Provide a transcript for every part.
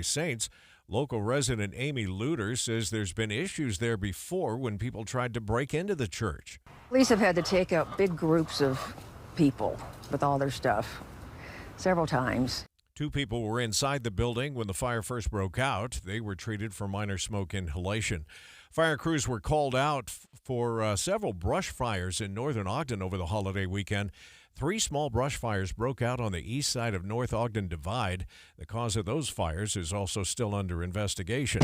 Saints. Local resident Amy Luter says there's been issues there before when people tried to break into the church. Police have had to take out big groups of people with all their stuff several times. 2 people were inside the building when the fire first broke out. They were treated for minor smoke inhalation. Fire crews were called out for several brush fires in northern Ogden over the holiday weekend. 3 small brush fires broke out on the east side of North Ogden Divide. The cause of those fires is also still under investigation.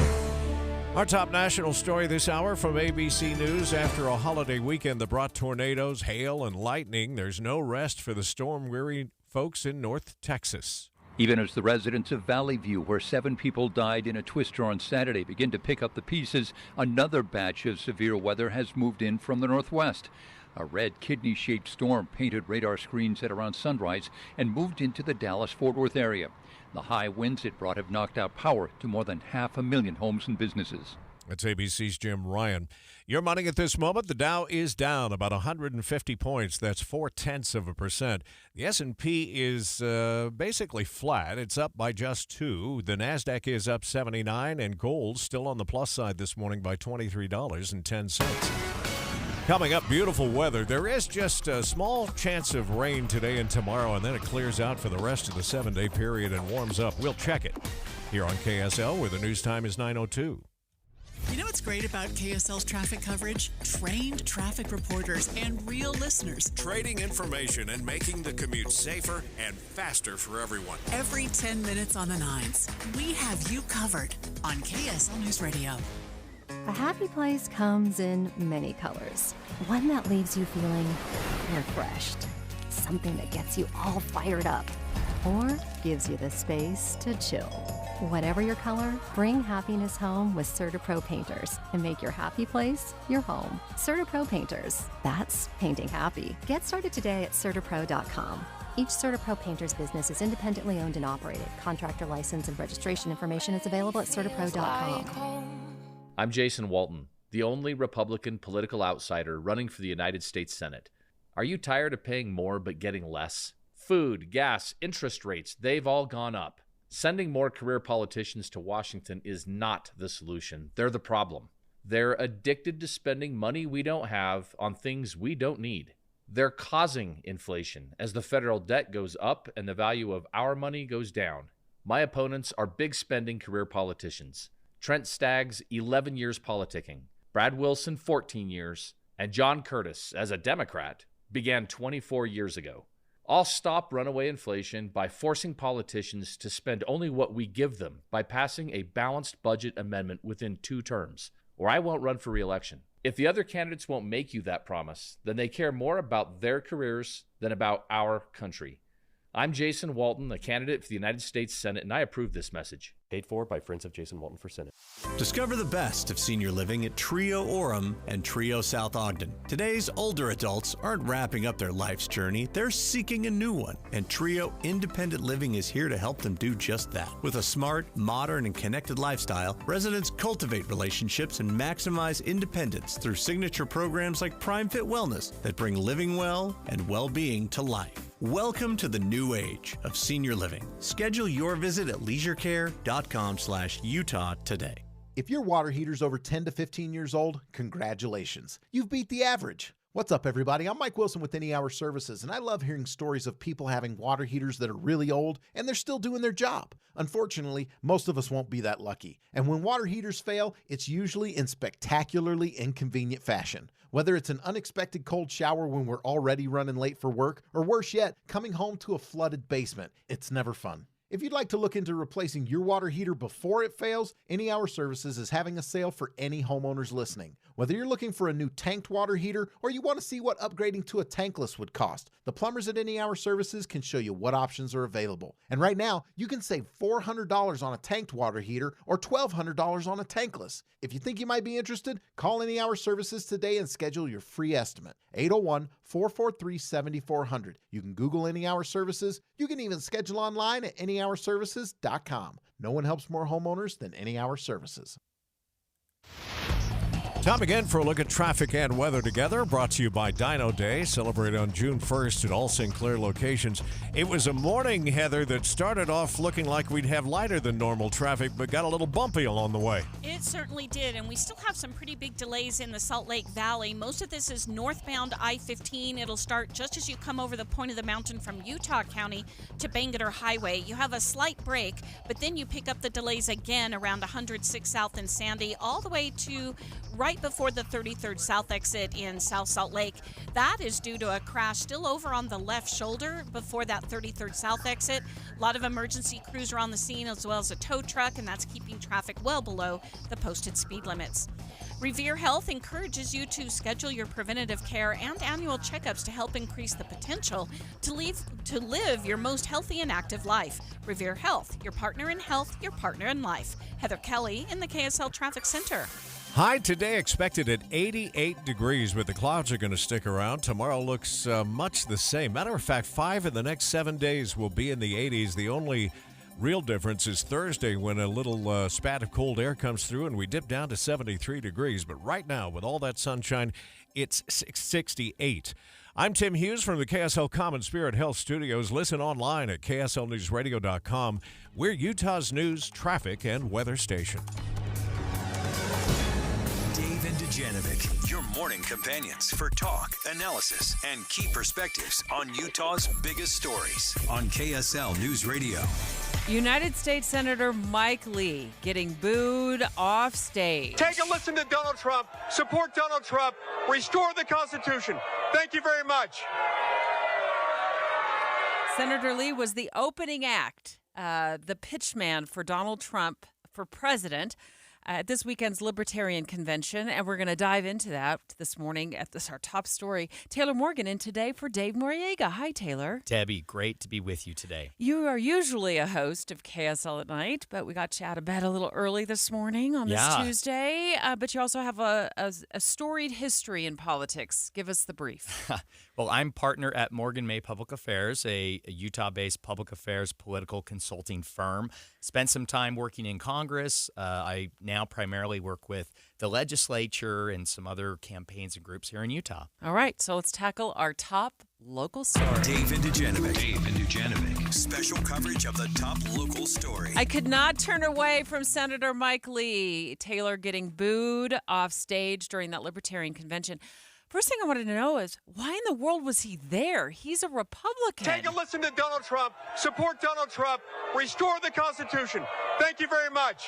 Our top national story this hour from ABC News. After a holiday weekend that brought tornadoes, hail, and lightning, there's no rest for the storm-weary folks in North Texas. Even as the residents of Valley View, where 7 people died in a twister on Saturday, begin to pick up the pieces, another batch of severe weather has moved in from the northwest. A red kidney-shaped storm painted radar screens at around sunrise and moved into the Dallas-Fort Worth area. The high winds it brought have knocked out power to more than 500,000 homes and businesses. That's ABC's Jim Ryan. Your money at this moment, the Dow is down about 150 points. That's 0.4%. The S&P is basically flat. It's up by just 2. The NASDAQ is up 79, and gold still on the plus side this morning by $23.10. Coming up, beautiful weather. There is just a small chance of rain today and tomorrow, and then it clears out for the rest of the 7-day period and warms up. We'll check it here on KSL, where the news time is 9:02. You know what's great about KSL's traffic coverage? Trained traffic reporters and real listeners. Trading information and making the commute safer and faster for everyone. Every 10 minutes on the 9s, we have you covered on KSL News Radio. A happy place comes in many colors. One that leaves you feeling refreshed. Something that gets you all fired up. Or gives you the space to chill. Whatever your color, bring happiness home with CertaPro Painters and make your happy place your home. CertaPro Painters. That's painting happy. Get started today at CertaPro.com. Each CertaPro Painters business is independently owned and operated. Contractor license and registration information is available at CertaPro.com. I'm Jason Walton, the only Republican political outsider running for the United States Senate. Are you tired of paying more but getting less? Food, gas, interest rates, they've all gone up. Sending more career politicians to Washington is not the solution. They're the problem. They're addicted to spending money we don't have on things we don't need. They're causing inflation as the federal debt goes up and the value of our money goes down. My opponents are big spending career politicians. Trent Staggs, 11 years politicking. Brad Wilson, 14 years. And John Curtis, as a Democrat, began 24 years ago. I'll stop runaway inflation by forcing politicians to spend only what we give them by passing a balanced budget amendment within 2 terms, or I won't run for re-election. If the other candidates won't make you that promise, then they care more about their careers than about our country. I'm Jason Walton, a candidate for the United States Senate, and I approve this message. Paid for by Friends of Jason Walton for Senate. Discover the best of senior living at Trio Orem and Trio South Ogden. Today's older adults aren't wrapping up their life's journey, they're seeking a new one. And Trio Independent Living is here to help them do just that. With a smart, modern, and connected lifestyle, residents cultivate relationships and maximize independence through signature programs like Prime Fit Wellness that bring living well and well-being to life. Welcome to the new age of senior living. Schedule your visit at leisurecare.com/Utah today. If your water heater's over 10 to 15 years old, congratulations. You've beat the average. What's up, everybody? I'm Mike Wilson with Any Hour Services, and I love hearing stories of people having water heaters that are really old and they're still doing their job. Unfortunately, most of us won't be that lucky. And when water heaters fail, it's usually in spectacularly inconvenient fashion. Whether it's an unexpected cold shower when we're already running late for work, or worse yet, coming home to a flooded basement, it's never fun. If you'd like to look into replacing your water heater before it fails, Any Hour Services is having a sale for any homeowners listening. Whether you're looking for a new tanked water heater or you want to see what upgrading to a tankless would cost, the plumbers at Any Hour Services can show you what options are available. And right now, you can save $400 on a tanked water heater or $1,200 on a tankless. If you think you might be interested, call Any Hour Services today and schedule your free estimate. 801-443-7400. You can Google Any Hour Services. You can even schedule online at anyhourservices.com. No one helps more homeowners than Any Hour Services. Time again for a look at traffic and weather together, brought to you by Dino Day, celebrated on June 1st at all Sinclair locations. It was a morning, Heather, that started off looking like we'd have lighter than normal traffic, but got a little bumpy along the way. It certainly did, and we still have some pretty big delays in the Salt Lake Valley. Most of this is northbound I-15. It'll start just as you come over the point of the mountain from Utah County to Bangerter Highway. You have a slight break, but then you pick up the delays again around 106 South and Sandy, all the way to right before the 33rd South exit in South Salt Lake. That is due to a crash still over on the left shoulder before that 33rd South exit. A lot of emergency crews are on the scene, as well as a tow truck, and that's keeping traffic well below the posted speed limits. Revere Health encourages you to schedule your preventative care and annual checkups to help increase the potential to live your most healthy and active life. Revere Health, your partner in health, your partner in life. Heather Kelly in the KSL Traffic Center. High today expected at 88 degrees, but the clouds are going to stick around. Tomorrow looks much the same. Matter of fact, 5 of the next 7 days will be in the 80s. The only real difference is Thursday when a little spat of cold air comes through and we dip down to 73 degrees. But right now, with all that sunshine, it's 68. I'm Tim Hughes from the KSL Common Spirit Health Studios. Listen online at kslnewsradio.com. We're Utah's news, traffic, and weather station. Dave and Dujanovic, your morning companions for talk, analysis, and key perspectives on Utah's biggest stories on KSL News Radio. United States Senator Mike Lee getting booed off stage. Take a listen to Donald Trump. Support Donald Trump. Restore the Constitution. Thank you very much. Senator Lee was the opening act, the pitch man for Donald Trump for president at this weekend's Libertarian Convention, and we're going to dive into that this morning at our top story. Taylor Morgan in today for Dave Noriega. Hi, Taylor. Debbie, great to be with you today. You are usually a host of KSL at Night, but we got you out of bed a little early this morning on this Tuesday. But you also have a storied history in politics. Give us the brief. Well, I'm partner at Morgan May Public Affairs, a Utah-based public affairs political consulting firm. Spent some time working in Congress. I now primarily work with the legislature and some other campaigns and groups here in Utah. All right, so let's tackle our top local story. Dave and Dujanovic. Special coverage of the top local story. I could not turn away from Senator Mike Lee. Taylor getting booed off stage during that Libertarian Convention. First thing I wanted to know is, why in the world was he there? He's a Republican. Take a listen to Donald Trump. Support Donald Trump. Restore the Constitution. Thank you very much.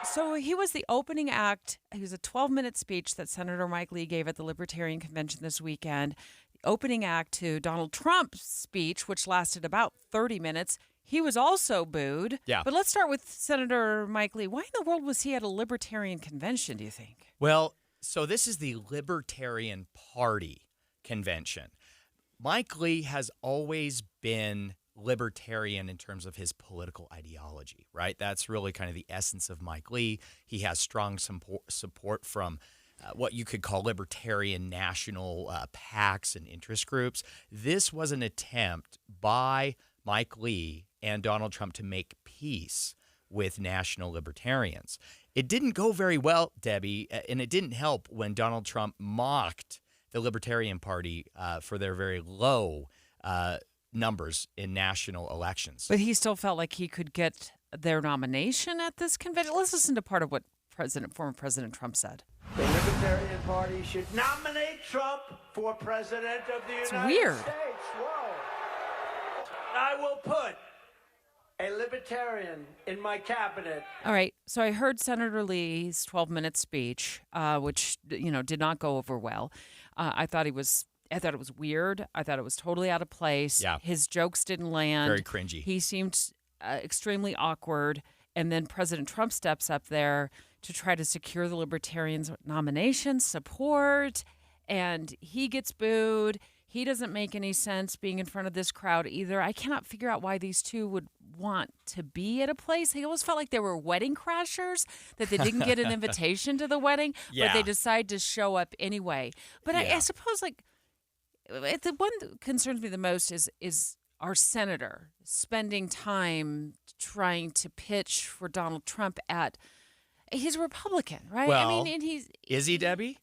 So he was the opening act. He was a 12-minute speech that Senator Mike Lee gave at the Libertarian Convention this weekend. The opening act to Donald Trump's speech, which lasted about 30 minutes. He was also booed. Yeah. But let's start with Senator Mike Lee. Why in the world was he at a Libertarian convention, do you think? Well, so this is the Libertarian Party convention. Mike Lee has always been libertarian in terms of his political ideology, right? That's really kind of the essence of Mike Lee. He has strong support from what you could call libertarian national PACs and interest groups. This was an attempt by Mike Lee and Donald Trump to make peace with national libertarians. It didn't go very well, Debbie, and it didn't help when Donald Trump mocked the Libertarian Party for their very low numbers in national elections. But he still felt like he could get their nomination at this convention. Let's listen to part of what former President Trump said. The Libertarian Party should nominate Trump for President of the United States. It's weird. Whoa. I will put a libertarian in my cabinet. All right. So I heard Senator Lee's 12-minute speech, which did not go over well. I thought it was weird. I thought it was totally out of place. Yeah. His jokes didn't land. Very cringy. He seemed extremely awkward. And then President Trump steps up there to try to secure the Libertarians' nomination support, and he gets booed. He doesn't make any sense being in front of this crowd either. I cannot figure out why these two would want to be at a place. He always felt like they were wedding crashers, that they didn't get an invitation to the wedding, but they decide to show up anyway. But I suppose, the one that concerns me the most is our senator spending time trying to pitch for Donald Trump at He's a Republican, right? Well, I mean, and is he, Debbie?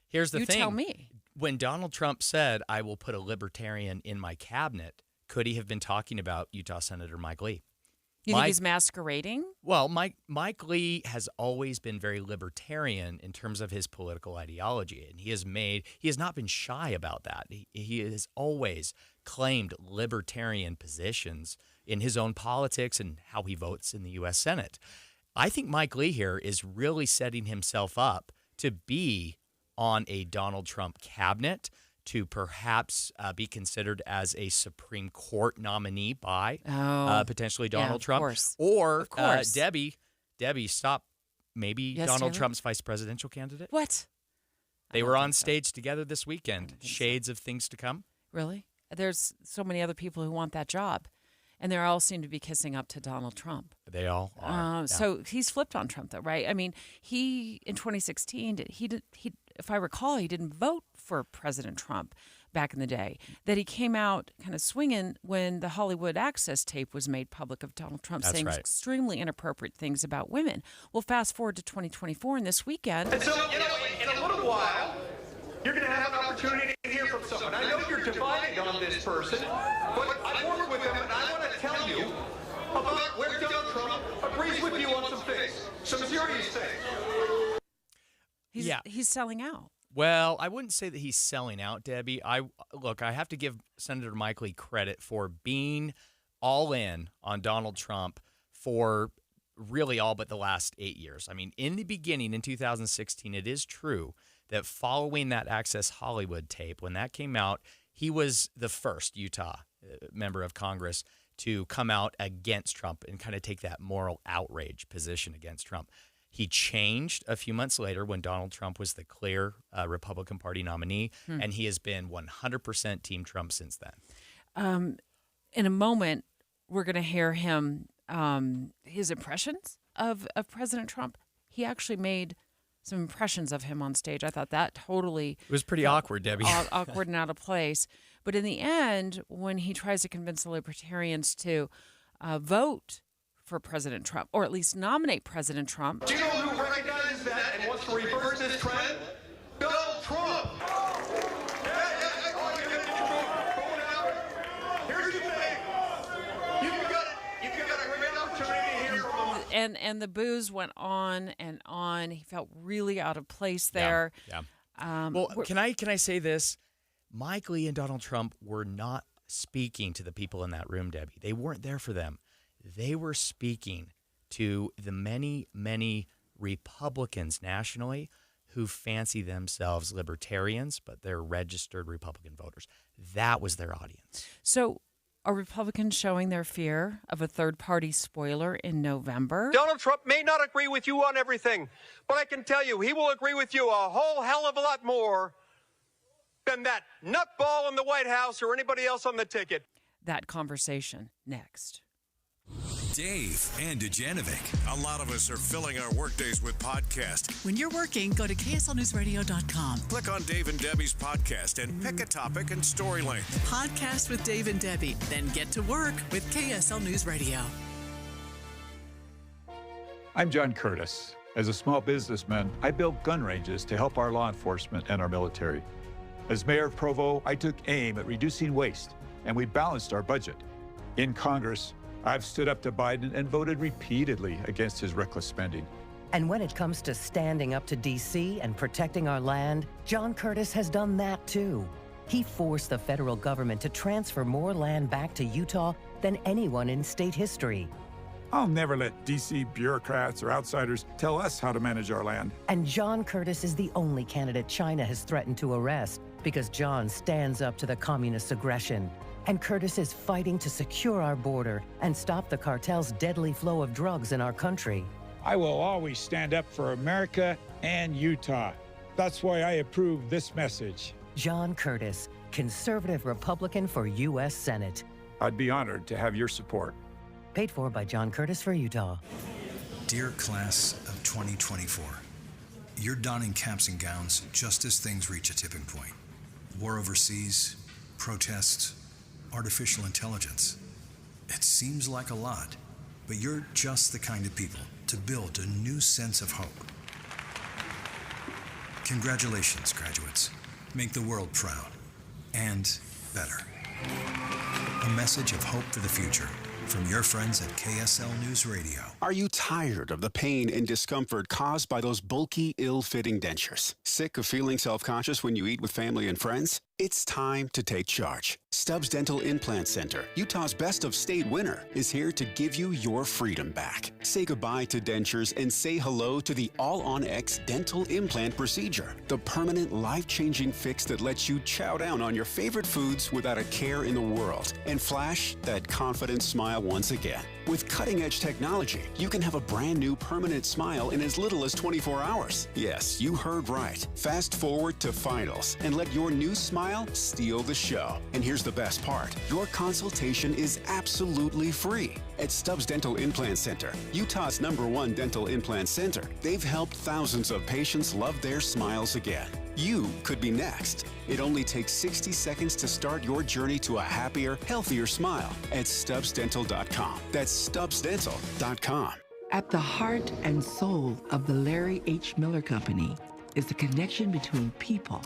Here's the you thing. tell me. When Donald Trump said, I will put a libertarian in my cabinet, could he have been talking about Utah Senator Mike Lee? You think he's masquerading? Well, Mike Lee has always been very libertarian in terms of his political ideology, and he has not been shy about that. He has always claimed libertarian positions in his own politics and how he votes in the U.S. Senate. I think Mike Lee here is really setting himself up to be on a Donald Trump cabinet, to perhaps be considered as a Supreme Court nominee by potentially Donald Trump. Course. Or of course. Debbie, stop. Maybe Yes, Donald Taylor? Trump's vice presidential candidate? What? They were on stage together this weekend. Shades of things to come? Really? There's so many other people who want that job, and they all seem to be kissing up to Donald Trump. They all are. So he's flipped on Trump, though, right? I mean, he in 2016, he if I recall, he didn't vote for President Trump back in the day. That he came out kind of swinging when the Hollywood Access tape was made public of Donald Trump saying extremely inappropriate things about women. Well, fast forward to 2024 and this weekend. And so, in a little while, you're going to have an opportunity to hear from someone. I know you're divided on this person, but I've worked with them, and I want to tell you about where Donald Trump agrees with you on some things, some serious things. He's selling out. Well, I wouldn't say that he's selling out, Debbie. I have to give Senator Mike Lee credit for being all in on Donald Trump for really all but the last 8 years. I mean, in the beginning, in 2016, it is true that following that Access Hollywood tape, when that came out, he was the first Utah member of Congress to come out against Trump and kind of take that moral outrage position against Trump. He changed a few months later when Donald Trump was the clear Republican Party nominee, and he has been 100% Team Trump since then. In a moment, we're going to hear him, his impressions of President Trump. He actually made some impressions of him on stage. I thought that totally... It was pretty awkward, Debbie. Awkward and out of place. But in the end, when he tries to convince the libertarians to vote for President Trump, or at least nominate President Trump. Do you know who recognizes that and wants to reverse this trend? Donald Trump! Here's the thing. You've got a great opportunity to hear from him. And the booze went on and on. He felt really out of place there. Yeah. Well, can I say this? Mike Lee and Donald Trump were not speaking to the people in that room, Debbie. They weren't there for them. They were speaking to the many, many Republicans nationally who fancy themselves libertarians, but they're registered Republican voters. That was their audience. So are Republicans showing their fear of a third-party spoiler in November? Donald Trump may not agree with you on everything, but I can tell you he will agree with you a whole hell of a lot more than that nutball in the White House or anybody else on the ticket. That conversation next. Dave and Dujanovic. A lot of us are filling our workdays with podcasts. When you're working, go to KSLNewsRadio.com. Click on Dave and Debbie's podcast and pick a topic and story length. Podcast with Dave and Debbie. Then get to work with KSL News Radio. I'm John Curtis. As a small businessman, I built gun ranges to help our law enforcement and our military. As mayor of Provo, I took aim at reducing waste, and we balanced our budget. In Congress, I've stood up to Biden and voted repeatedly against his reckless spending. And when it comes to standing up to D.C. and protecting our land, John Curtis has done that too. He forced the federal government to transfer more land back to Utah than anyone in state history. I'll never let D.C. bureaucrats or outsiders tell us how to manage our land. And John Curtis is the only candidate China has threatened to arrest because John stands up to the communist aggression. And Curtis is fighting to secure our border and stop the cartel's deadly flow of drugs in our country. I will always stand up for America and Utah. That's why I approve this message. John Curtis, conservative Republican for U.S. Senate. I'd be honored to have your support. Paid for by John Curtis for Utah. Dear class of 2024, you're donning caps and gowns just as things reach a tipping point. War overseas, protests, artificial intelligence. It seems like a lot, but you're just the kind of people to build a new sense of hope. Congratulations, graduates. Make the world proud. And better. A message of hope for the future from your friends at KSL News Radio. Are you tired of the pain and discomfort caused by those bulky, ill-fitting dentures? Sick of feeling self-conscious when you eat with family and friends? It's time to take charge. Stubbs Dental Implant Center, Utah's best of state winner, is here to give you your freedom back. Say goodbye to dentures and say hello to the All-on-X dental implant procedure, the permanent, life-changing fix that lets you chow down on your favorite foods without a care in the world and flash that confident smile once again. With cutting-edge technology, you can have a brand new permanent smile in as little as 24 hours. Yes, you heard right. Fast forward to finals and let your new smile steal the show. And here's the best part. Your consultation is absolutely free. At Stubbs Dental Implant Center, Utah's #1 dental implant center, they've helped thousands of patients love their smiles again. You could be next. It only takes 60 seconds to start your journey to a happier, healthier smile at StubbsDental.com. That's StubbsDental.com. At the heart and soul of the Larry H. Miller Company is the connection between people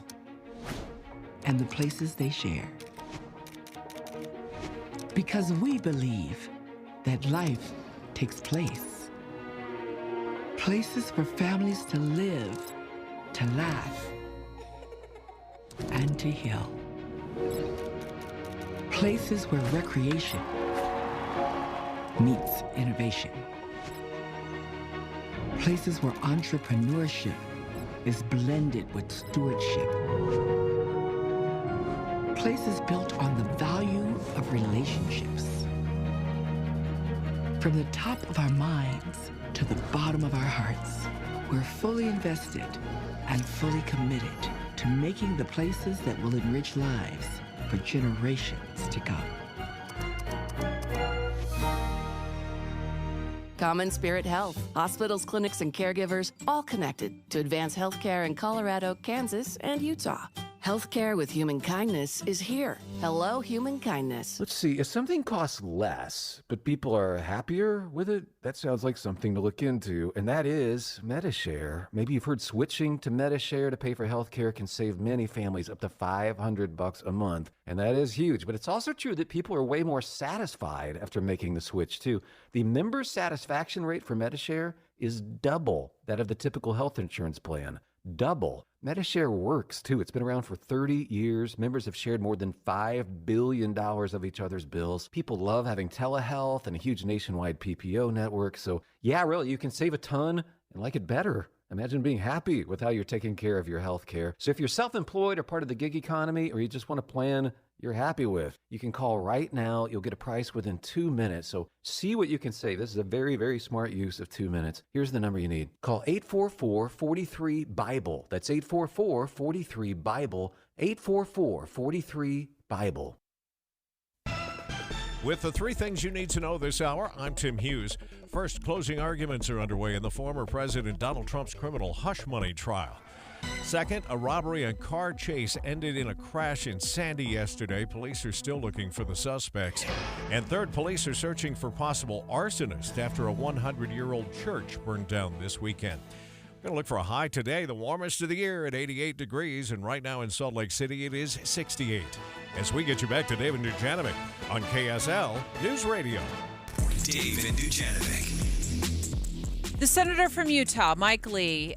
and the places they share. Because we believe that life takes place. Places for families to live, to laugh, and to heal. Places where recreation meets innovation. Places where entrepreneurship is blended with stewardship. Places built on the value of relationships. From the top of our minds to the bottom of our hearts, we're fully invested and fully committed to making the places that will enrich lives for generations to come. Common Spirit Health. Hospitals, clinics, and caregivers all connected to advance healthcare in Colorado, Kansas, and Utah. Healthcare with human kindness is here. Hello, human kindness. Let's see, if something costs less, but people are happier with it, that sounds like something to look into, and that is MediShare. Maybe you've heard switching to MediShare to pay for healthcare can save many families up to $500 a month, and that is huge. But it's also true that people are way more satisfied after making the switch, too. The member satisfaction rate for MediShare is double that of the typical health insurance plan. Double. MediShare works, too. It's been around for 30 years. Members have shared more than $5 billion of each other's bills. People love having telehealth and a huge nationwide PPO network. So, yeah, really, you can save a ton and like it better. Imagine being happy with how you're taking care of your health care. So if you're self-employed or part of the gig economy, or you just want a plan you're happy with, you can call right now. You'll get a price within 2 minutes. So see what you can save. This is a very, very smart use of 2 minutes. Here's the number you need. Call 844-43-BIBLE. That's 844-43-BIBLE. 844-43-BIBLE. With the three things you need to know this hour, I'm Tim Hughes. First, closing arguments are underway in the former President Donald Trump's criminal hush money trial. Second, a robbery and car chase ended in a crash in Sandy yesterday. Police are still looking for the suspects. And third, police are searching for possible arsonist after a 100-year-old church burned down this weekend. We're going to look for a high today, the warmest of the year at 88 degrees, and right now in Salt Lake City it is 68. As we get you back to David Dujanovic on KSL News Radio. David Dujanovic. The senator from Utah, Mike Lee,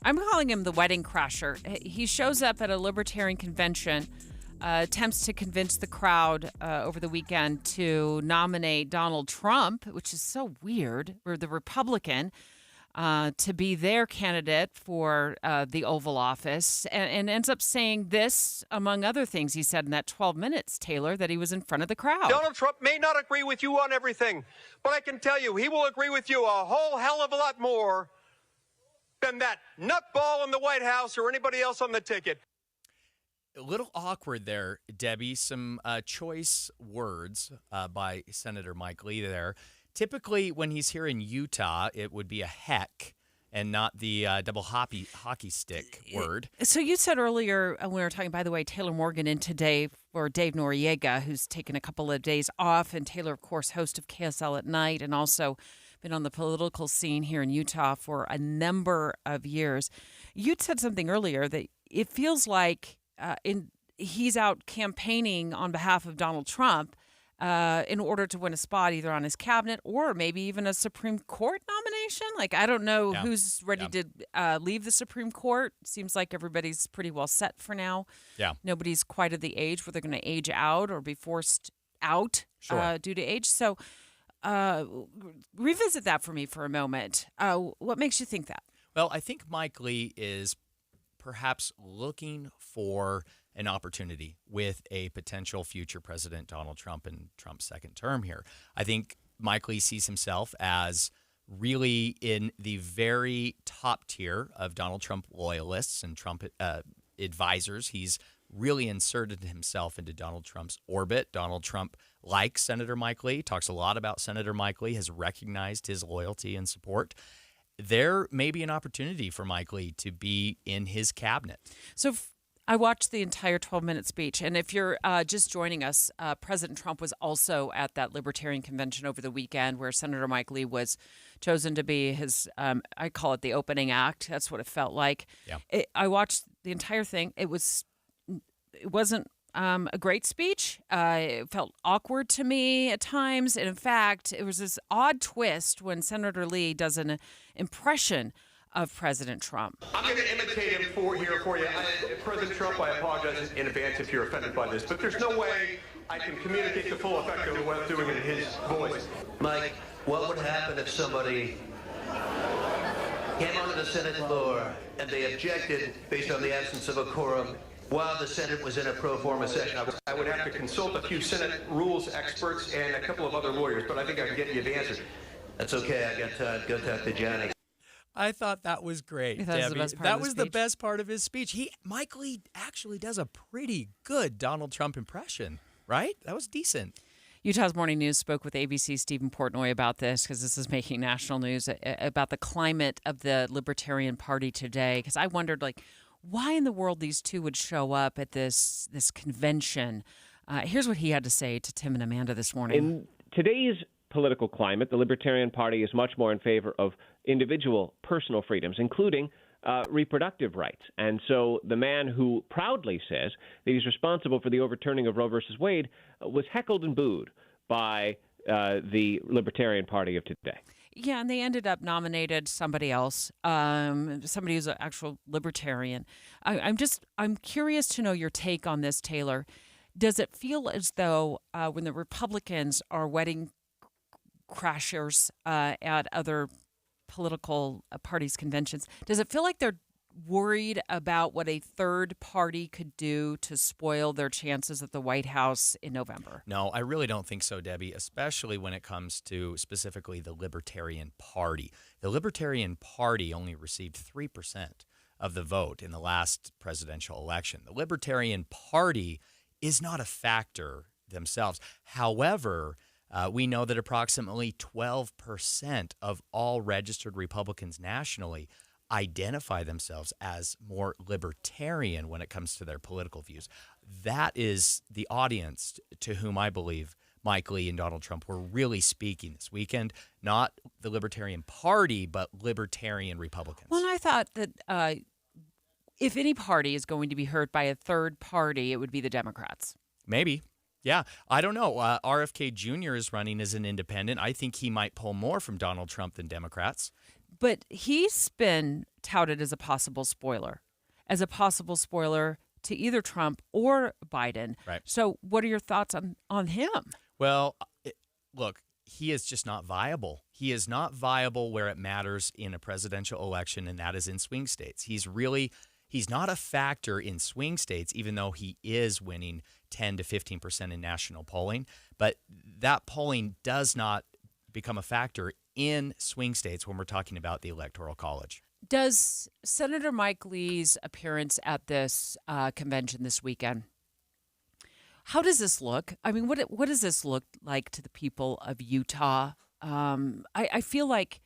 I'm calling him the wedding crasher. He shows up at a libertarian convention, attempts to convince the crowd over the weekend to nominate Donald Trump, which is so weird, or the Republican, to be their candidate for the Oval Office, and ends up saying this, among other things he said in that 12 minutes, Taylor, that he was in front of the crowd. Donald Trump may not agree with you on everything, but I can tell you he will agree with you a whole hell of a lot more than that nutball in the White House or anybody else on the ticket. A little awkward there, Debbie. Some choice words by Senator Mike Lee there. Typically, when he's here in Utah, it would be a heck, and not the double hockey stick word. So you said earlier when we were talking, by the way, Taylor Morgan in today for Dave Noriega, who's taken a couple of days off, and Taylor, of course, host of KSL at Night, and also been on the political scene here in Utah for a number of years. You'd said something earlier that it feels like he's out campaigning on behalf of Donald Trump in order to win a spot either on his cabinet or maybe even a Supreme Court nomination. Like, I don't know who's ready to leave the Supreme Court. Seems like everybody's pretty well set for now. Yeah. Nobody's quite at the age where they're going to age out or be forced out due to age. So revisit that for me for a moment. What makes you think that? Well, I think Mike Lee is perhaps looking for an opportunity with a potential future President Donald Trump and Trump's second term here. I think Mike Lee sees himself as really in the very top tier of Donald Trump loyalists and Trump advisors. He's really inserted himself into Donald Trump's orbit. Donald Trump likes Senator Mike Lee, talks a lot about Senator Mike Lee, has recognized his loyalty and support. There may be an opportunity for Mike Lee to be in his cabinet. So I watched the entire 12-minute speech, and if you're just joining us, President Trump was also at that Libertarian convention over the weekend where Senator Mike Lee was chosen to be his, I call it the opening act. That's what it felt like. Yeah. I watched the entire thing. It wasn't a great speech. It felt awkward to me at times, and in fact, it was this odd twist when Senator Lee does an impression of President Trump. I'm going to imitate him for you. President Trump, I apologize in advance if you're offended by this, but there's no way I can communicate the full effect of what I'm doing in his voice. Mike, what would happen if somebody came onto the Senate floor and they objected based on the absence of a quorum while the Senate was in a pro forma session? I would have to consult a few Senate rules experts and a couple of other lawyers, but I think I can get you the answer. That's okay. I got time. Go talk to Johnny. I thought that was great, Debbie. That was the best part of his speech. Mike Lee actually does a pretty good Donald Trump impression, right? That was decent. Utah's Morning News spoke with ABC's Stephen Portnoy about this because this is making national news about the climate of the Libertarian Party today. Because I wondered, why in the world these two would show up at this convention. Here's what he had to say to Tim and Amanda this morning. In today's political climate, the Libertarian Party is much more in favor of individual personal freedoms, including reproductive rights. And so the man who proudly says that he's responsible for the overturning of Roe versus Wade was heckled and booed by the Libertarian Party of today. Yeah, and they ended up nominated somebody else, somebody who's an actual libertarian. I'm curious to know your take on this, Taylor. Does it feel as though when the Republicans are wedding crashers at other political parties' conventions, does it feel like they're worried about what a third party could do to spoil their chances at the White House in November? No, I really don't think so, Debbie, especially when it comes to specifically the Libertarian Party. The Libertarian Party only received 3% of the vote in the last presidential election. The Libertarian Party is not a factor themselves. However, we know that approximately 12% of all registered Republicans nationally identify themselves as more libertarian when it comes to their political views. That is the audience to whom I believe Mike Lee and Donald Trump were really speaking this weekend, not the Libertarian Party, but libertarian Republicans. Well, I thought that if any party is going to be hurt by a third party, it would be the Democrats. Maybe. Yeah, I don't know. RFK Jr. is running as an independent. I think he might pull more from Donald Trump than Democrats. But he's been touted as a possible spoiler to either Trump or Biden. Right. So what are your thoughts on him? Well, look, he is just not viable. He is not viable where it matters in a presidential election, and that is in swing states. He's not a factor in swing states, even though he is winning 10 to 15% in national polling. But that polling does not become a factor in swing states when we're talking about the Electoral College. Does Senator Mike Lee's appearance at this convention this weekend, how does this look? I mean, what does this look like to the people of Utah? I feel like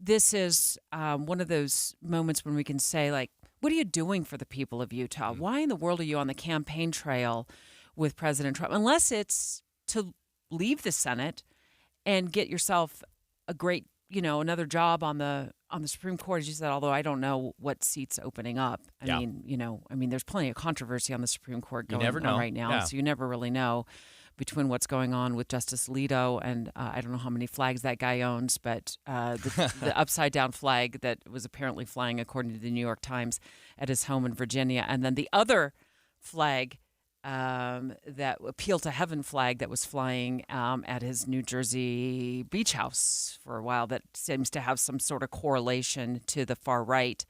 this is one of those moments when we can say, like, what are you doing for the people of Utah? Why in the world are you on the campaign trail with President Trump? Unless it's to leave the Senate and get yourself a great, another job on the Supreme Court, as you said, although I don't know what seat's opening up. I mean, there's plenty of controversy on the Supreme Court going on right now, so you never really know between what's going on with Justice Alito and I don't know how many flags that guy owns, but the upside-down flag that was apparently flying, according to the New York Times, at his home in Virginia, and then the other flag, that Appeal to Heaven flag that was flying at his New Jersey beach house for a while, that seems to have some sort of correlation to the far right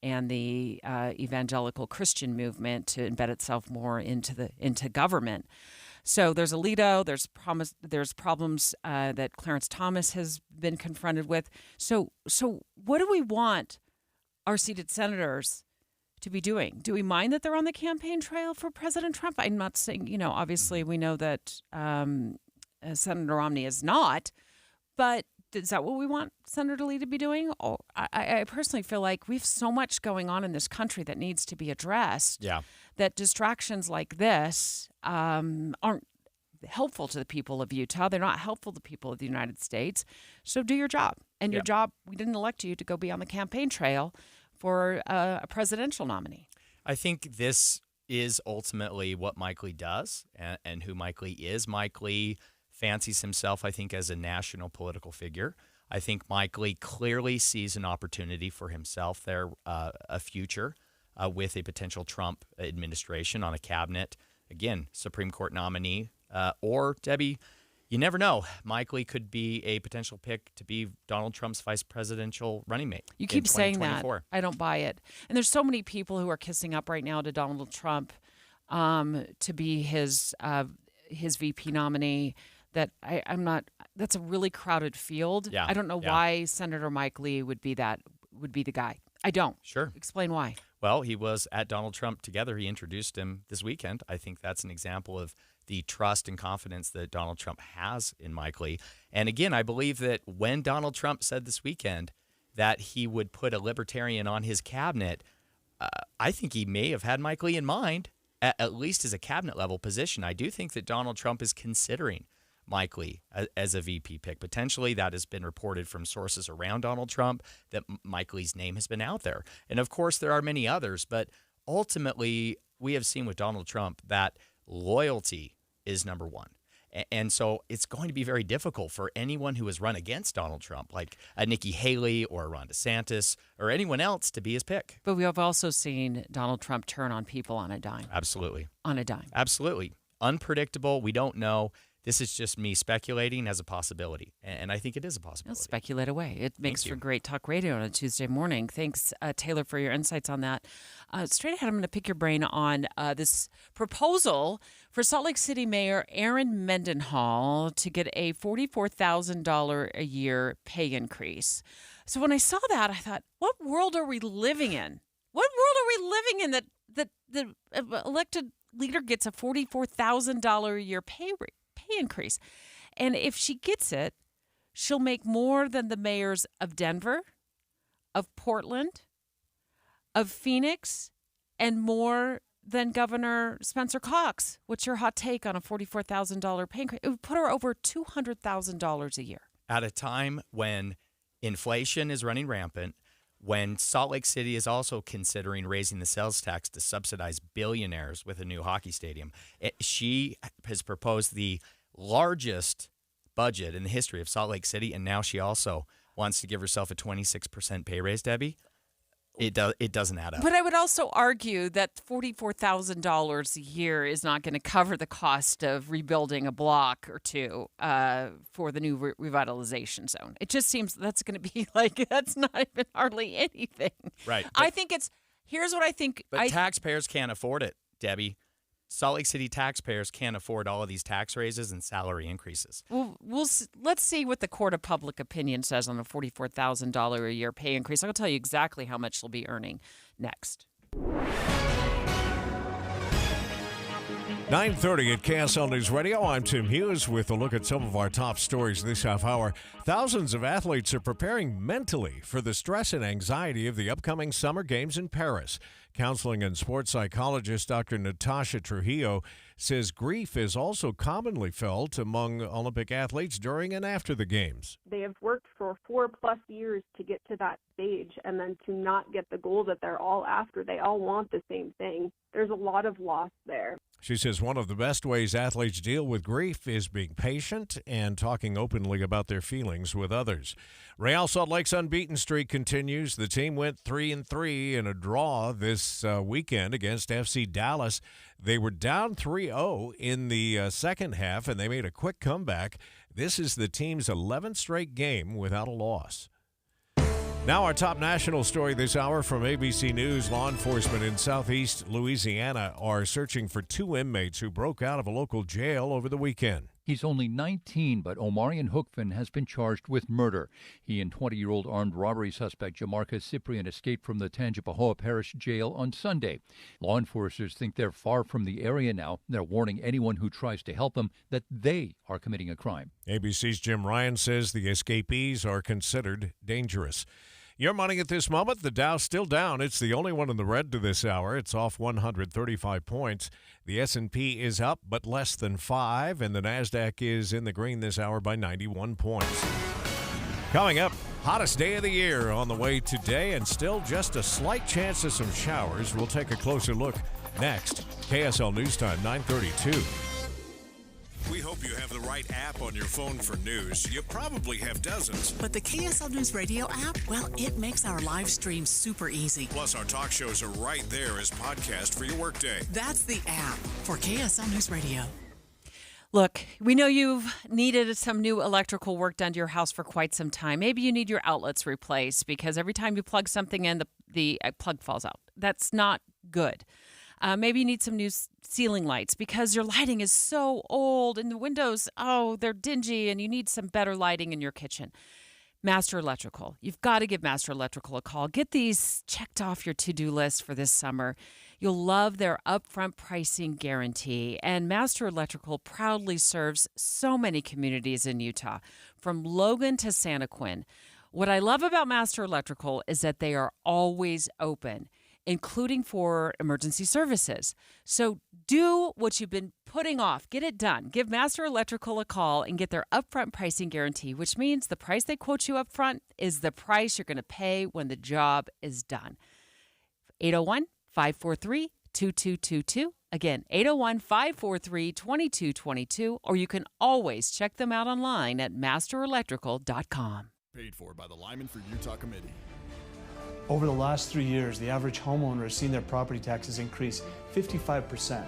and the evangelical Christian movement to embed itself more into government. So there's Alito, there's problems that Clarence Thomas has been confronted with. So what do we want our seated senators to be doing? Do we mind that they're on the campaign trail for President Trump? I'm not saying, obviously we know that Senator Romney is not, but is that what we want Senator Lee to be doing? Oh, I personally feel like we have so much going on in this country that needs to be addressed. Yeah. That distractions like this aren't helpful to the people of Utah. They're not helpful to the people of the United States. So do your job. And your job, we didn't elect you to go be on the campaign trail for a presidential nominee. I think this is ultimately what Mike Lee does and who Mike Lee is. Mike Lee fancies himself, I think, as a national political figure. I think Mike Lee clearly sees an opportunity for himself there, a future with a potential Trump administration on a cabinet. Again, Supreme Court nominee. Or, Debbie, you never know. Mike Lee could be a potential pick to be Donald Trump's vice presidential running mate. You keep saying that. I don't buy it. And there's so many people who are kissing up right now to Donald Trump to be his VP nominee that I'm not. That's a really crowded field. Yeah. I don't know why Senator Mike Lee would be the guy. I don't. Sure. Explain why. Well, he was at Donald Trump together. He introduced him this weekend. I think that's an example of the trust and confidence that Donald Trump has in Mike Lee. And again, I believe that when Donald Trump said this weekend that he would put a libertarian on his cabinet, I think he may have had Mike Lee in mind, at least as a cabinet level position. I do think that Donald Trump is considering Mike Lee as a VP pick. Potentially, that has been reported from sources around Donald Trump that Mike Lee's name has been out there. And of course, there are many others, but ultimately, we have seen with Donald Trump that loyalty is number one. And so it's going to be very difficult for anyone who has run against Donald Trump, like a Nikki Haley or a Ron DeSantis or anyone else, to be his pick. But we have also seen Donald Trump turn on people on a dime. Absolutely. On a dime. Absolutely. Unpredictable. We don't know. This is just me speculating as a possibility, and I think it is a possibility. I'll speculate away. It makes for great talk radio on a Tuesday morning. Thanks, Taylor, for your insights on that. Straight ahead, I'm going to pick your brain on this proposal for Salt Lake City Mayor Aaron Mendenhall to get a $44,000 a year pay increase. So when I saw that, I thought, what world are we living in? What world are we living in that the elected leader gets a $44,000 a year pay increase? And if she gets it, she'll make more than the mayors of Denver, of Portland, of Phoenix, and more than Governor Spencer Cox. What's your hot take on a $44,000 pay increase? It would put her over $200,000 a year. At a time when inflation is running rampant, when Salt Lake City is also considering raising the sales tax to subsidize billionaires with a new hockey stadium, she has proposed the largest budget in the history of Salt Lake City, and now she also wants to give herself a 26% pay raise, Debbie. It doesn't add up. But I would also argue that $44,000 a year is not going to cover the cost of rebuilding a block or two for the new revitalization zone. It just seems that's going to be that's not even hardly anything. Right. I think here's what I think. But taxpayers can't afford it, Debbie. Salt Lake City taxpayers can't afford all of these tax raises and salary increases. Well, let's see what the court of public opinion says on a $44,000 a year pay increase. I'll tell you exactly how much she'll be earning next. 9:30 at KSL News Radio. I'm Tim Hughes with a look at some of our top stories this half hour. Thousands of athletes are preparing mentally for the stress and anxiety of the upcoming Summer Games in Paris. Counseling and sports psychologist Dr. Natasha Trujillo says grief is also commonly felt among Olympic athletes during and after the Games. They have worked for 4+ years to get to that stage, and then to not get the goal that they're all after. They all want the same thing. There's a lot of loss there. She says one of the best ways athletes deal with grief is being patient and talking openly about their feelings with others. Real Salt Lake's unbeaten streak continues. The team went 3-3 in a draw this weekend against FC Dallas. They were down 3-0 in the second half, and they made a quick comeback. This is the team's 11th straight game without a loss. Now our top national story this hour from ABC News. Law enforcement in southeast Louisiana are searching for 2 inmates who broke out of a local jail over the weekend. He's only 19, but Omarion Hookfin has been charged with murder. He and 20-year-old armed robbery suspect Jamarcus Cyprian escaped from the Tangipahoa Parish Jail on Sunday. Law enforcers think they're far from the area now. They're warning anyone who tries to help them that they are committing a crime. ABC's Jim Ryan says the escapees are considered dangerous. Your money at this moment, the Dow's still down. It's the only one in the red to this hour. It's off 135 points. The S&P is up, but less than 5, and the NASDAQ is in the green this hour by 91 points. Coming up, hottest day of the year on the way today, and still just a slight chance of some showers. We'll take a closer look next. KSL News Time, 9:32. We hope you have the right app on your phone for news. You probably have dozens. But the KSL News Radio app, well, it makes our live stream super easy. Plus, our talk shows are right there as podcast for your workday. That's the app for KSL News Radio. Look, we know you've needed some new electrical work done to your house for quite some time. Maybe you need your outlets replaced because every time you plug something in, the plug falls out. That's not good. Maybe you need some new ceiling lights because your lighting is so old and the windows, they're dingy and you need some better lighting in your kitchen. Master Electrical. You've got to give Master Electrical a call. Get these checked off your to-do list for this summer. You'll love their upfront pricing guarantee. And Master Electrical proudly serves so many communities in Utah, from Logan to Santaquin. What I love about Master Electrical is that they are always open, including for emergency services. So do what you've been putting off. Get it done. Give Master Electrical a call and get their upfront pricing guarantee, which means the price they quote you up front is the price you're going to pay when the job is done. 801-543-2222. Again, 801-543-2222. Or you can always check them out online at masterelectrical.com. Paid for by the Lyman for Utah Committee. Over the last 3 years, the average homeowner has seen their property taxes increase 55%.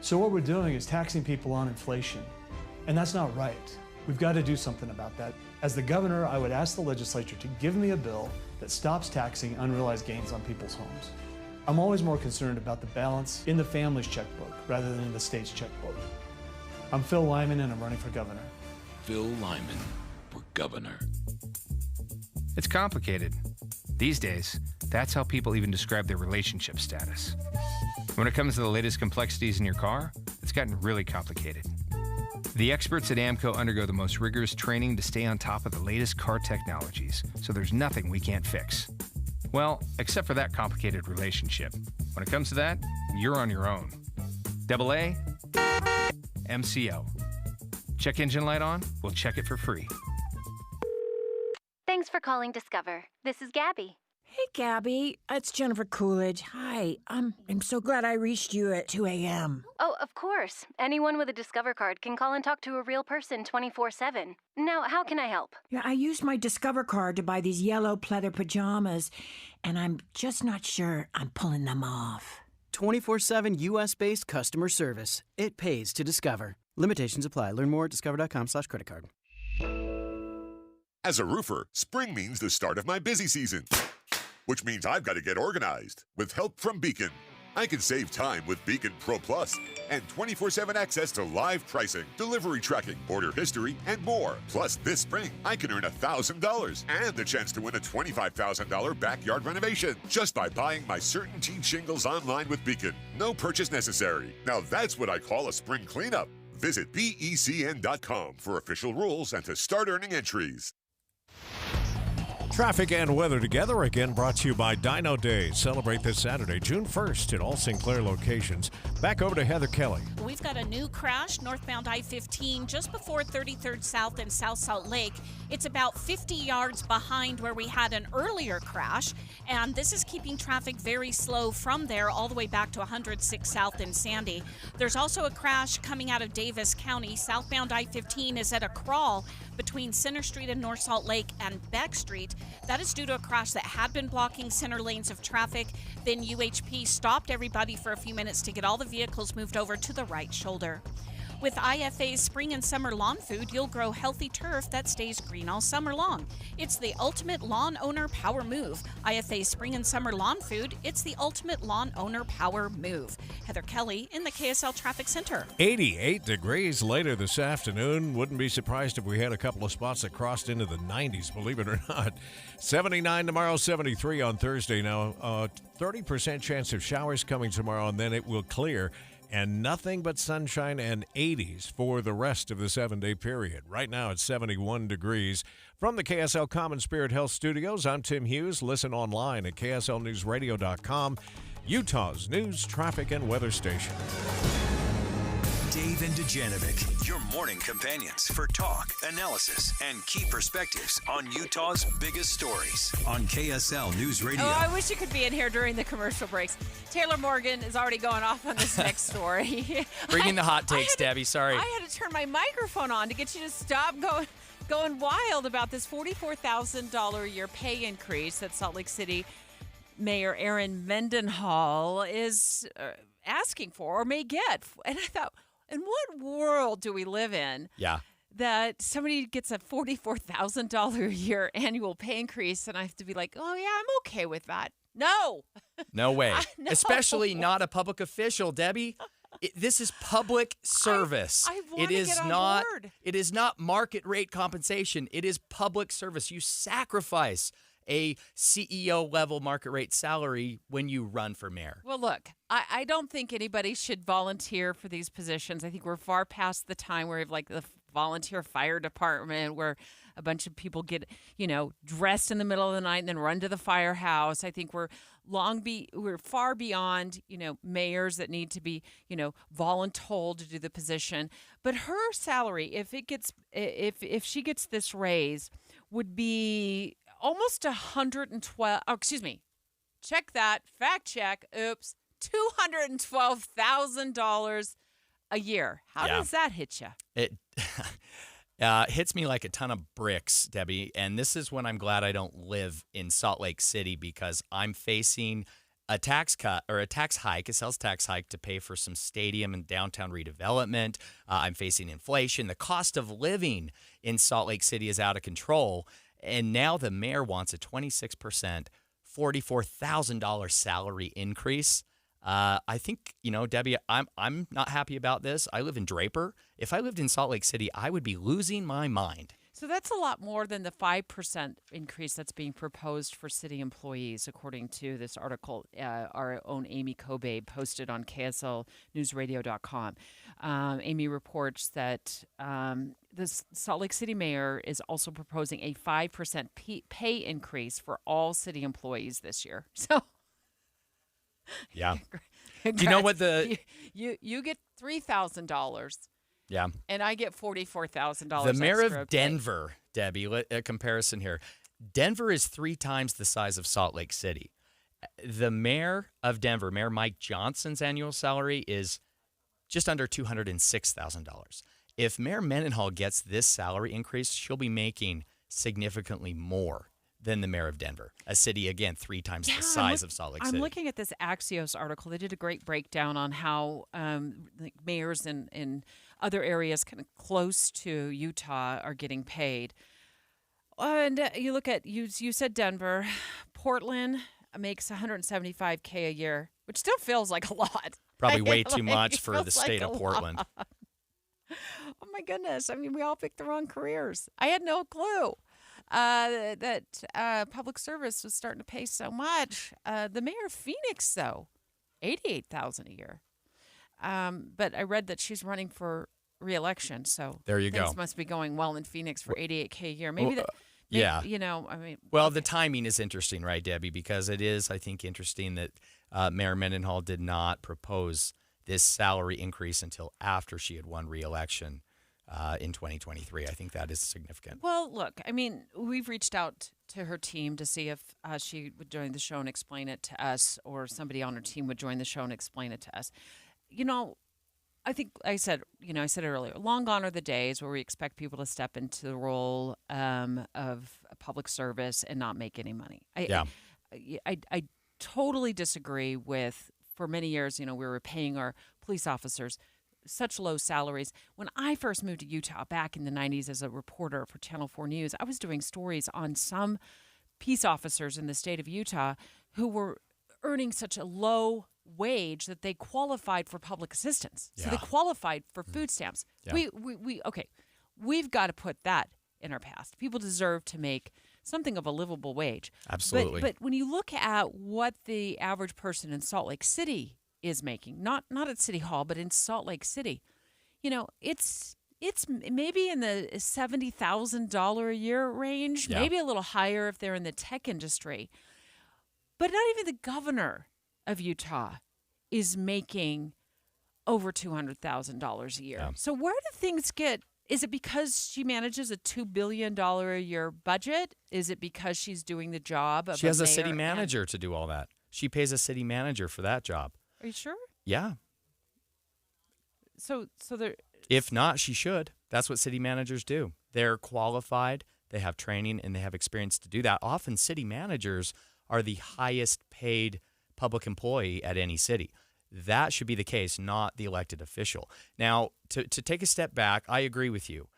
So what we're doing is taxing people on inflation. And that's not right. We've got to do something about that. As the governor, I would ask the legislature to give me a bill that stops taxing unrealized gains on people's homes. I'm always more concerned about the balance in the family's checkbook rather than in the state's checkbook. I'm Phil Lyman and I'm running for governor. Phil Lyman for governor. It's complicated. These days, that's how people even describe their relationship status. When it comes to the latest complexities in your car, it's gotten really complicated. The experts at AAMCO undergo the most rigorous training to stay on top of the latest car technologies, so there's nothing we can't fix. Well, except for that complicated relationship. When it comes to that, you're on your own. AA, MCO. Check engine light on? We'll check it for free. Thanks for calling Discover. This is Gabby. Hey, Gabby. It's Jennifer Coolidge. Hi. I'm so glad I reached you at 2 a.m. Oh, of course. Anyone with a Discover card can call and talk to a real person 24/7. Now, how can I help? Yeah, I used my Discover card to buy these yellow pleather pajamas, and I'm just not sure I'm pulling them off. 24/7 U.S.-based customer service. It pays to Discover. Limitations apply. Learn more at discover.com/creditcard. As a roofer, spring means the start of my busy season, which means I've got to get organized with help from Beacon. I can save time with Beacon Pro Plus and 24/7 access to live pricing, delivery tracking, order history, and more. Plus, this spring, I can earn $1,000 and the chance to win a $25,000 backyard renovation just by buying my CertainTeed shingles online with Beacon. No purchase necessary. Now that's what I call a spring cleanup. Visit BECN.com for official rules and to start earning entries. Traffic and weather together again, brought to you by Dino Day. Celebrate this Saturday, June 1st at all Sinclair locations. Back over to Heather Kelly. We've got a new crash northbound I-15 just before 33rd South and South Salt Lake. It's about 50 yards behind where we had an earlier crash, and this is keeping traffic very slow from there all the way back to 106 South in Sandy. There's also a crash coming out of Davis County. Southbound I-15 is at a crawl between Center Street and North Salt Lake and Beck Street. That is due to a crash that had been blocking center lanes of traffic. Then UHP stopped everybody for a few minutes to get all the vehicles moved over to the right shoulder. With IFA's spring and summer lawn food, you'll grow healthy turf that stays green all summer long. It's the ultimate lawn owner power move. IFA's spring and summer lawn food, it's the ultimate lawn owner power move. Heather Kelly in the KSL Traffic Center. 88 degrees later this afternoon. Wouldn't be surprised if we had a couple of spots that crossed into the 90s, believe it or not. 79 tomorrow, 73 on Thursday. Now, 30% chance of showers coming tomorrow, and then it will clear. And nothing but sunshine and 80s for the rest of the 7-day period. Right now it's 71 degrees. From the KSL Common Spirit Health Studios, I'm Tim Hughes. Listen online at kslnewsradio.com, Utah's news, traffic, and weather station. Dave and Dujanovic, your morning companions for talk, analysis, and key perspectives on Utah's biggest stories on KSL News Radio. Oh, I wish you could be in here during the commercial breaks. Taylor Morgan is already going off on this next story. Bring in the hot takes, Debbie. Sorry. I had to turn my microphone on to get you to stop going wild about this $44,000 a year pay increase that Salt Lake City Mayor Aaron Mendenhall is asking for or may get. And I thought, in what world do we live in? Yeah. That somebody gets a $44,000 a year annual pay increase, and I have to be like, oh, yeah, I'm okay with that. No. No way. No. Especially not a public official, Debbie. This is public service. I want to get on board. It is not market rate compensation. It is public service. You sacrifice a CEO level market rate salary when you run for mayor. Well, look, I don't think anybody should volunteer for these positions. I think we're far past the time where we have like the volunteer fire department where a bunch of people get, dressed in the middle of the night and then run to the firehouse. I think we're far beyond, mayors that need to be, voluntold to do the position. But her salary, if she gets this raise, would be almost 112. Oh, excuse me. Check that. Fact check. Oops. $212,000 a year. How does that hit you? It hits me like a ton of bricks, Debbie. And this is when I'm glad I don't live in Salt Lake City, because I'm facing a tax cut or a tax hike, a sales tax hike to pay for some stadium and downtown redevelopment. I'm facing inflation. The cost of living in Salt Lake City is out of control. And now the mayor wants a 26%, $44,000 salary increase. I think, Debbie, I'm not happy about this. I live in Draper. If I lived in Salt Lake City, I would be losing my mind. So that's a lot more than the 5% increase that's being proposed for city employees, according to this article our own Amy Kobe posted on KSLNewsRadio.com. Amy reports that the Salt Lake City mayor is also proposing a 5% pay increase for all city employees this year. So, yeah. Do you know what you get $3,000? Yeah. And I get $44,000. The mayor of Denver, Debbie, a comparison here. Denver is 3 times the size of Salt Lake City. The mayor of Denver, Mayor Mike Johnson's annual salary is just under $206,000. If Mayor Mendenhall gets this salary increase, she'll be making significantly more than the mayor of Denver, a city, again, 3 times the size of Salt Lake City. I'm looking at this Axios article. They did a great breakdown on how mayors in other areas kind of close to Utah are getting paid. And you look at, you said Denver. Portland makes $175K a year, which still feels like a lot. Probably way too Like, much it for feels the state like of a Portland. lot. Oh my goodness. I mean, we all picked the wrong careers. I had no clue that public service was starting to pay so much. The mayor of Phoenix, though, $88,000 a year. But I read that she's running for re-election, so There you things go. must be going well in Phoenix for $88K a year. Maybe that. Yeah. You know, I mean. Well, the timing is interesting, right, Debbie? Because it is, I think, interesting that Mayor Mendenhall did not propose this salary increase until after she had won re-election in 2023. I think that is significant. Well, look, I mean, we've reached out to her team to see if she would join the show and explain it to us, or somebody on her team would join the show and explain it to us. You know, I think I said it earlier, long gone are the days where we expect people to step into the role of public service and not make any money. I totally disagree with, for many years, we were paying our police officers such low salaries. When I first moved to Utah back in the 90s as a reporter for Channel 4 News, I was doing stories on some peace officers in the state of Utah who were earning such a low wage that they qualified for public assistance. So they qualified for food stamps. Yeah. We've got to put that in our past. People deserve to make something of a livable wage. Absolutely. But when you look at what the average person in Salt Lake City is making, not at City Hall, but in Salt Lake City, it's maybe in the $70,000 a year range, maybe a little higher if they're in the tech industry. But not even the governor of Utah is making over $200,000 a year. Yeah. So where do things get? Is it because she manages a $2 billion a year budget? Is it because she's doing the job of She has a mayor city and- manager to do all that. She pays a city manager for that job. Are you sure? Yeah. So there. If not, she should. That's what city managers do. They're qualified, they have training, and they have experience to do that. Often city managers are the highest paid public employee at any city. That should be the case, not the elected official. Now, to take a step back, I agree with you.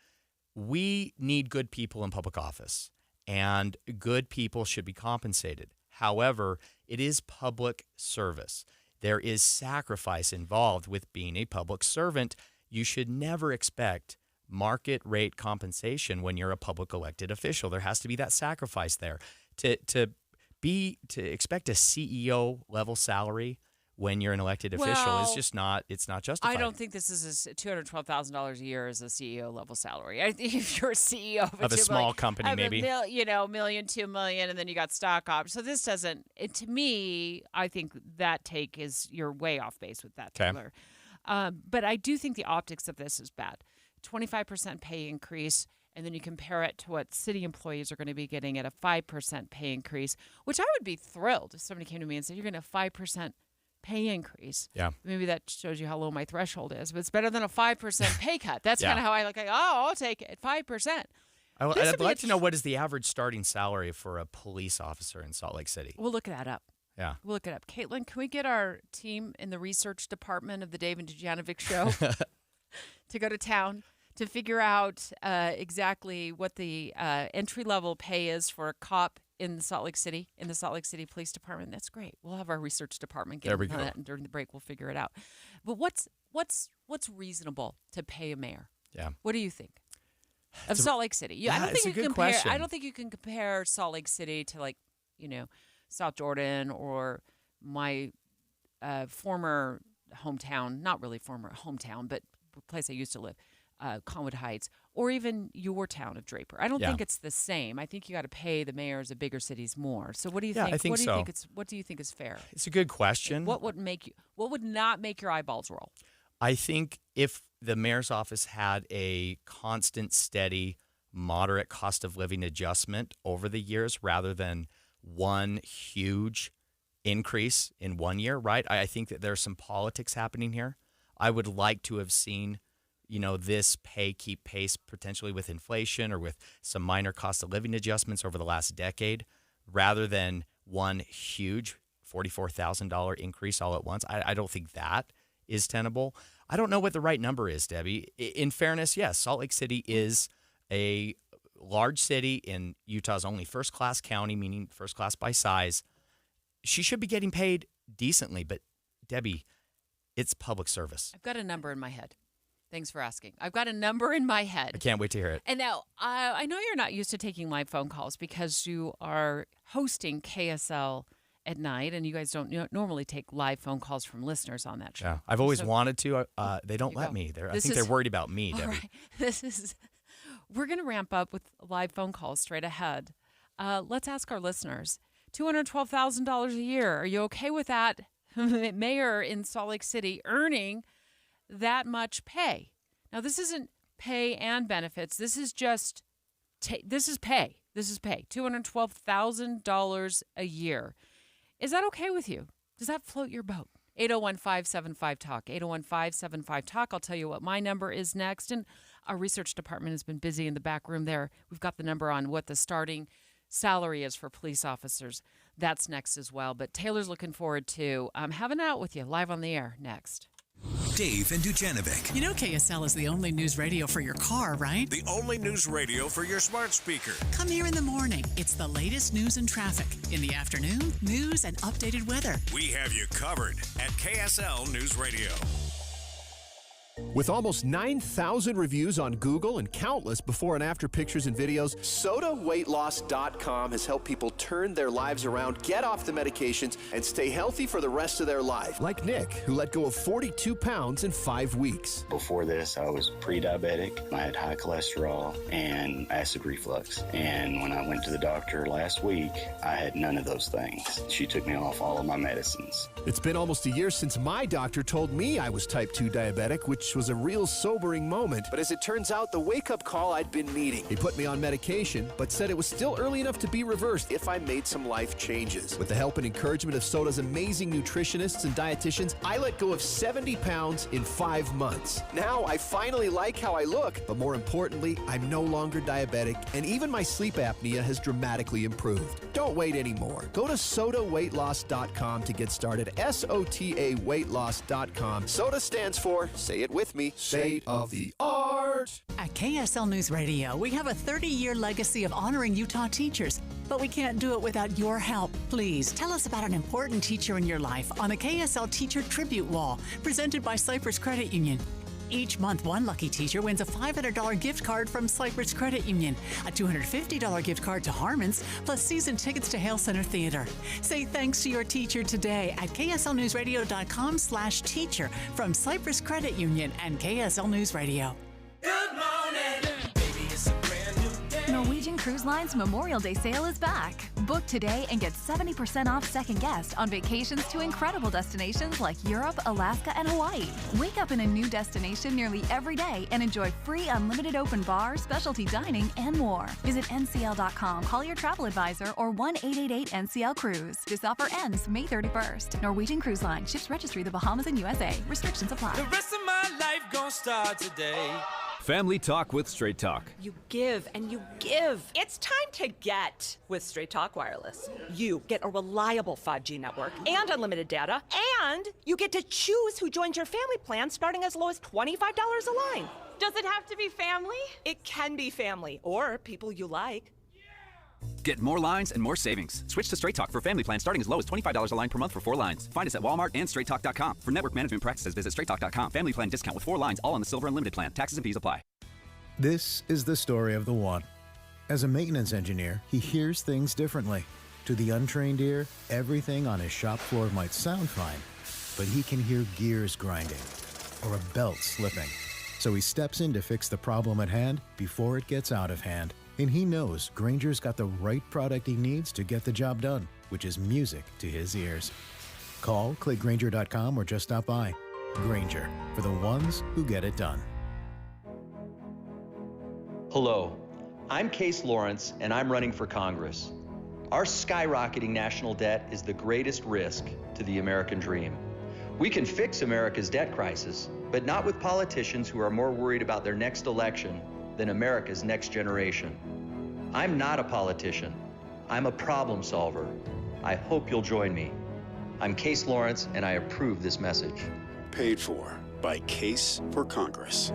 We need good people in public office, and good people should be compensated. However, it is public service. There is sacrifice involved with being a public servant. You should never expect market rate compensation when you're a public elected official. There has to be that sacrifice there. To expect a CEO level salary when you're an elected official is just not, it's not justified. I don't think this is $212,000 a year as a CEO level salary. I think if you're a CEO of a small company, maybe $1 million, $2 million, and then you got stock options. So this doesn't. To me, I think that take is you're way off base with that, Taylor. But I do think the optics of this is bad. 25% pay increase. And then you compare it to what city employees are going to be getting at a 5% pay increase, which I would be thrilled if somebody came to me and said, you're going to have 5% pay increase. Yeah. Maybe that shows you how low my threshold is, but it's better than a 5% pay cut. That's kind of how I look like, I'll take it, 5%. I'd like to know, what is the average starting salary for a police officer in Salt Lake City? We'll look that up. Yeah. We'll look it up. Caitlin, can we get our team in the research department of the Dave and Dujanovic show to go to town to figure out exactly what the entry-level pay is for a cop in Salt Lake City, in the Salt Lake City Police Department? That's great. We'll have our research department get on that, and during the break we'll figure it out. But what's reasonable to pay a mayor? Yeah. What do you think of Salt Lake City? I don't think you compare. I don't think you can compare Salt Lake City to South Jordan or my former hometown, not really former hometown, but place I used to live. Conwood Heights, or even your town of Draper. I don't think it's the same. I think you got to pay the mayors of bigger cities more. So what do you think? I think so. What do you think is fair? It's a good question. What would not make your eyeballs roll? I think if the mayor's office had a constant, steady, moderate cost of living adjustment over the years rather than one huge increase in 1 year, right? I think that there's some politics happening here. I would like to have seen this pay keep pace potentially with inflation or with some minor cost of living adjustments over the last decade rather than one huge $44,000 increase all at once. I don't think that is tenable. I don't know what the right number is, Debbie. In fairness, yes, Salt Lake City is a large city in Utah's only first-class county, meaning first class by size. She should be getting paid decently, but Debbie, It's public service. I've got a number in my head. Thanks for asking. I've got a number in my head. I can't wait to hear it. And now, I know you're not used to taking live phone calls because you are hosting KSL at night, and you guys don't normally take live phone calls from listeners on that show. Yeah, I've always wanted to. They don't let me. I think they're worried about me, Debbie. Right. We're going to ramp up with live phone calls straight ahead. Let's ask our listeners. $212,000 a year. Are you okay with that? Mayor in Salt Lake City earning that much pay. Now, this isn't pay and benefits. This is just this is pay. This is pay. $212,000 a year. Is that okay with you? Does that float your boat? 801-575-TALK. 801-575-TALK. I'll tell you what my number is next. And our research department has been busy in the back room there. We've got the number on what the starting salary is for police officers. That's next as well. But Taylor's looking forward to having out with you live on the air next. Dave and Dujanovic. You know KSL is the only news radio for your car, right? The only news radio for your smart speaker. Come here in the morning. It's the latest news and traffic. In the afternoon, news and updated weather. We have you covered at KSL News Radio. With almost 9,000 reviews on Google and countless before and after pictures and videos, SodaWeightLoss.com has helped people turn their lives around, get off the medications, and stay healthy for the rest of their life. Like Nick, who let go of 42 pounds in 5 weeks. Before this, I was pre-diabetic. I had high cholesterol and acid reflux. And when I went to the doctor last week, I had none of those things. She took me off all of my medicines. It's been almost a year since my doctor told me I was type 2 diabetic, which was a real sobering moment. But as it turns out, the wake-up call I'd been needing. He put me on medication, but said it was still early enough to be reversed if I made some life changes. With the help and encouragement of Soda's amazing nutritionists and dietitians, I let go of 70 pounds in 5 months. Now I finally like how I look, but more importantly, I'm no longer diabetic, and even my sleep apnea has dramatically improved. Don't wait anymore. Go to SodaWeightLoss.com to get started. SOTA weightloss.com. Soda stands for, say it with me, state of the art. At KSL News Radio, we have a 30-year legacy of honoring Utah teachers, but we can't do it without your help. Please tell us about an important teacher in your life on the KSL Teacher Tribute Wall, presented by Cypress Credit Union. Each month, one lucky teacher wins a $500 gift card from Cypress Credit Union, a $250 gift card to Harmon's, plus season tickets to Hale Center Theater. Say thanks to your teacher today at kslnewsradio.com/teacher from Cypress Credit Union and KSL News Radio. Good morning, baby, it's a brand new day. Norwegian Cruise Line's Memorial Day sale is back. Book today and get 70% off second guest on vacations to incredible destinations like Europe, Alaska, and Hawaii. Wake up in a new destination nearly every day and enjoy free unlimited open bar, specialty dining, and more. Visit ncl.com, call your travel advisor, or 1-888-NCL-CRUISE. This offer ends May 31st. Norwegian Cruise Line. Ships registry the Bahamas and USA. Restrictions apply. The rest of my life gon' start today. Family Talk with Straight Talk. You give and you give. It's time to get with Straight Talk Wireless. You get a reliable 5G network and unlimited data, and you get to choose who joins your family plan starting as low as $25 a line. Does it have to be family? It can be family or people you like. Get more lines and more savings. Switch to Straight Talk for family plan starting as low as $25 a line per month for 4 lines. Find us at Walmart and StraightTalk.com. For network management practices, visit StraightTalk.com. Family plan discount with 4 lines, all on the Silver Unlimited plan. Taxes and fees apply. This is the story of the one. As a maintenance engineer, he hears things differently. To the untrained ear, everything on his shop floor might sound fine, but he can hear gears grinding or a belt slipping. So he steps in to fix the problem at hand before it gets out of hand. And he knows Grainger's got the right product he needs to get the job done, which is music to his ears. Call, click Grainger.com, or just stop by. Grainger, for the ones who get it done. Hello, I'm Case Lawrence, and I'm running for Congress. Our skyrocketing national debt is the greatest risk to the American dream. We can fix America's debt crisis, but not with politicians who are more worried about their next election than America's next generation. I'm not a politician. I'm a problem solver. I hope you'll join me. I'm Case Lawrence, and I approve this message. Paid for by Case for Congress.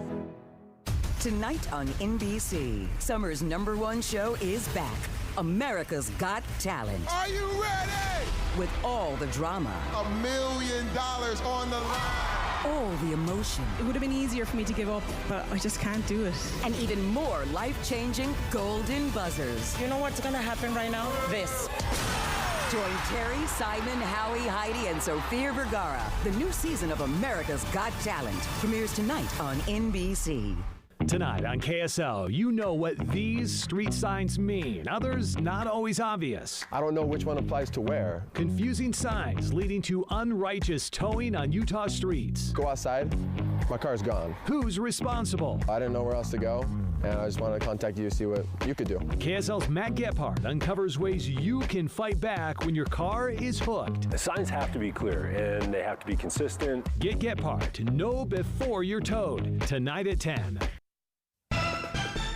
Tonight on NBC, summer's #1 show is back. America's Got Talent. Are you ready? With all the drama. $1 million on the line. all the emotion. It would have been easier for me to give up, but I just can't do it. And even more life-changing golden buzzers. You know what's going to happen right now? This. Join Terry, Simon, Howie, Heidi, and Sofia Vergara. The new season of America's Got Talent premieres tonight on NBC. Tonight on KSL, you know what these street signs mean. Others not always obvious. I don't know which one applies to where. Confusing signs leading to unrighteous towing on Utah streets. Go outside, my car's gone. Who's responsible? I didn't know where else to go, and I just wanted to contact you to see what you could do. KSL's Matt Gephardt uncovers ways you can fight back when your car is hooked. The signs have to be clear, and they have to be consistent. Get Gephardt to know before you're towed. Tonight at 10.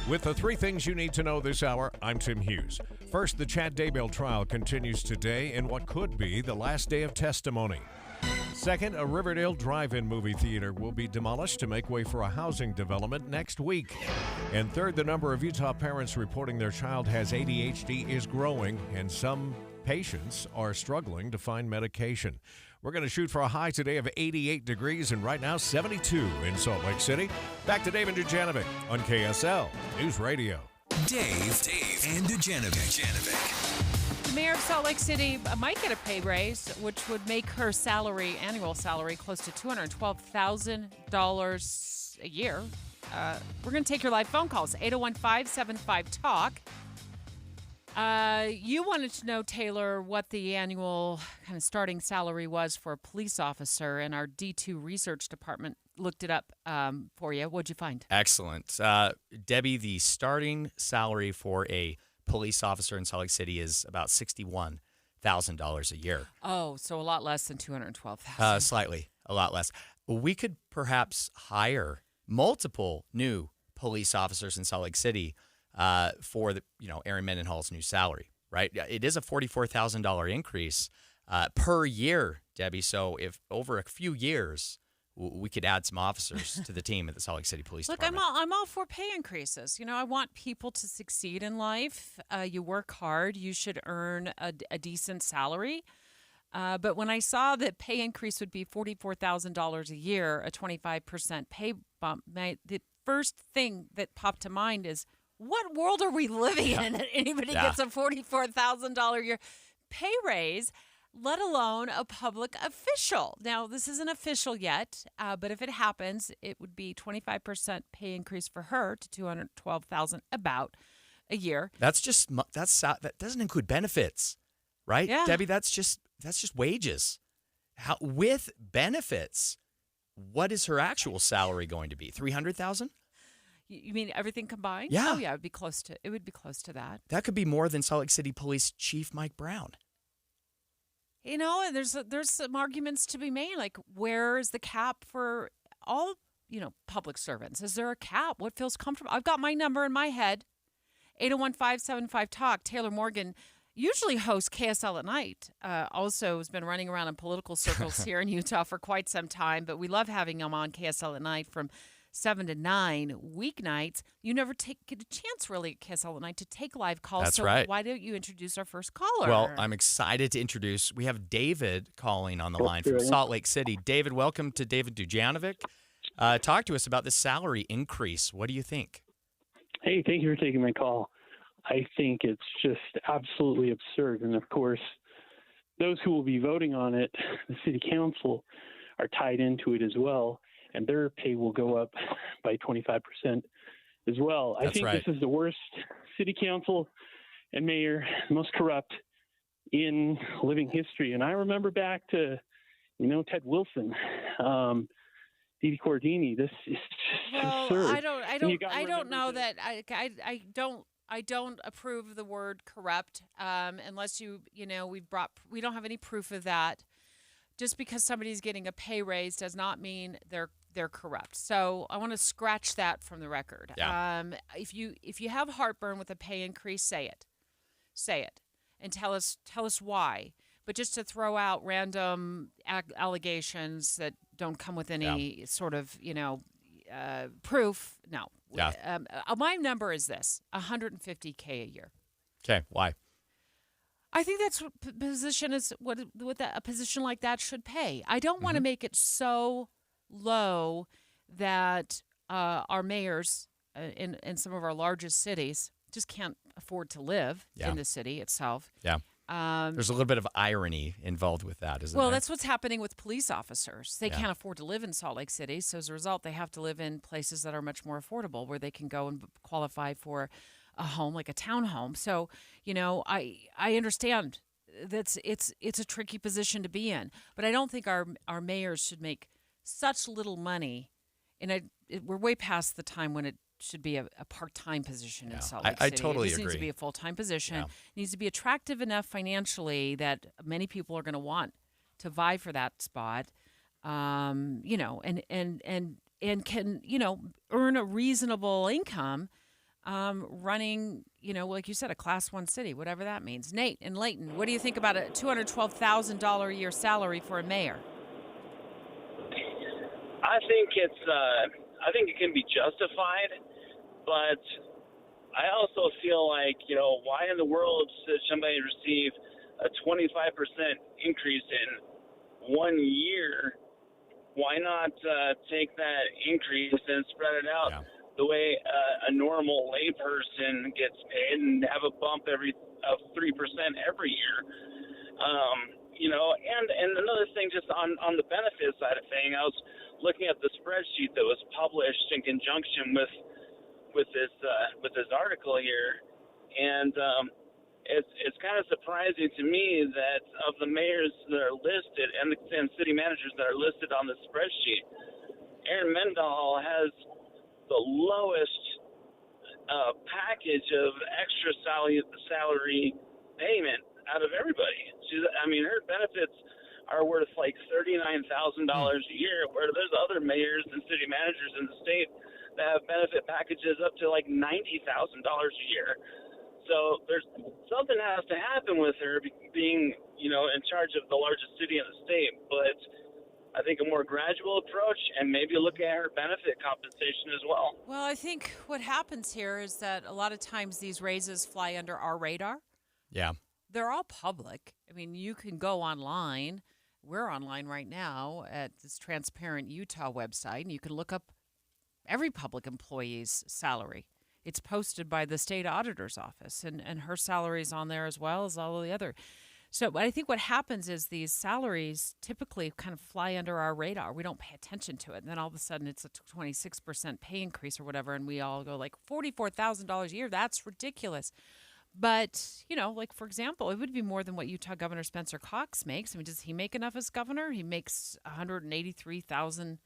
With the three things you need to know this hour, I'm Tim Hughes. First, the Chad Daybell trial continues today in what could be the last day of testimony. Second, a Riverdale drive-in movie theater will be demolished to make way for a housing development next week. And third, the number of Utah parents reporting their child has ADHD is growing, and some patients are struggling to find medication. We're going to shoot for a high today of 88 degrees and right now 72 in Salt Lake City. Back to Dave and Dujanovic on KSL News Radio. Dave, and Dujanovic. The mayor of Salt Lake City might get a pay raise, which would make her annual salary, close to $212,000 a year. We're going to take your live phone calls, 801-575-TALK. You wanted to know, Taylor, what the annual kind of starting salary was for a police officer, and our D2 research department looked it up for you. What'd you find? Excellent. Debbie, the starting salary for a police officer in Salt Lake City is about $61,000 a year. Oh, so a lot less than $212,000. Slightly, a lot less. We could perhaps hire multiple new police officers in Salt Lake City for the Aaron Mendenhall's new salary, right? It is a $44,000 increase per year, Debbie. So if over a few years we could add some officers to the team at the Salt Lake City Police Department. Look, I'm all for pay increases. I want people to succeed in life. You work hard, you should earn a decent salary. But when I saw that pay increase would be $44,000 a year, a 25% pay bump, the first thing that popped to mind is, what world are we living in that anybody gets a $44,000 a year pay raise, let alone a public official? Now, this isn't official yet, but if it happens, it would be 25% pay increase for her to $212,000 about a year. That doesn't include benefits, right? Yeah. Debbie, that's just wages. With benefits, what is her actual salary going to be? $300,000? You mean everything combined? Yeah. Oh, yeah, it would be close to that. That could be more than Salt Lake City Police Chief Mike Brown. And there's some arguments to be made, like, where is the cap for all, public servants? Is there a cap? What feels comfortable? I've got my number in my head, 801-575-TALK. Taylor Morgan usually hosts KSL at night. Also has been running around in political circles here in Utah for quite some time, but we love having him on KSL at night from 7 to 9 weeknights. You never get a chance really at KSL at night to take live calls. That's so right. Why don't you introduce our first caller? Well, I'm excited to introduce. We have David calling on the line from Salt Lake City. David, welcome to David Dujanovic. Talk to us about the salary increase. What do you think? Hey, thank you for taking my call. I think it's just absolutely absurd. And of course, those who will be voting on it, the city council, are tied into it as well. And their pay will go up by 25% as well. I think This is the worst city council and mayor, most corrupt in living history. And I remember back to, Ted Wilson, Didi Cordini. This is just absurd. I don't know that I don't approve of the word corrupt unless we don't have any proof of that. Just because somebody's getting a pay raise does not mean they're corrupt. So I want to scratch that from the record. Yeah. If you have heartburn with a pay increase, say it, and tell us why. But just to throw out random allegations that don't come with any sort of proof, no. Yeah. My number is this: $150K a year. Okay, why? I think that's what a position like that should pay. I don't want to make it so low that our mayors in some of our largest cities just can't afford to live in the city itself. Yeah. There's a little bit of irony involved with that, isn't there? Well, that's what's happening with police officers. They Yeah. can't afford to live in Salt Lake City, so as a result, they have to live in places that are much more affordable, where they can go and qualify for a home, like a townhome. So, I understand that's it's a tricky position to be in, but I don't think our mayors should make such little money, and we're way past the time when it should be a part-time position in Salt Lake City. I totally It just agree. needs to be a full-time position. Yeah. It needs to be attractive enough financially that many people are going to want to vie for that spot. And can earn a reasonable income running, like you said, a Class 1 city, whatever that means. Nate in Layton, what do you think about a $212,000 a year salary for a mayor? I think it can be justified, but I also feel like, why in the world should somebody receive a 25% increase in 1 year? Why not take that increase and spread it out the way a normal layperson gets paid and have a bump of 3% every year? And another thing, just on the benefit side of thing, I was looking at the spreadsheet that was published in conjunction with this article here, and it's kind of surprising to me that of the mayors that are listed and city managers that are listed on the spreadsheet, Aaron Mendenhall has the lowest package of extra salary payment out of everybody. Her benefits are worth like $39,000 a year, where there's other mayors and city managers in the state that have benefit packages up to like $90,000 a year. So there's something has to happen with her being, in charge of the largest city in the state. But I think a more gradual approach, and maybe look at her benefit compensation as well. Well, I think what happens here is that a lot of times these raises fly under our radar. Yeah. They're all public. You can go online. We're online right now at this Transparent Utah website, and you can look up every public employee's salary. It's posted by the state auditor's office, and her salary is on there as well as all of the other. So I think what happens is these salaries typically kind of fly under our radar. We don't pay attention to it. And then all of a sudden it's a 26% pay increase or whatever, and we all go like $44,000 a year. That's ridiculous. But, like, for example, it would be more than what Utah Governor Spencer Cox makes. Does he make enough as governor? He makes $183,000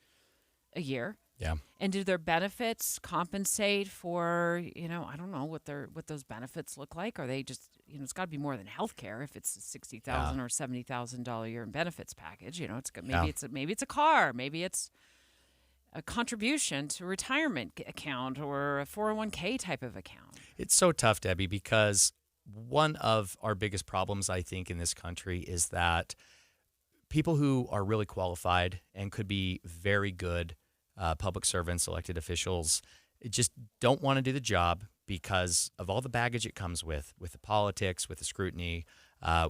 a year. Yeah. And do their benefits compensate for, I don't know what those benefits look like. Are they just, it's got to be more than health care if it's a $60,000 or $70,000 a year in benefits package. Maybe it's a car, maybe it's a contribution to a retirement account or a 401k type of account. It's so tough, Debbie, because one of our biggest problems, I think, in this country is that people who are really qualified and could be very good public servants, elected officials, just don't want to do the job because of all the baggage it comes with the politics, with the scrutiny,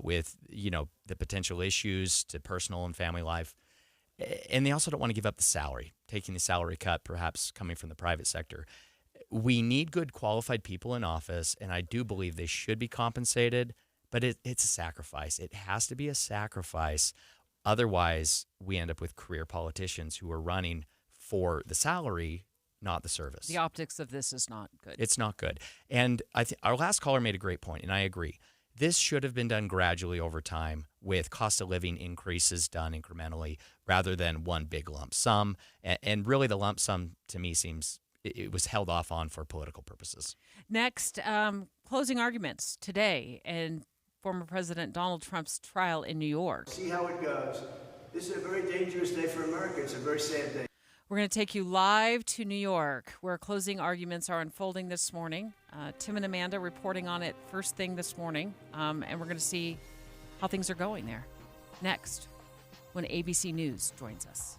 with, the potential issues to personal and family life. And they also don't want to give up the salary, taking the salary cut, perhaps coming from the private sector. We need good qualified people in office, and I do believe they should be compensated, but it's a sacrifice. It has to be a sacrifice. Otherwise, we end up with career politicians who are running for the salary, not the service. The optics of this is not good. It's not good. And I think our last caller made a great point, and I agree. This should have been done gradually over time with cost of living increases done incrementally rather than one big lump sum. And really the lump sum to me seems it was held off on for political purposes. Next, closing arguments today in former President Donald Trump's trial in New York. See how it goes. This is a very dangerous day for America. It's a very sad day. We're going to take you live to New York, where closing arguments are unfolding this morning. Tim and Amanda reporting on it first thing this morning, and we're going to see how things are going there next when ABC News joins us.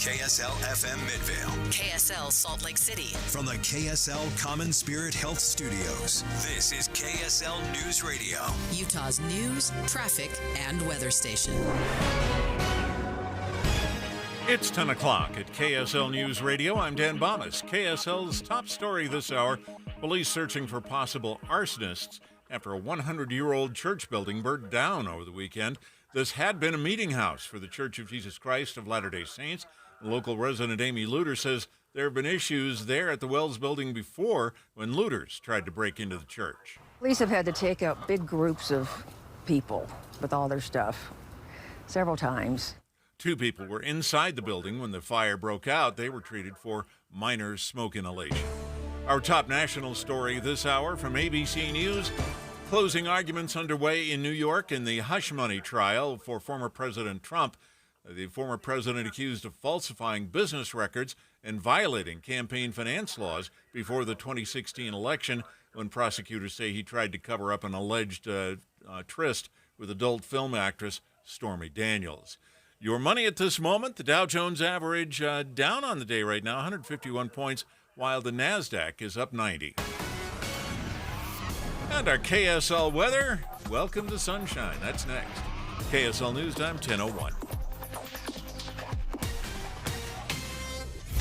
KSL FM Midvale. KSL Salt Lake City. From the KSL Common Spirit Health Studios, this is KSL News Radio. Utah's news, traffic, and weather station. It's 10 o'clock at KSL News Radio. I'm Dan Bomas. KSL's top story this hour, police searching for possible arsonists after a 100-year-old church building burned down over the weekend. This had been a meeting house for the Church of Jesus Christ of Latter-day Saints. Local resident Amy Luter says there have been issues there at the Wells building before when looters tried to break into the church. Police have had to take out big groups of people with all their stuff several times. 2 people were inside the building when the fire broke out. They were treated for minor smoke inhalation. Our top national story this hour from ABC News. Closing arguments underway in New York in the hush money trial for former President Trump. The former president accused of falsifying business records and violating campaign finance laws before the 2016 election, when prosecutors say he tried to cover up an alleged tryst with adult film actress Stormy Daniels. Your money at this moment, the Dow Jones average down on the day right now, 151 points, while the NASDAQ is up 90. And our KSL weather, welcome to sunshine. That's next. KSL News Time, 10:01.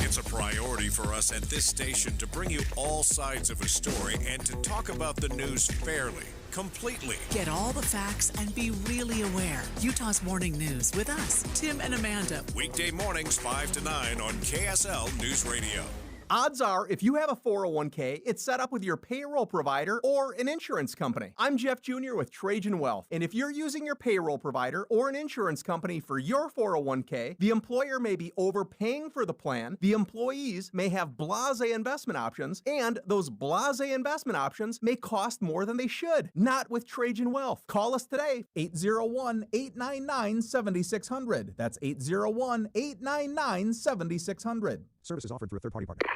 It's a priority for us at this station to bring you all sides of a story and to talk about the news fairly, completely. Get all the facts and be really aware. Utah's Morning News with us, Tim and Amanda. Weekday mornings 5 to 9 on KSL News Radio. Odds are, if you have a 401k, it's set up with your payroll provider or an insurance company. I'm Jeff Jr. with Trajan Wealth, and if you're using your payroll provider or an insurance company for your 401k, the employer may be overpaying for the plan, the employees may have blasé investment options, and those blasé investment options may cost more than they should. Not with Trajan Wealth. Call us today, 801-899-7600. That's 801-899-7600. Services offered through a third-party partner.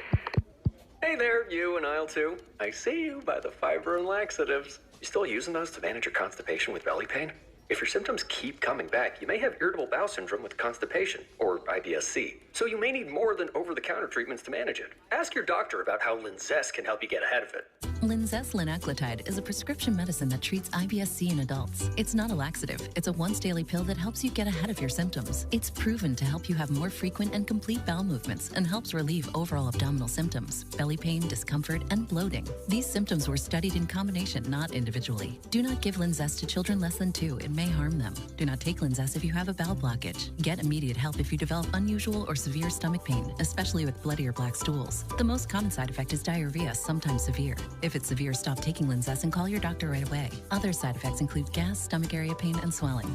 Hey there, you in aisle 2. I see you by the fiber and laxatives. You still using those to manage your constipation with belly pain? If your symptoms keep coming back, you may have irritable bowel syndrome with constipation, or IBS-C. So you may need more than over-the-counter treatments to manage it. Ask your doctor about how Linzess can help you get ahead of it. Linzess linaclotide is a prescription medicine that treats IBS-C in adults. It's not a laxative. It's a once-daily pill that helps you get ahead of your symptoms. It's proven to help you have more frequent and complete bowel movements and helps relieve overall abdominal symptoms, belly pain, discomfort, and bloating. These symptoms were studied in combination, not individually. Do not give Linzess to children less than 2. It may harm them. Do not take Linzess if you have a bowel blockage. Get immediate help if you develop unusual or severe stomach pain, especially with bloody or black stools. The most common side effect is diarrhea, sometimes severe. If it's severe, stop taking Linzess and call your doctor right away. Other side effects include gas, stomach area pain, and swelling.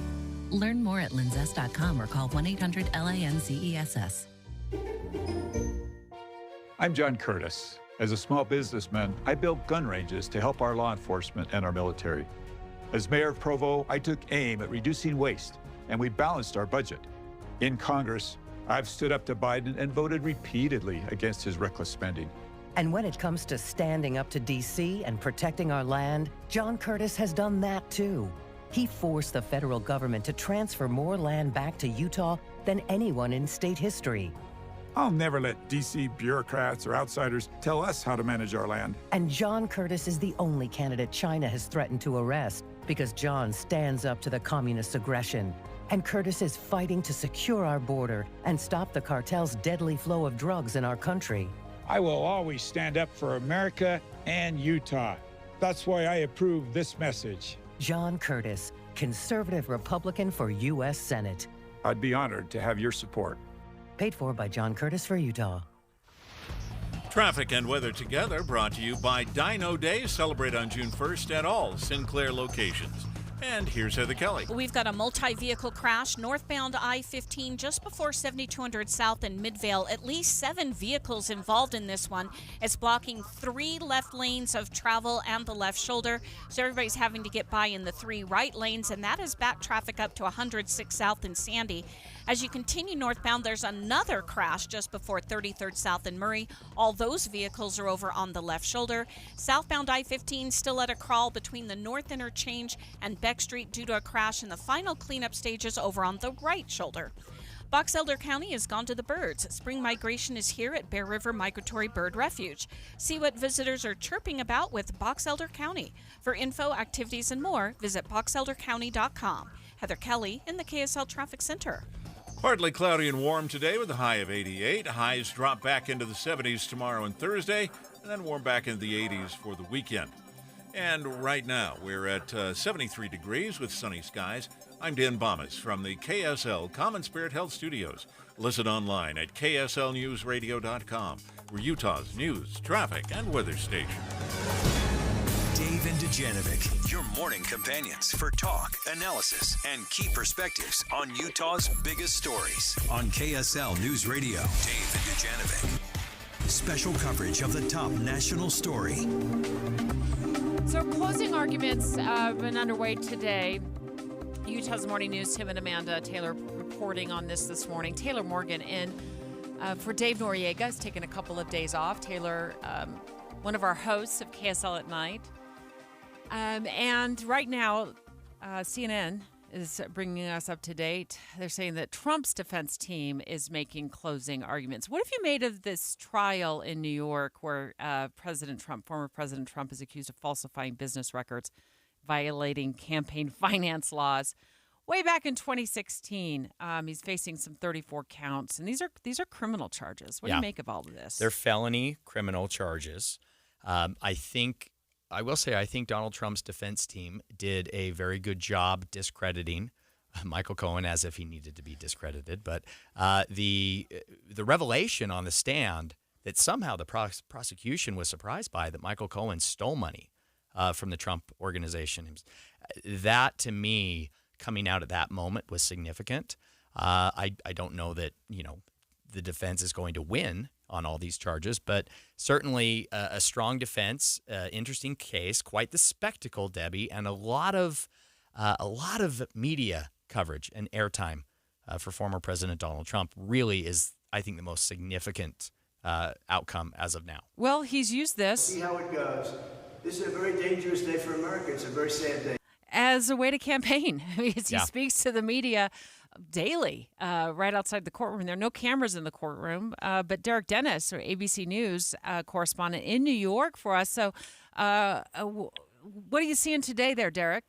Learn more at linzess.com or call 1-800-LINZESS. I'm John Curtis. As a small businessman, I built gun ranges to help our law enforcement and our military. As mayor of Provo, I took aim at reducing waste, and we balanced our budget. In Congress, I've stood up to Biden and voted repeatedly against his reckless spending. And when it comes to standing up to D.C. and protecting our land, John Curtis has done that too. He forced the federal government to transfer more land back to Utah than anyone in state history. I'll never let D.C. bureaucrats or outsiders tell us how to manage our land. And John Curtis is the only candidate China has threatened to arrest because John stands up to the communist aggression. And Curtis is fighting to secure our border and stop the cartel's deadly flow of drugs in our country. I will always stand up for America and Utah. That's why I approve this message. John Curtis, conservative Republican for U.S. Senate. I'd be honored to have your support. Paid for by John Curtis for Utah. Traffic and weather together brought to you by Dino Day. Celebrate on June 1st at all Sinclair locations. And here's Heather Kelly. We've got a multi-vehicle crash northbound I-15 just before 7200 South in Midvale. At least 7 vehicles involved in this one. It's blocking 3 left lanes of travel and the left shoulder. So everybody's having to get by in the 3 right lanes, and that is back traffic up to 106 South in Sandy. As you continue northbound, there's another crash just before 33rd South in Murray. All those vehicles are over on the left shoulder. Southbound I-15 still at a crawl between the North Interchange and Beck Street due to a crash in the final cleanup stages over on the right shoulder. Box Elder County has gone to the birds. Spring migration is here at Bear River Migratory Bird Refuge. See what visitors are chirping about with Box Elder County. For info, activities, and more, visit boxeldercounty.com. Heather Kelly in the KSL Traffic Center. Partly cloudy and warm today with a high of 88. Highs drop back into the 70s tomorrow and Thursday, and then warm back into the 80s for the weekend. And right now, we're at 73 degrees with sunny skies. I'm Dan Bomas from the KSL Common Spirit Health Studios. Listen online at kslnewsradio.com. We're Utah's news, traffic, and weather station. Dave and Dujanovic, your morning companions for talk, analysis, and key perspectives on Utah's biggest stories. On KSL News Radio, Dave and Dujanovic. Special coverage of the top national story. So closing arguments have been underway today. Utah's Morning News, Tim and Amanda Taylor reporting on this morning. Taylor Morgan in for Dave Noriega has taken a couple of days off. Taylor, one of our hosts of KSL at Night. And right now, CNN is bringing us up to date. They're saying that Trump's defense team is making closing arguments. What have you made of this trial in New York where former President Trump, is accused of falsifying business records, violating campaign finance laws? Way back in 2016, he's facing some 34 counts, and these are criminal charges. What do you make of all of this? They're felony criminal charges. I think Donald Trump's defense team did a very good job discrediting Michael Cohen, as if he needed to be discredited. But the revelation on the stand that somehow the prosecution was surprised by, that Michael Cohen stole money from the Trump organization, that to me, coming out at that moment, was significant. I don't know that the defense is going to win on all these charges, but certainly a strong defense, interesting case, quite the spectacle, Debbie, and a lot of media coverage and airtime for former President Donald Trump. Really is, I think, the most significant outcome as of now. Well, he's used this. See how it goes. This is a very dangerous day for America. It's a very sad day. As a way to campaign. He speaks to the media daily right outside the courtroom. There are no cameras in the courtroom, but Derek Dennis, or ABC News correspondent in New York for us. So what are you seeing today there, Derek?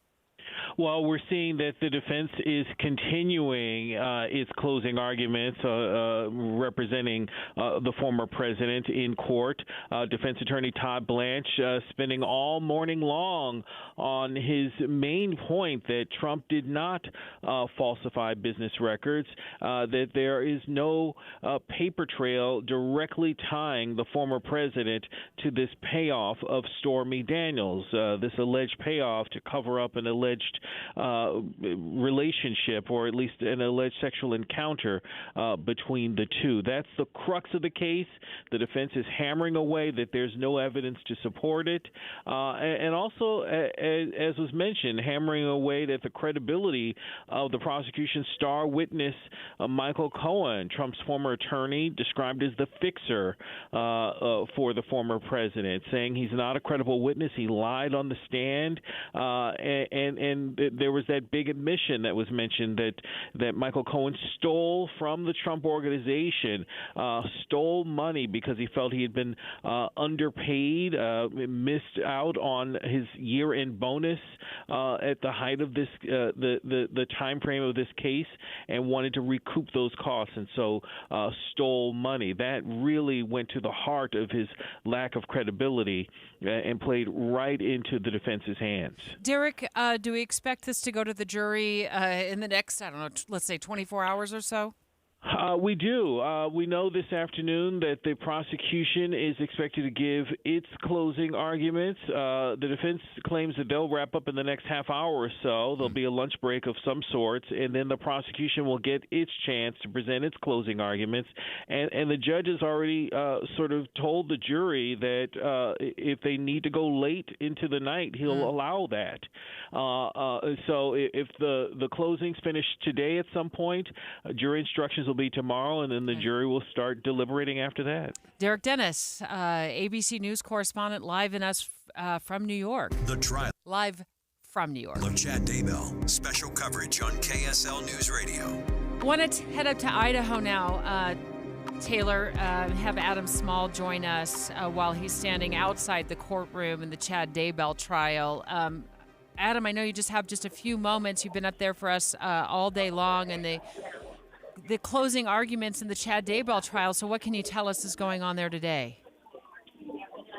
Well, we're seeing that the defense is continuing its closing arguments representing the former president in court. Defense attorney Todd Blanche spending all morning long on his main point that Trump did not falsify business records, that there is no paper trail directly tying the former president to this payoff of Stormy Daniels, this alleged payoff to cover up an alleged relationship, or at least an alleged sexual encounter between the two. That's the crux of the case. The defense is hammering away that there's no evidence to support it, and also, as was mentioned, hammering away that the credibility of the prosecution's star witness, Michael Cohen, Trump's former attorney, described as the fixer for the former president, saying he's not a credible witness. He lied on the stand, and there was that big admission that was mentioned that Michael Cohen stole from the Trump organization, stole money because he felt he had been underpaid, missed out on his year-end bonus at the height of this the time frame of this case, and wanted to recoup those costs, and so stole money. That really went to the heart of his lack of credibility and played right into the defense's hands. Derek, do we expect this to go to the jury in the next, let's say 24 hours or so? We do. We know this afternoon that the prosecution is expected to give its closing arguments. The defense claims that they'll wrap up in the next half hour or so. There'll be a lunch break of some sorts, and then the prosecution will get its chance to present its closing arguments. And the judge has already sort of told the jury that if they need to go late into the night, he'll allow that. So if the closings finish today at some point, jury instructions will be tomorrow, and then the jury will start deliberating after that. Derek Dennis, ABC News correspondent, live in us from New York. The trial. Live from New York. Chad Daybell. Special coverage on KSL News Radio. Want to head up to Idaho now, Taylor, have Adam Small join us while he's standing outside the courtroom in the Chad Daybell trial. Adam, I know you just have just a few moments. You've been up there for us all day long, and the closing arguments in the Chad Daybell trial. So what can you tell us is going on there today?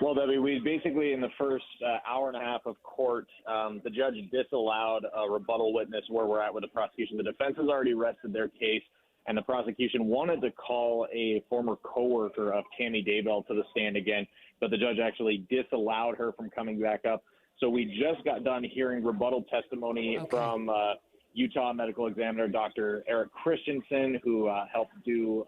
Well, Debbie, we basically, in the first hour and a half of court, the judge disallowed a rebuttal witness where we're at with the prosecution. The defense has already rested their case, and the prosecution wanted to call a former coworker of Tammy Daybell to the stand again, but the judge actually disallowed her from coming back up. So we just got done hearing rebuttal testimony from Utah medical examiner Dr. Eric Christensen, who helped do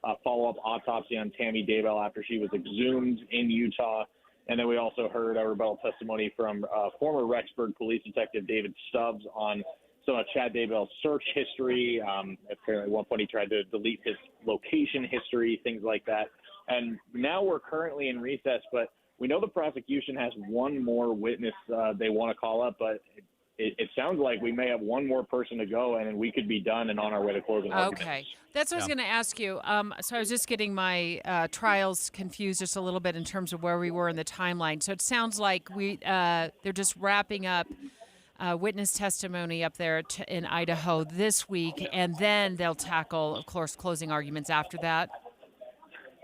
a follow-up autopsy on Tammy Daybell after she was exhumed in Utah. And then we also heard a rebuttal testimony from former Rexburg police detective David Stubbs on some of Chad Daybell's search history. Apparently at one point he tried to delete his location history, things like that. And now we're currently in recess, but we know the prosecution has one more witness they want to call up, but it sounds like we may have one more person to go, and we could be done and on our way to closing arguments. Okay. That's what I was going to ask you. So I was just getting my trials confused just a little bit in terms of where we were in the timeline. So it sounds like they're just wrapping up witness testimony up there in Idaho this week, and then they'll tackle, of course, closing arguments after that.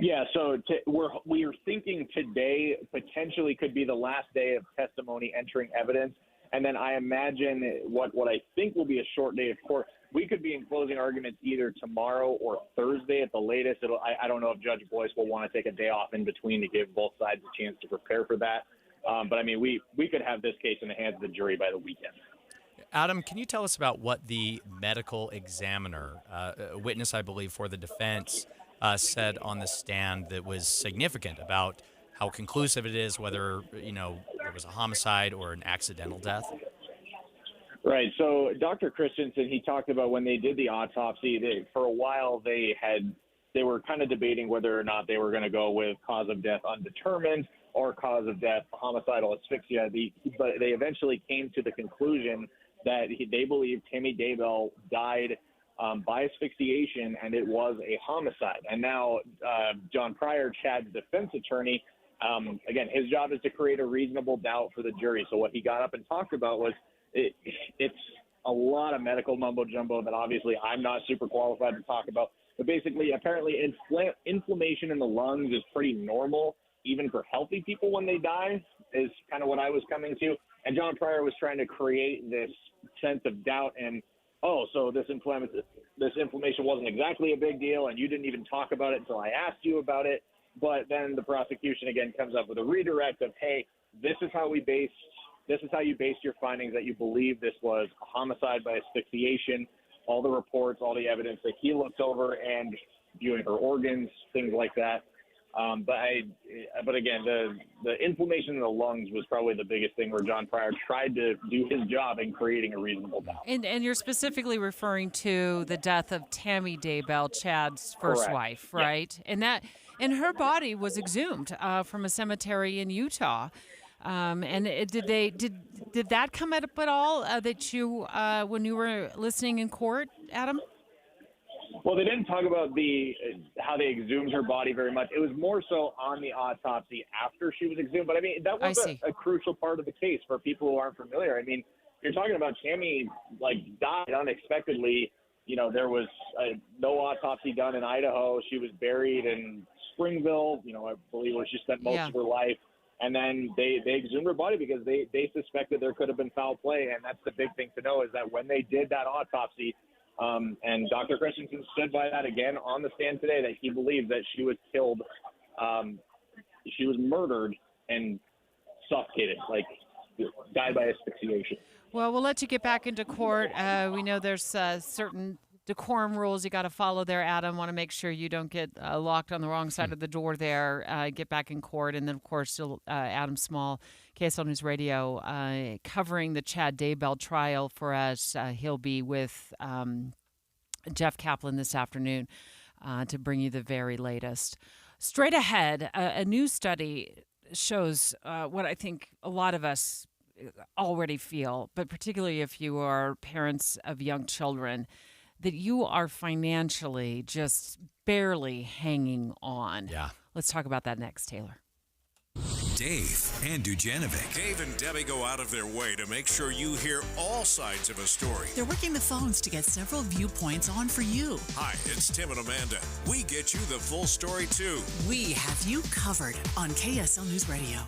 Yeah, so we're thinking today potentially could be the last day of testimony entering evidence. And then I imagine what I think will be a short day of court. We could be in closing arguments either tomorrow or Thursday at the latest. I don't know if Judge Boyce will want to take a day off in between to give both sides a chance to prepare for that. But, I mean, we could have this case in the hands of the jury by the weekend. Adam, can you tell us about what the medical examiner, a witness, I believe, for the defense, said on the stand that was significant about how conclusive it is, whether, there was a homicide or an accidental death? Right. So Dr. Christensen, he talked about when they did the autopsy, for a while they were kind of debating whether or not they were going to go with cause of death undetermined or cause of death homicidal asphyxia. But they eventually came to the conclusion that they believe Tammy Daybell died by asphyxiation, and it was a homicide. And now John Pryor, Chad's defense attorney, again, his job is to create a reasonable doubt for the jury. So what he got up and talked about was it's a lot of medical mumbo jumbo that obviously I'm not super qualified to talk about. But basically, apparently, inflammation in the lungs is pretty normal, even for healthy people when they die, is kind of what I was coming to. And John Pryor was trying to create this sense of doubt and, so this inflammation wasn't exactly a big deal, and you didn't even talk about it until I asked you about it. But then the prosecution again comes up with a redirect of, hey, this is how you based your findings that you believe this was a homicide by asphyxiation. All the reports, all the evidence that he looked over, and viewing her organs, things like that. But again, the inflammation in the lungs was probably the biggest thing where John Pryor tried to do his job in creating a reasonable doubt. And you're specifically referring to the death of Tammy Daybell, Chad's first Correct. wife, right? Yeah. And her body was exhumed from a cemetery in Utah. Did that come up at all that you when you were listening in court, Adam? Well, they didn't talk about how they exhumed her body very much. It was more so on the autopsy after she was exhumed. But, I mean, that was a crucial part of the case for people who aren't familiar. I mean, you're talking about Tammy, died unexpectedly. There was no autopsy done in Idaho. She was buried in Springville, I believe, where she spent most of her life. And then they exhumed her body because they suspected there could have been foul play. And that's the big thing to know is that when they did that autopsy, and Dr. Christensen stood by that again on the stand today, that he believed that she was killed, she was murdered and suffocated, died by asphyxiation. Well, we'll let you get back into court. We know there's certain decorum rules you got to follow there, Adam. Want to make sure you don't get locked on the wrong side of the door there. Get back in court. And then, of course, still Adam Small, KSL News Radio, covering the Chad Daybell trial for us. He'll be with Jeff Kaplan this afternoon to bring you the very latest. Straight ahead, a new study shows what I think a lot of us already feel, but particularly if you are parents of young children, that you are financially just barely hanging on. Yeah. Let's talk about that next, Taylor. Dave and Dujanovic. Dave and Debbie go out of their way to make sure you hear all sides of a story. They're working the phones to get several viewpoints on for you. Hi, it's Tim and Amanda. We get you the full story, too. We have you covered on KSL News Radio.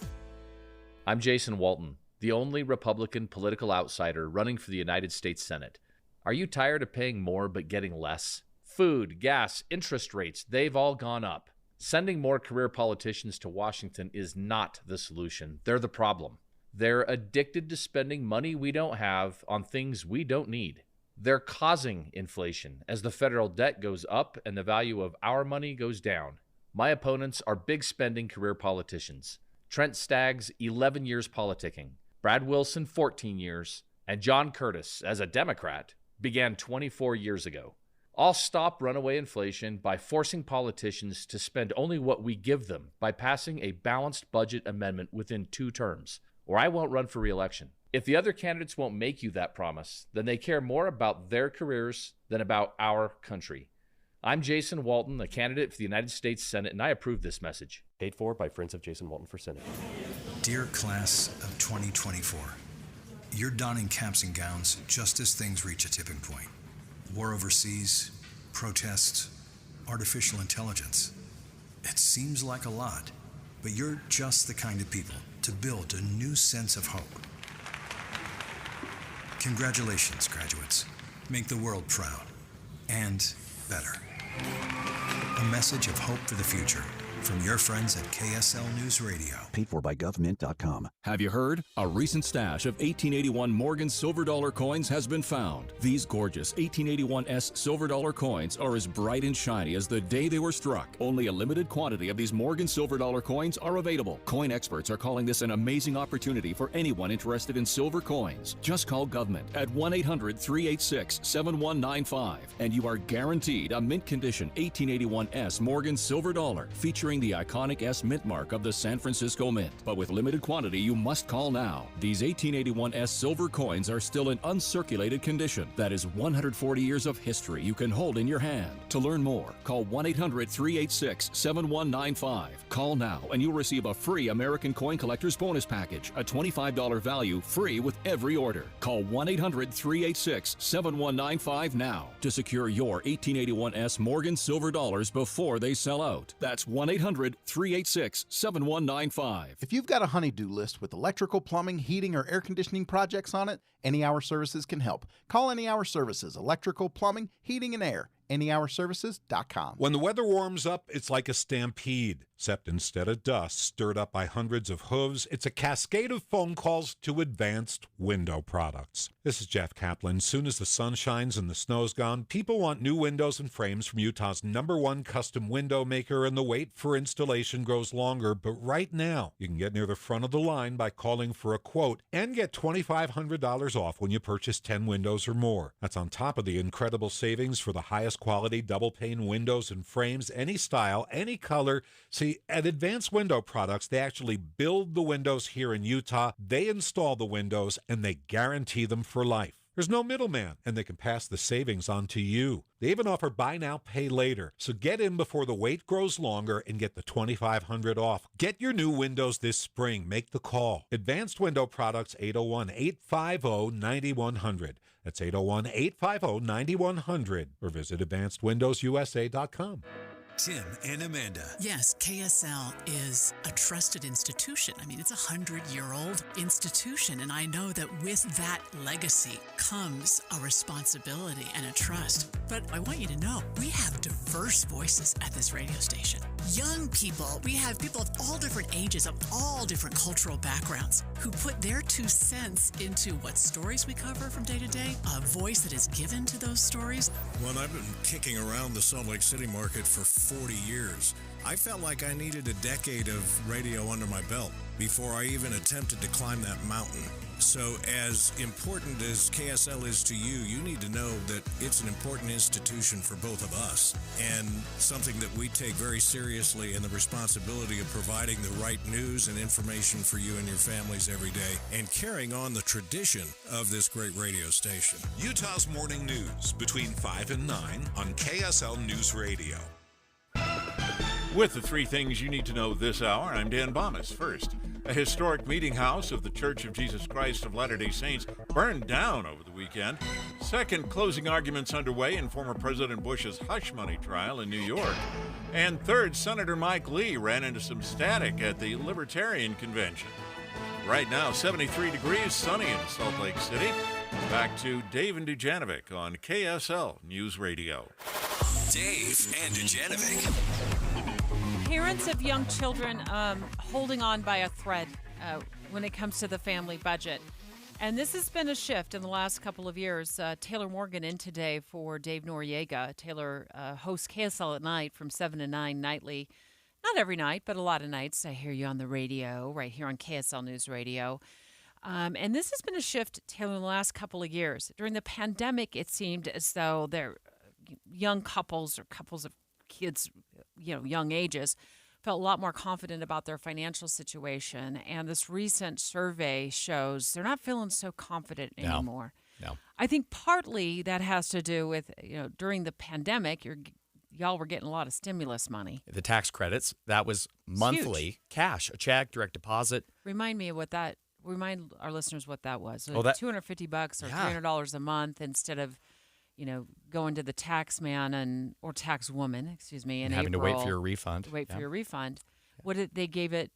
I'm Jason Walton, the only Republican political outsider running for the United States Senate. Are you tired of paying more but getting less? Food, gas, interest rates, they've all gone up. Sending more career politicians to Washington is not the solution. They're the problem. They're addicted to spending money we don't have on things we don't need. They're causing inflation as the federal debt goes up and the value of our money goes down. My opponents are big spending career politicians. Trent Staggs, 11 years politicking. Brad Wilson, 14 years. And John Curtis, as a Democrat, began 24 years ago. I'll stop runaway inflation by forcing politicians to spend only what we give them by passing a balanced budget amendment within 2 terms, or I won't run for re-election. If the other candidates won't make you that promise, then they care more about their careers than about our country. I'm Jason Walton, a candidate for the United States Senate, and I approve this message. Paid for by Friends of Jason Walton for Senate. Dear class of 2024, you're donning caps and gowns just as things reach a tipping point. War overseas, protests, artificial intelligence. It seems like a lot, but you're just the kind of people to build a new sense of hope. Congratulations, graduates. Make the world proud. And better. A message of hope for the future from your friends at KSL News Radio. Paid for by GovMint.com. Have you heard? A recent stash of 1881 Morgan silver dollar coins has been found. These gorgeous 1881S silver dollar coins are as bright and shiny as the day they were struck. Only a limited quantity of these Morgan silver dollar coins are available. Coin experts are calling this an amazing opportunity for anyone interested in silver coins. Just call GovMint at 1-800-386-7195 and you are guaranteed a mint condition 1881S Morgan silver dollar featuring the iconic S mint mark of the San Francisco Mint. But with limited quantity, you must call now. These 1881S silver coins are still in uncirculated condition. That is 140 years of history you can hold in your hand. To learn more, call 1-800-386-7195. Call now and you'll receive a free American Coin Collector's Bonus Package, a $25 value, free with every order. Call 1-800-386-7195 now to secure your 1881S Morgan silver dollars before they sell out. That's 1-800-386-7195. If you've got a honey-do list with electrical, plumbing, heating, or air conditioning projects on it, Any Hour Services can help. Call Any Hour Services, electrical, plumbing, heating, and air. anyhourservices.com. When the weather warms up, it's like a stampede, except instead of dust stirred up by hundreds of hooves, it's a cascade of phone calls to Advanced Window Products. This is Jeff Kaplan. Soon as the sun shines and the snow's gone, people want new windows and frames from Utah's #1 custom window maker, and the wait for installation grows longer. But right now, you can get near the front of the line by calling for a quote and get $2,500 off when you purchase 10 windows or more. That's on top of the incredible savings for the highest quality double pane windows and frames, any style, any color. See, at Advanced Window Products, they actually build the windows here in Utah, they install the windows, and they guarantee them for life. There's no middleman, and they can pass the savings on to you. They even offer buy now, pay later. So get in before the wait grows longer and get the $2,500 off. Get your new windows this spring. Make the call. Advanced Window Products, 801-850-9100. That's 801-850-9100. Or visit AdvancedWindowsUSA.com. Tim and Amanda. Yes, KSL is a trusted institution. I mean, it's a 100-year-old institution, and I know that with that legacy comes a responsibility and a trust. But I want you to know, we have diverse voices at this radio station. Young people, we have people of all different ages, of all different cultural backgrounds, who put their 2 cents into what stories we cover from day to day, a voice that is given to those stories. Well, I've been kicking around the Salt Lake City market for 40 years. I felt like I needed a decade of radio under my belt before I even attempted to climb that mountain. So as important as KSL is to you, you need to know that it's an important institution for both of us and something that we take very seriously, in the responsibility of providing the right news and information for you and your families every day and carrying on the tradition of this great radio station. Utah's Morning News between 5 and 9 on KSL News Radio. With the three things you need to know this hour, I'm Dan Bomas. First, a historic meeting house of the Church of Jesus Christ of Latter-day Saints burned down over the weekend. Second, closing arguments underway in former President Bush's hush money trial in New York. And third, Senator Mike Lee ran into some static at the Libertarian Convention. Right now, 73 degrees, sunny in Salt Lake City. Back to Dave and Dujanovic on KSL News Radio. Dave and Dujanovic. Parents of young children holding on by a thread when it comes to the family budget. And this has been a shift in the last couple of years. Taylor Morgan in today for Dave Noriega. Taylor hosts KSL at night from 7 to 9 nightly. Not every night, but a lot of nights. I hear you on the radio, right here on KSL News Radio. And this has been a shift, Taylor, in the last couple of years. During the pandemic, it seemed as though young couples or couples of kids, young ages, felt a lot more confident about their financial situation. And this recent survey shows they're not feeling so confident anymore. No. I think partly that has to do with, during the pandemic, y'all were getting a lot of stimulus money. The tax credits, that was monthly cash, a check, direct deposit. Remind our listeners what that was. So that $250 or $300 a month instead of going to the tax man or tax woman, and having to wait for your refund. For your refund. What did they gave it?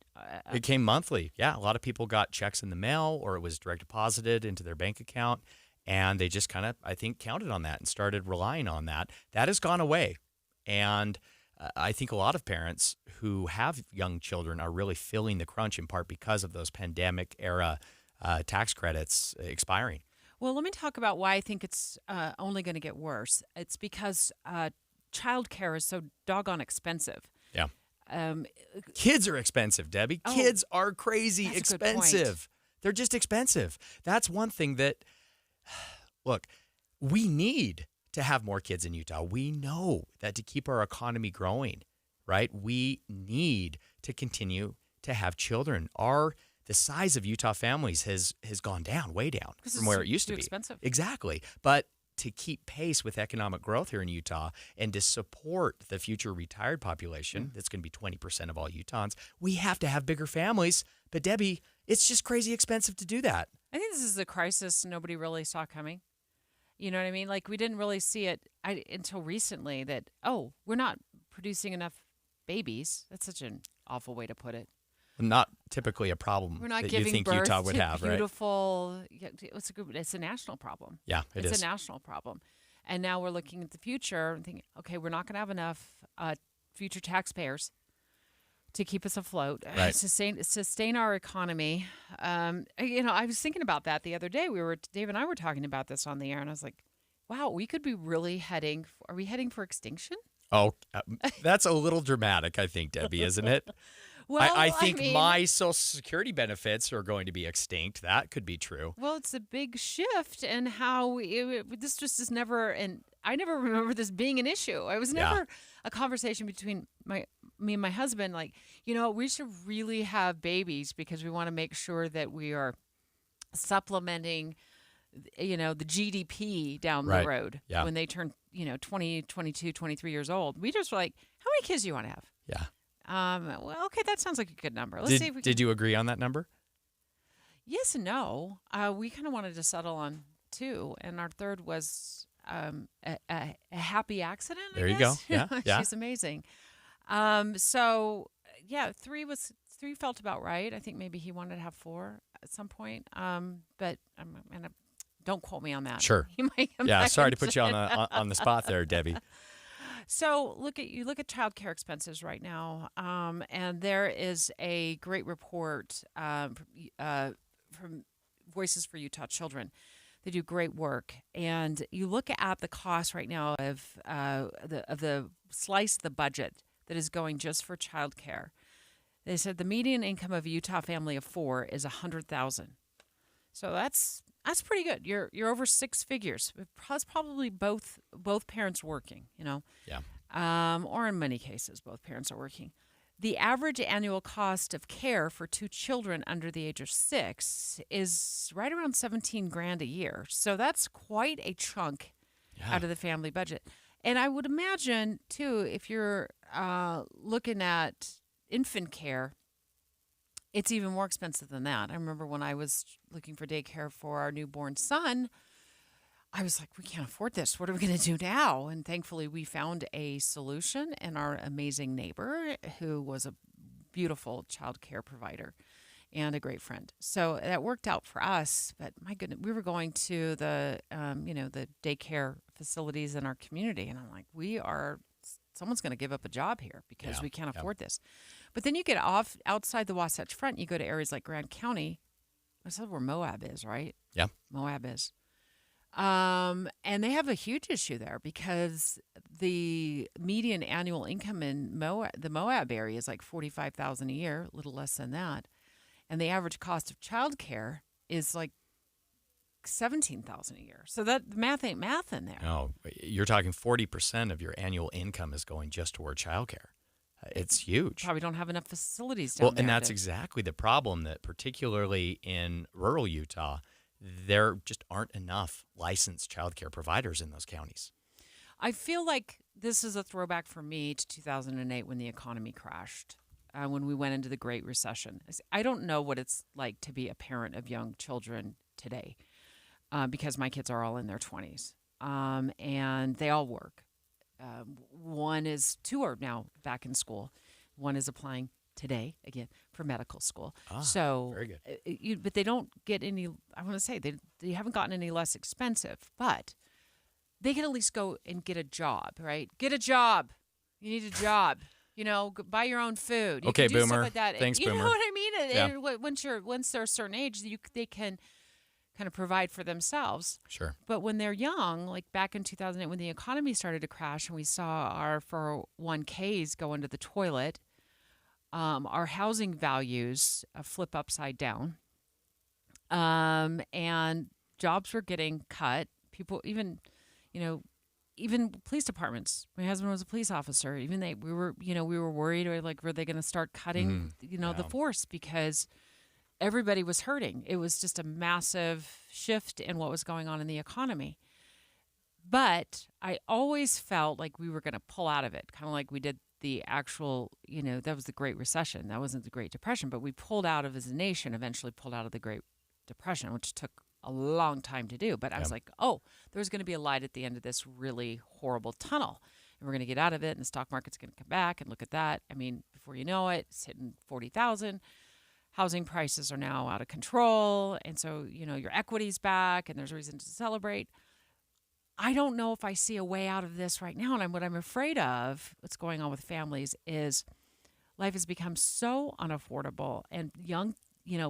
It came monthly. Yeah, a lot of people got checks in the mail, or it was direct deposited into their bank account, and they just kind of, I think, counted on that and started relying on that. That has gone away, and I think a lot of parents who have young children are really feeling the crunch, in part because of those pandemic era tax credits expiring. Well, let me talk about why I think it's only going to get worse. It's because childcare is so doggone expensive. Yeah. Kids are expensive, Debbie. Kids are crazy expensive. They're just expensive. That's one thing that, look, we need to have more kids in Utah. We know that to keep our economy growing, right, we need to continue to have children. The size of Utah families has gone down, way down from where it used to be. Expensive. Exactly. But to keep pace with economic growth here in Utah and to support the future retired population, that's going to be 20% of all Utahns, we have to have bigger families. But Debbie, it's just crazy expensive to do that. I think this is a crisis nobody really saw coming. You know what I mean? Like, we didn't really see it until recently that, we're not producing enough babies. That's such an awful way to put it. Not typically a problem We're not that giving you think birth Utah would to have, beautiful, right? It's a national problem. Yeah, it is. It's a national problem. And now we're looking at the future and thinking, okay, we're not going to have enough future taxpayers to keep us afloat, right. sustain our economy. I was thinking about that the other day. Dave and I were talking about this on the air, and I was like, wow, we could be really are we heading for extinction? Oh, that's a little dramatic, I think, Debbie, isn't it? Well, I think my Social Security benefits are going to be extinct. That could be true. Well, it's a big shift in how this just is never, and I never remember this being an issue. It was never a conversation between me and my husband, like, we should really have babies because we want to make sure that we are supplementing, the GDP down the road when they turn, 20, 22, 23 years old. We just were like, how many kids do you want to have? Yeah. Well, okay, that sounds like a good number. Let's see if we can... Did you agree on that number? Yes and no. We kind of wanted to settle on 2, and our third was a happy accident. There you go. Yeah, She's amazing. 3 felt about right. I think maybe he wanted to have 4 at some point. But don't quote me on that. Sure. Sorry to put you on the spot there, Debbie. So look at child care expenses right now, and there is a great report from Voices for Utah Children They do great work. And you look at the cost right now of the slice of the budget that is going just for childcare. They said the median income of a Utah family of 4 is $100,000. So that's pretty good. You're over six figures. Plus probably both parents working, Yeah. or in many cases, both parents are working. The average annual cost of care for 2 children under the age of 6 is right around $17,000 a year. So that's quite a chunk out of the family budget. And I would imagine, too, if you're looking at infant care, it's even more expensive than that. I remember when I was looking for daycare for our newborn son, I was like, we can't afford this. What are we going to do now? And thankfully, we found a solution in our amazing neighbor who was a beautiful child care provider and a great friend. So that worked out for us. But my goodness, we were going to the daycare facilities in our community. And I'm like, someone's going to give up a job here because we can't afford this. But then you get outside the Wasatch Front, you go to areas like Grand County. That's where Moab is, right? Yeah. Moab is. And they have a huge issue there because the median annual income in the Moab area is like $45,000 a year, a little less than that. And the average cost of childcare is like $17,000 a year. So that the math ain't math in there. No, you're talking 40% of your annual income is going just toward childcare. It's huge. Probably don't have enough facilities down there. And that's exactly the problem, that particularly in rural Utah, there just aren't enough licensed childcare providers in those counties. I feel like this is a throwback for me to 2008 when the economy crashed, when we went into the Great Recession. I don't know what it's like to be a parent of young children today because my kids are all in their 20s and they all work. Two are now back in school. One is applying today again for medical school. So very good. But they don't get any, I want to say they haven't gotten any less expensive, but they can at least go and get a job, right? Get a job. You need a job. Buy your own food. You okay, can do Boomer. Stuff like that. Thanks, you Boomer. know what I mean? Yeah. Once they're a certain age, they can kind of provide for themselves. Sure. But when they're young, like back in 2008, when the economy started to crash and we saw our 401ks go into the toilet, our housing values flip upside down, and jobs were getting cut. People, even police departments. My husband was a police officer. Even we were worried, or like, were they going to start cutting, the force because everybody was hurting. It was just a massive shift in what was going on in the economy. But I always felt like we were going to pull out of it, kind of like we did the actual, that was the Great Recession. That wasn't the Great Depression, but we pulled out of as a nation, eventually pulled out of the Great Depression, which took a long time to do. But I was like, there's going to be a light at the end of this really horrible tunnel. And we're going to get out of it, and the stock market's going to come back. And look at that. I mean, before you know it, it's hitting 40,000. Housing prices are now out of control. And so, your equity's back, and there's reason to celebrate. I don't know if I see a way out of this right now. And what I'm afraid of, what's going on with families, is life has become so unaffordable, and young,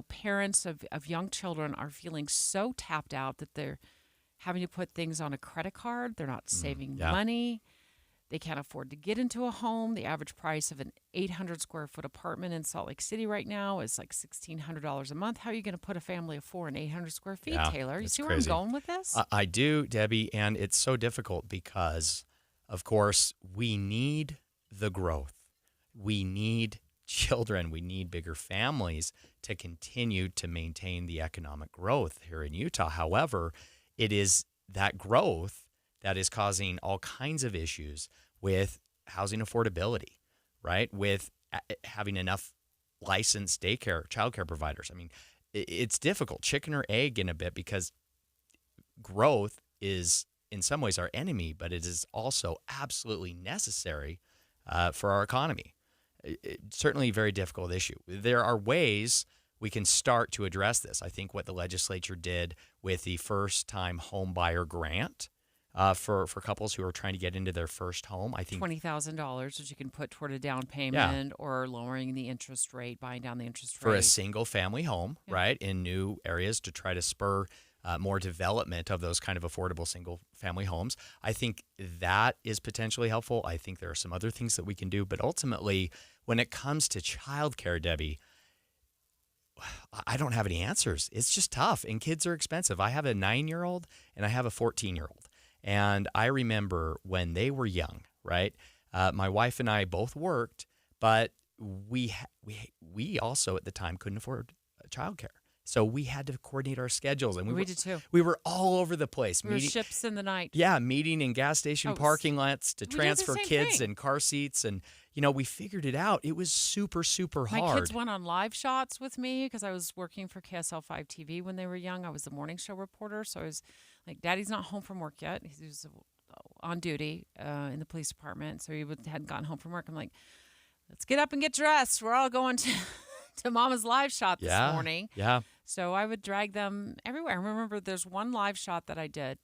parents of young children are feeling so tapped out that they're having to put things on a credit card. They're not saving money. They can't afford to get into a home. The average price of an 800 square foot apartment in Salt Lake City right now is like $1,600 a month. How are you going to put a family of 4 in 800 square feet, Taylor? You see where I'm going with this? I do, Debbie, and it's so difficult because, of course, we need the growth. We need children. We need bigger families to continue to maintain the economic growth here in Utah. However, it is that growth that is causing all kinds of issues with housing affordability, right? With having enough licensed childcare providers. I mean, it's difficult, chicken or egg in a bit, because growth is in some ways our enemy, but it is also absolutely necessary for our economy. Certainly a very difficult issue. There are ways we can start to address this. I think what the legislature did with the first-time home buyer grant for couples who are trying to get into their first home, I think $20,000 that you can put toward a down payment, or lowering the interest rate, buying down the interest rate for a single family home, right, in new areas to try to spur more development of those kind of affordable single-family homes. I think that is potentially helpful. I think there are some other things that we can do. But ultimately, when it comes to childcare, Debbie, I don't have any answers. It's just tough, and kids are expensive. I have a 9-year-old and I have a 14-year-old. And I remember when they were young, right? My wife and I both worked, but we also at the time couldn't afford childcare. So we had to coordinate our schedules, and we did too. We were all over the place. We were ships in the night. Yeah, meeting in gas station parking lots to transfer kids and car seats, and we figured it out. It was super, super hard. My kids went on live shots with me because I was working for KSL 5 TV when they were young. I was the morning show reporter, so I was like, "Daddy's not home from work yet. He was on duty in the police department, so he hadn't gotten home from work." I'm like, "Let's get up and get dressed. We're all going to Mama's live shot this morning." Yeah. So I would drag them everywhere. I remember there's one live shot that I did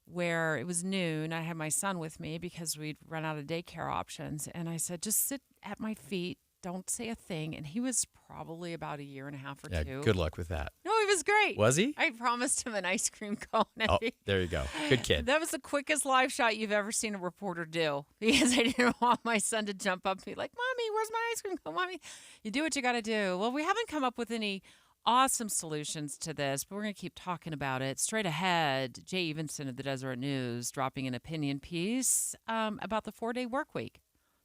where it was noon. I had my son with me because we'd run out of daycare options. And I said, "Just sit at my feet. Don't say a thing." And he was probably about a year and a half or two. Good luck with that. No, he was great. Was he? I promised him an ice cream cone. Oh, there you go. Good kid. That was the quickest live shot you've ever seen a reporter do, because I didn't want my son to jump up and be like, "Mommy, where's my ice cream cone? Mommy." You do what you got to do. Well, we haven't come up with any awesome solutions to this, but we're going to keep talking about it. Straight ahead, Jay Evenson of the Deseret News dropping an opinion piece about the 4-day work week.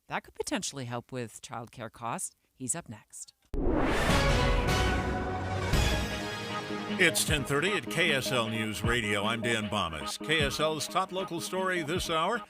That could potentially help with childcare costs. He's up next. It's 10:30 at KSL News Radio. I'm Dan Bomas. KSL's top local story this hour.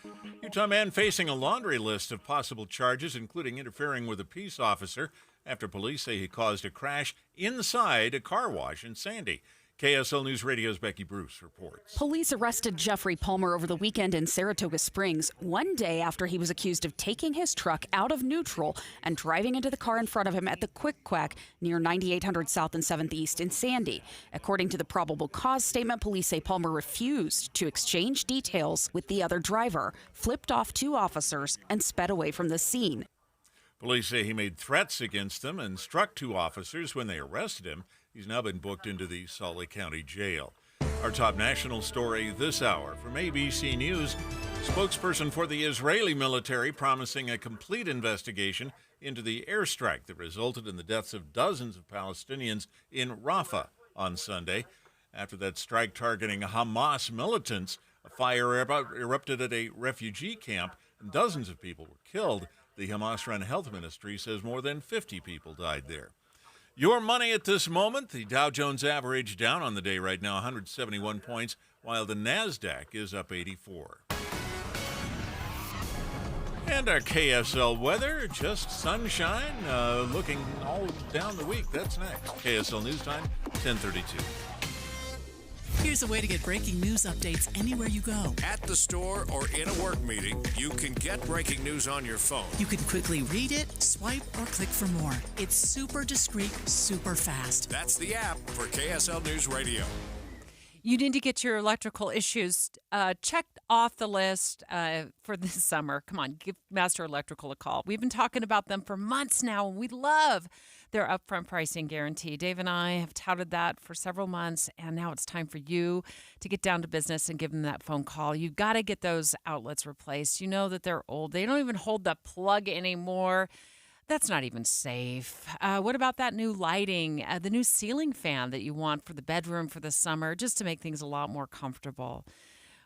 Utah man facing a laundry list of possible charges, including interfering with a peace officer after police say he caused a crash inside a car wash in Sandy. KSL News Radio's Becky Bruce reports. Police arrested Jeffrey Palmer over the weekend in Saratoga Springs, one day after he was accused of taking his truck out of neutral and driving into the car in front of him at the Quick Quack near 9800 South and 7th East in Sandy. According to the probable cause statement, police say Palmer refused to exchange details with the other driver, flipped off 2 officers, and sped away from the scene. Police say he made threats against them and struck 2 officers when they arrested him. He's now been booked into the Salt Lake County Jail. Our top national story this hour from ABC News. Spokesperson for the Israeli military promising a complete investigation into the airstrike that resulted in the deaths of dozens of Palestinians in Rafah on Sunday. After that strike targeting Hamas militants, a fire erupted at a refugee camp and dozens of people were killed. The Hamas-run health ministry says more than 50 people died there. Your money at this moment, the Dow Jones average down on the day right now, 171 points, while the NASDAQ is up 84. And our KSL weather, just sunshine, looking all down the week. That's next. KSL News Time, 10:32. Here's a way to get breaking news updates anywhere you go. At the store or in a work meeting, you can get breaking news on your phone. You can quickly read it, swipe, or click for more. It's super discreet, super fast. That's the app for KSL News Radio. You need to get your electrical issues checked off the list for this summer. Come on, give Master Electrical a call. We've been talking about them for months now, and we love their upfront pricing guarantee. Dave and I have touted that for several months, and now it's time for you to get down to business and give them that phone call. You've got to get those outlets replaced. You know that they're old. They don't even hold the plug anymore. That's not even safe. What about that new lighting, the new ceiling fan that you want for the bedroom for the summer, just to make things a lot more comfortable?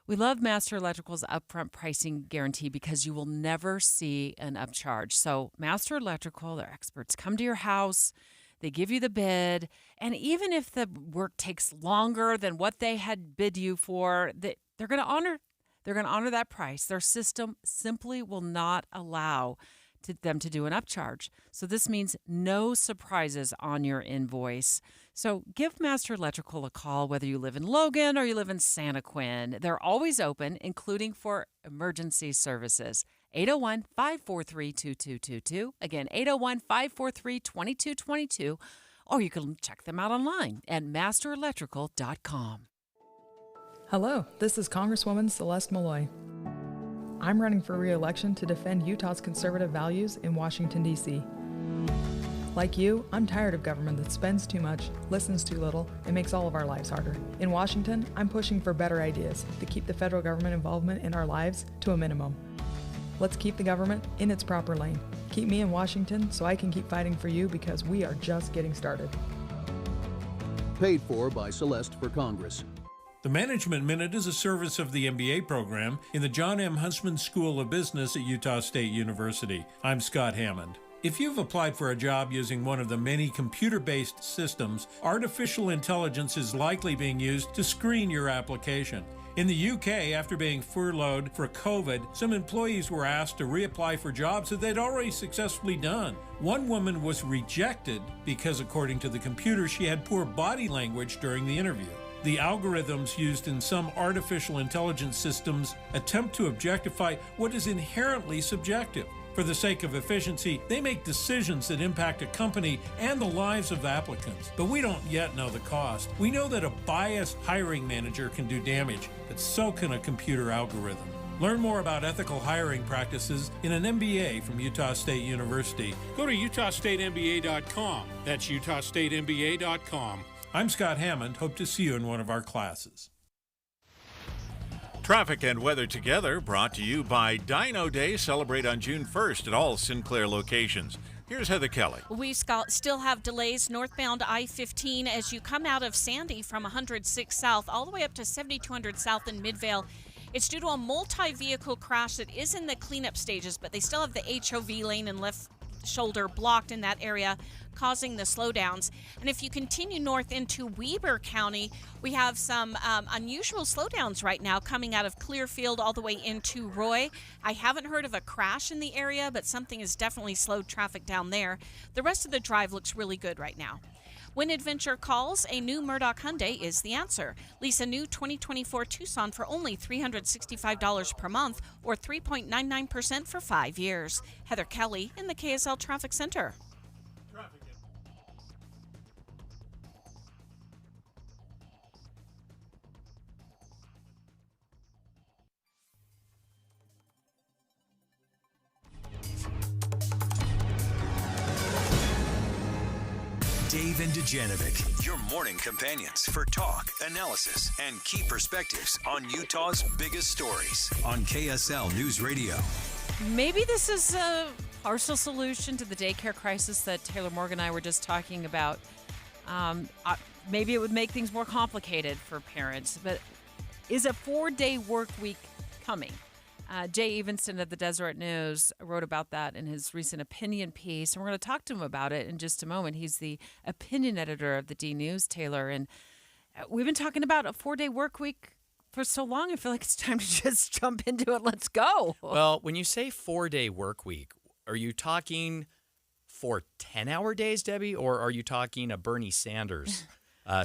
We love Master Electrical's upfront pricing guarantee because you will never see an upcharge. So Master Electrical, their experts come to your house, they give you the bid, and even if the work takes longer than what they had bid you for, they're going to honor that price. Their system simply will not allow them to do an upcharge. So this means no surprises on your invoice. So give Master Electrical a call, whether you live in Logan or you live in Santa Quin. They're always open, including for emergency services. 801-543-2222. Again, 801-543-2222. Or you can check them out online at masterelectrical.com. Hello, this is Congresswoman Celeste Malloy. I'm running for re-election to defend Utah's conservative values in Washington, D.C. Like you, I'm tired of government that spends too much, listens too little, and makes all of our lives harder. In Washington, I'm pushing for better ideas to keep the federal government involvement in our lives to a minimum. Let's keep the government in its proper lane. Keep me in Washington so I can keep fighting for you, because we are just getting started. Paid for by Celeste for Congress. The Management Minute is a service of the MBA program in the John M. Huntsman School of Business at Utah State University. I'm Scott Hammond. If you've applied for a job using one of the many computer-based systems, artificial intelligence is likely being used to screen your application. In the UK, after being furloughed for COVID, some employees were asked to reapply for jobs that they'd already successfully done. One woman was rejected because, according to the computer, she had poor body language during the interview. The algorithms used in some artificial intelligence systems attempt to objectify what is inherently subjective. For the sake of efficiency, they make decisions that impact a company and the lives of applicants. But we don't yet know the cost. We know that a biased hiring manager can do damage, but so can a computer algorithm. Learn more about ethical hiring practices in an MBA from Utah State University. Go to utahstatemba.com. That's utahstatemba.com. I'm Scott Hammond. Hope to see you in one of our classes. Traffic and weather together, brought to you by Dino Day. Celebrate on June 1st at all Sinclair locations. Here's Heather Kelly. We still have delays northbound I-15 as you come out of Sandy from 106 South all the way up to 7200 South in Midvale. It's due to a multi-vehicle crash that is in the cleanup stages, but they still have the HOV lane and left shoulder blocked in that area, causing the slowdowns. And if you continue north into Weber County, we have some unusual slowdowns right now coming out of Clearfield all the way into Roy. I haven't heard of a crash in the area, but something has definitely slowed traffic down there. The rest of the drive looks really good right now. When adventure calls, a new Murdoch Hyundai is the answer. Lease a new 2024 Tucson for only $365 per month or 3.99% for 5 years. Heather Kelly in the KSL Traffic Center. Dave and Dujanovic, your morning companions for talk, analysis, and key perspectives on Utah's biggest stories on KSL News Radio. Maybe this is a partial solution to the daycare crisis that Taylor Morgan and I were just talking about. Maybe it would make things more complicated for parents, but is a 4-day work week coming? Jay Evanston of the Deseret News wrote about that in his recent opinion piece, and we're going to talk to him about it in just a moment. He's the opinion editor of the D News, Taylor, and we've been talking about a 4-day work week for so long. I feel like it's time to just jump into it. Let's go. Well, when you say 4-day work week, are you talking for 10-hour days, Debbie, or are you talking a Bernie Sanders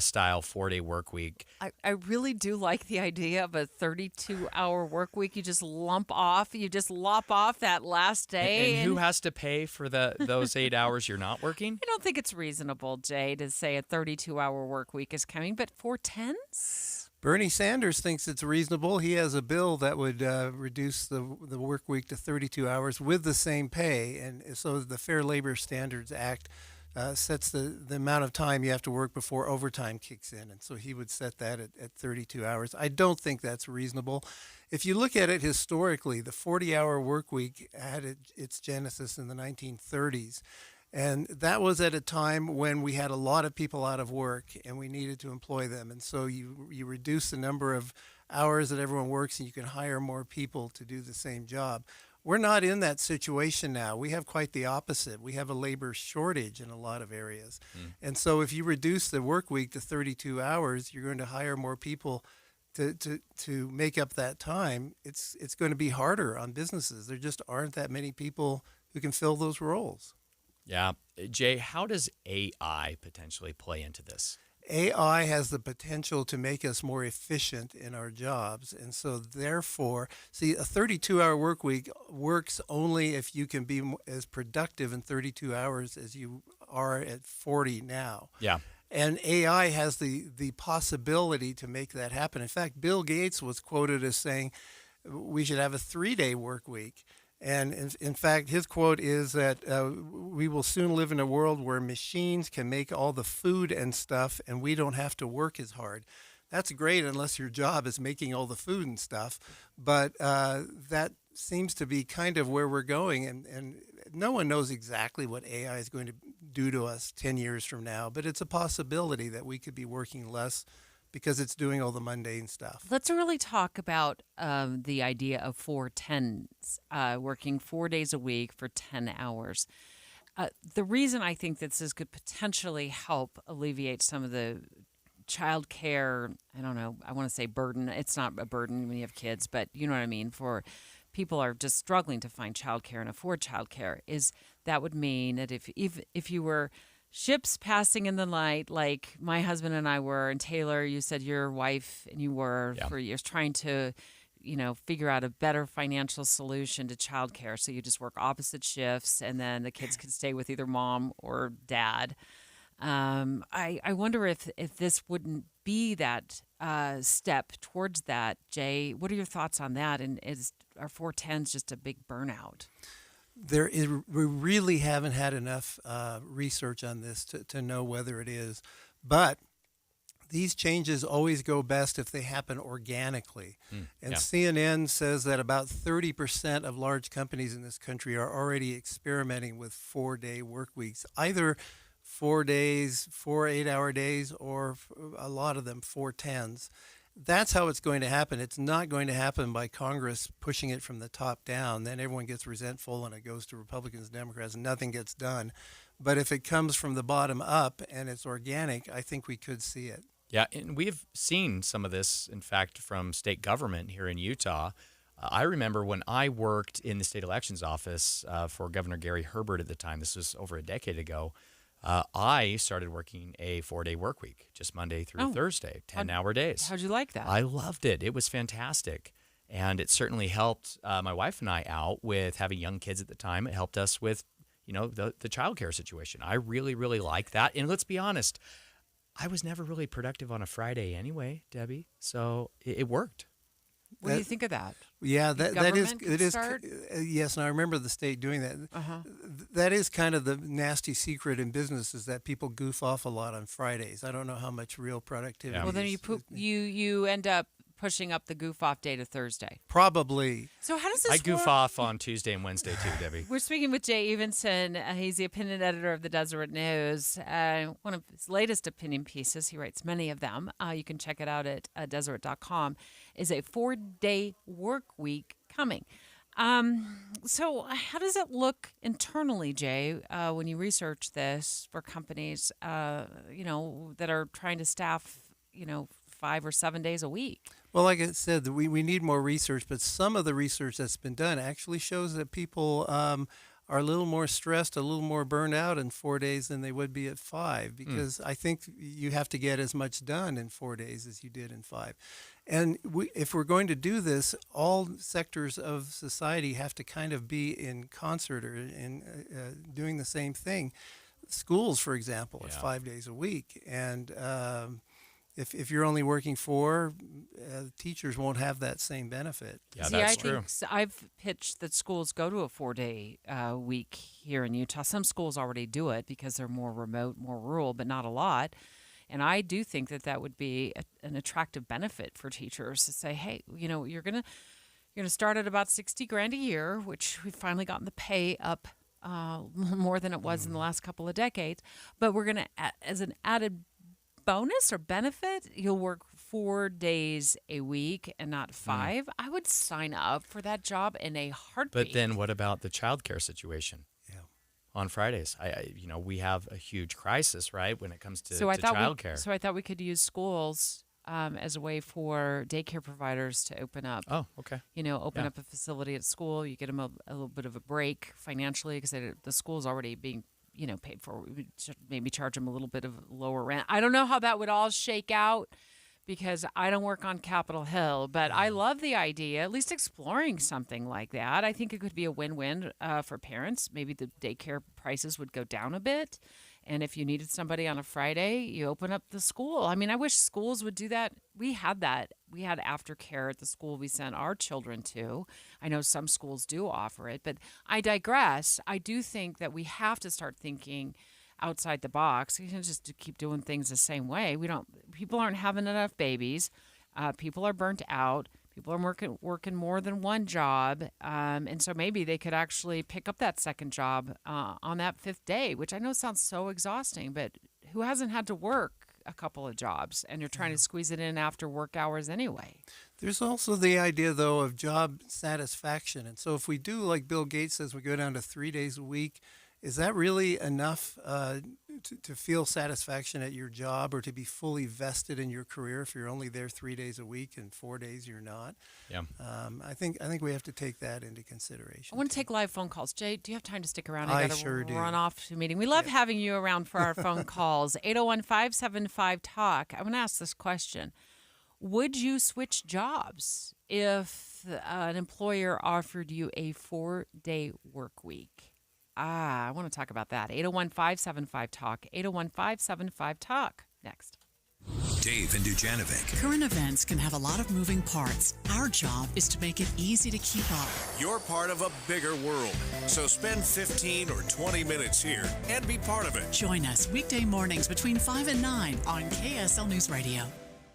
style 4-day work week? I really do like the idea of a 32-hour work week. You just lop off that last day. And who has to pay for those 8 hours you're not working? I don't think it's reasonable, Jay, to say a 32-hour work week is coming, but 4/10s? Bernie Sanders thinks it's reasonable. He has a bill that would reduce the work week to 32 hours with the same pay. And so the Fair Labor Standards Act sets the amount of time you have to work before overtime kicks in. And so he would set that at 32 hours. I don't think that's reasonable. If you look at it historically, the 40-hour work week had its genesis in the 1930s. And that was at a time when we had a lot of people out of work and we needed to employ them. And so you reduce the number of hours that everyone works and you can hire more people to do the same job. We're not in that situation now. We have quite the opposite. We have a labor shortage in a lot of areas. And so if you reduce the work week to 32 hours, you're going to hire more people to make up that time. It's going to be harder on businesses. There just aren't that many people who can fill those roles. Yeah. Jay, how does AI potentially play into this? AI has the potential to make us more efficient in our jobs. And so therefore, see, a 32-hour work week works only if you can be as productive in 32 hours as you are at 40 now. Yeah. And AI has the possibility to make that happen. In fact, Bill Gates was quoted as saying we should have a 3-day work week. And in fact, his quote is that we will soon live in a world where machines can make all the food and stuff, and we don't have to work as hard. That's great unless your job is making all the food and stuff. But that seems to be kind of where we're going. And no one knows exactly what AI is going to do to us 10 years from now. But it's a possibility that we could be working less because it's doing all the mundane stuff. Let's really talk about the idea of 4-10s, working 4 days a week for 10 hours. The reason I think that this could potentially help alleviate some of the child care, I don't know, I want to say burden. It's not a burden when you have kids, but you know what I mean, for people are just struggling to find child care and afford child care, is that would mean that if you were ships passing in the night, like my husband and I were, and Taylor, you said your wife and you were for years trying to, figure out a better financial solution to childcare. So you just work opposite shifts, and then the kids could stay with either mom or dad. I wonder if this wouldn't be that step towards that. Jay, what are your thoughts on that? And are 4-10s just a big burnout? We really haven't had enough research on this to know whether it is. But these changes always go best if they happen organically. CNN says that about 30% of large companies in this country are already experimenting with 4-day work weeks, either 4 days, 4 8-hour days, or a lot of them 4-10s. That's how it's going to happen. It's not going to happen by Congress pushing it from the top down. Then everyone gets resentful and it goes to Republicans and Democrats and nothing gets done. But if it comes from the bottom up and it's organic, I think we could see it. Yeah, and we've seen some of this, in fact, from state government here in Utah. I remember when I worked in the state elections office for Governor Gary Herbert at the time. This was over a decade ago. I started working a 4-day work week, just Monday through Thursday, 10-hour days. How'd you like that? I loved it. It was fantastic. And it certainly helped my wife and I out with having young kids at the time. It helped us with, the childcare situation. I really, really like that. And let's be honest, I was never really productive on a Friday anyway, Debbie. So it worked. What do you think of that? Yeah, that is start? Yes, and I remember the state doing that. That is kind of the nasty secret in business, is that people goof off a lot on Fridays. I don't know how much real productivity. Well, then you end up pushing up the goof off day to Thursday. Probably. So how does this work? I goof work? off on Tuesday and Wednesday too, Debbie. We're speaking with Jay Evenson. He's the opinion editor of the Deseret News. One of his latest opinion pieces, he writes many of them. You can check it out at deseret.com. Is a 4-day work week coming. So how does it look internally, Jay, when you research this for companies, that are trying to staff, 5 or 7 days a week? Well, like I said, we need more research, but some of the research that's been done actually shows that people are a little more stressed, a little more burned out in 4 days than they would be at 5, because I think you have to get as much done in 4 days as you did in 5. And if we're going to do this, all sectors of society have to kind of be in concert or in doing the same thing. Schools, for example, it's 5 days a week. And if you're only working 4, teachers won't have that same benefit. Yeah, that's true. I've pitched that schools go to a 4-day week here in Utah. Some schools already do it because they're more remote, more rural, but not a lot. And I do think that would be an attractive benefit for teachers to say, hey, you're gonna start at about $60,000 a year, which we've finally gotten the pay up more than it was in the last couple of decades. But we're gonna, as an added bonus or benefit, you'll work 4 days a week and not 5. I would sign up for that job in a heartbeat. But then what about the childcare situation? On Fridays, we have a huge crisis, right, when it comes to childcare. So I thought we could use schools as a way for daycare providers to open up. Oh, okay. Open up a facility at school. You get them a little bit of a break financially because the school's already being paid for. We would maybe charge them a little bit of lower rent. I don't know how that would all shake out, because I don't work on Capitol Hill, but I love the idea, at least exploring something like that. I think it could be a win-win for parents. Maybe the daycare prices would go down a bit, And if you needed somebody on a Friday, you open up the school. I mean, I wish schools would do that. We had that. We had aftercare at the school we sent our children to. I know some schools do offer it, but I digress. I do think that we have to start thinking outside the box. You can't just keep doing things the same way. People aren't having enough babies. People are burnt out. People are working more than one job, and so maybe they could actually pick up that second job on that fifth day, which I know sounds so exhausting, but who hasn't had to work a couple of jobs, and you're trying to squeeze it in after work hours anyway? There's also the idea, though, of job satisfaction. And so if we do, like Bill Gates says, we go down to 3 days a week, is that really enough to feel satisfaction at your job or to be fully vested in your career if you're only there 3 days a week and 4 days you're not? Yeah. I think we have to take that into consideration. I want to take live phone calls. Jay, do you have time to stick around? I got to sure do. Run off to a meeting. We love having you around for our phone calls. 801-575-TALK. I want to ask this question. Would you switch jobs if an employer offered you a 4-day work week? I want to talk about that. 801-575-TALK. 801-575-TALK. Next. Dave and Dujanovic. Current events can have a lot of moving parts. Our job is to make it easy to keep up. You're part of a bigger world, so spend 15 or 20 minutes here and be part of it. Join us weekday mornings between 5 and 9 on KSL News Radio.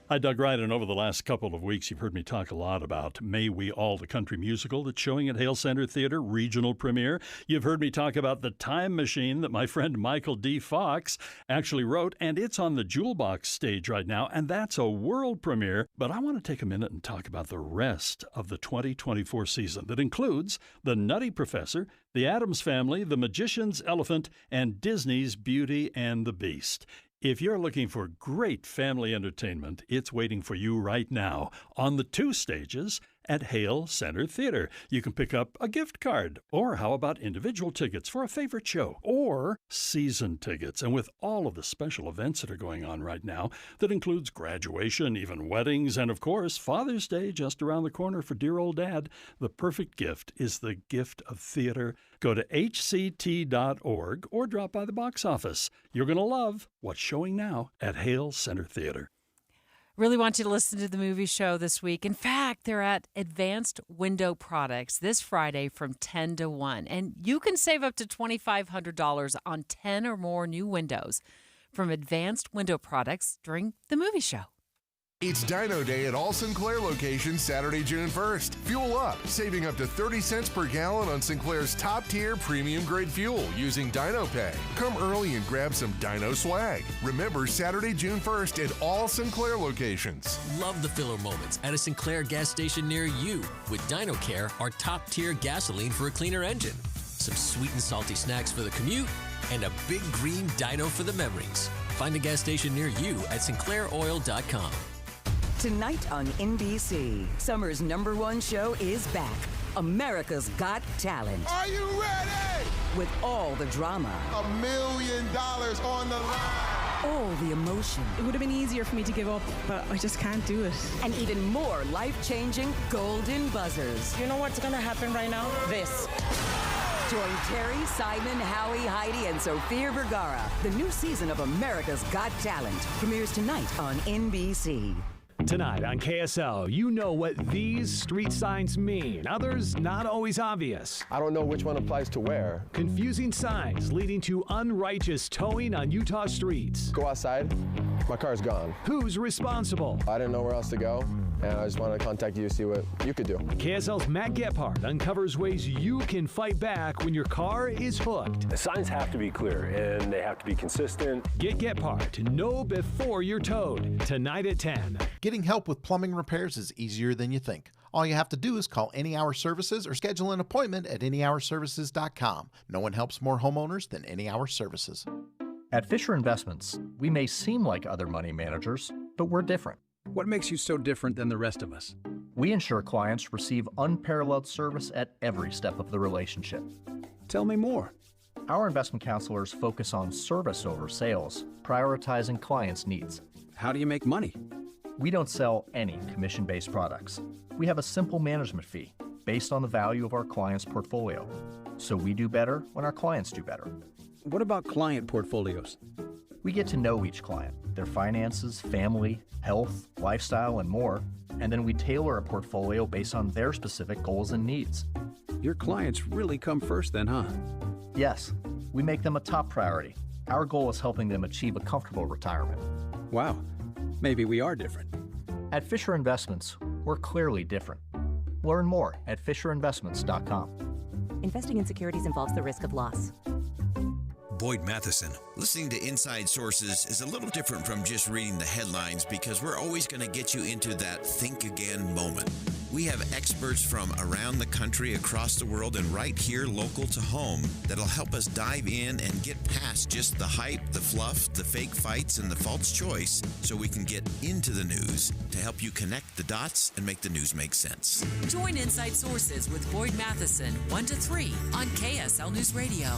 Hi, Doug Wright, and over the last couple of weeks, you've heard me talk a lot about May We All, the country musical that's showing at Hale Center Theater, regional premiere. You've heard me talk about The Time Machine that my friend Michael D. Fox actually wrote, and it's on the Jewel Box stage right now, and that's a world premiere. But I want to take a minute and talk about the rest of the 2024 season that includes The Nutty Professor, The Addams Family, The Magician's Elephant, and Disney's Beauty and the Beast. If you're looking for great family entertainment, it's waiting for you right now on the 2 stages at Hale Center Theater. You can pick up a gift card, or how about individual tickets for a favorite show, or season tickets. And with all of the special events that are going on right now, that includes graduation, even weddings, and of course, Father's Day just around the corner for dear old Dad, the perfect gift is the gift of theater. Go to hct.org or drop by the box office. You're going to love what's showing now at Hale Center Theater. Really want you to listen to the movie show this week. In fact, they're at Advanced Window Products this Friday from 10 to 1. And you can save up to $2,500 on 10 or more new windows from Advanced Window Products during the movie show. It's Dino Day at all Sinclair locations Saturday, June 1st. Fuel up, saving up to 30 cents per gallon on Sinclair's top-tier premium-grade fuel using Dino Pay. Come early and grab some Dino swag. Remember, Saturday, June 1st at all Sinclair locations. Love the filler moments at a Sinclair gas station near you with Dino Care, our top-tier gasoline for a cleaner engine. Some sweet and salty snacks for the commute, and a big green Dino for the memories. Find a gas station near you at sinclairoil.com. Tonight on NBC, summer's #1 show is back. America's Got Talent. Are you ready? With all the drama. $1 million on the line. All the emotion. It would have been easier for me to give up, but I just can't do it. And even more life-changing golden buzzers. You know what's going to happen right now? This. Join Terry, Simon, Howie, Heidi, and Sofia Vergara. The new season of America's Got Talent premieres tonight on NBC. Tonight on KSL, you know what these street signs mean. Others not always obvious. I don't know which one applies to where. Confusing signs leading to unrighteous towing on Utah streets. Go outside, my car's gone. Who's responsible? I didn't know where else to go, and I just wanted to contact you to see what you could do. KSL's Matt Gephardt uncovers ways you can fight back when your car is hooked. The signs have to be clear, and they have to be consistent. Get Gephardt to know before you're towed. Tonight at 10. Getting help with plumbing repairs is easier than you think. All you have to do is call Any Hour Services or schedule an appointment at anyhourservices.com. No one helps more homeowners than Any Hour Services. At Fisher Investments, we may seem like other money managers, but we're different. What makes you so different than the rest of us? We ensure clients receive unparalleled service at every step of the relationship. Tell me more. Our investment counselors focus on service over sales, prioritizing clients' needs. How do you make money? We don't sell any commission-based products. We have a simple management fee based on the value of our clients' portfolio. So we do better when our clients do better. what about client portfolios? We get to know each client, their finances, family, health, lifestyle, and more, and then we tailor a portfolio based on their specific goals and needs. Your clients really come first then, huh? Yes, we make them a top priority. Our goal is helping them achieve a comfortable retirement. Wow, maybe we are different. At Fisher Investments, we're clearly different. Learn more at FisherInvestments.com. Investing in securities involves the risk of loss. Boyd Matheson. Listening to Inside Sources is a little different from just reading the headlines because we're always going to get you into that think again moment. We have experts from around the country, across the world, and right here local to home that'll help us dive in and get past just the hype, the fluff, the fake fights, and the false choice so we can get into the news to help you connect the dots and make the news make sense. Join Inside Sources with Boyd Matheson 1 to 3 on KSL News Radio.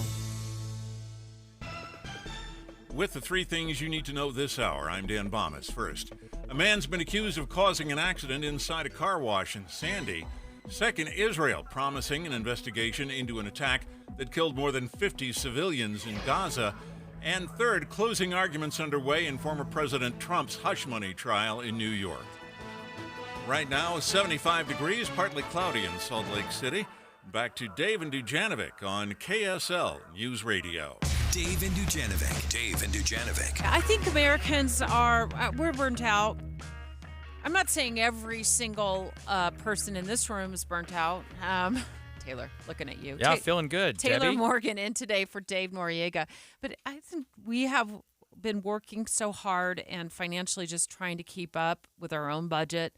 With the 3 things you need to know this hour, I'm Dan Bomas. First, a man's been accused of causing an accident inside a car wash in Sandy. Second, Israel promising an investigation into an attack that killed more than 50 civilians in Gaza. And third, closing arguments underway in former President Trump's hush money trial in New York. Right now, 75 degrees, partly cloudy in Salt Lake City. Back to Dave and Dujanovic on KSL News Radio. Dave and Dujanovic. Dave and Dujanovic. I think Americans we're burnt out. I'm not saying every single person in this room is burnt out. Taylor, looking at you. Yeah, feeling good, Taylor Debbie. Morgan in today for Dave Noriega. But I think we have been working so hard and financially just trying to keep up with our own budget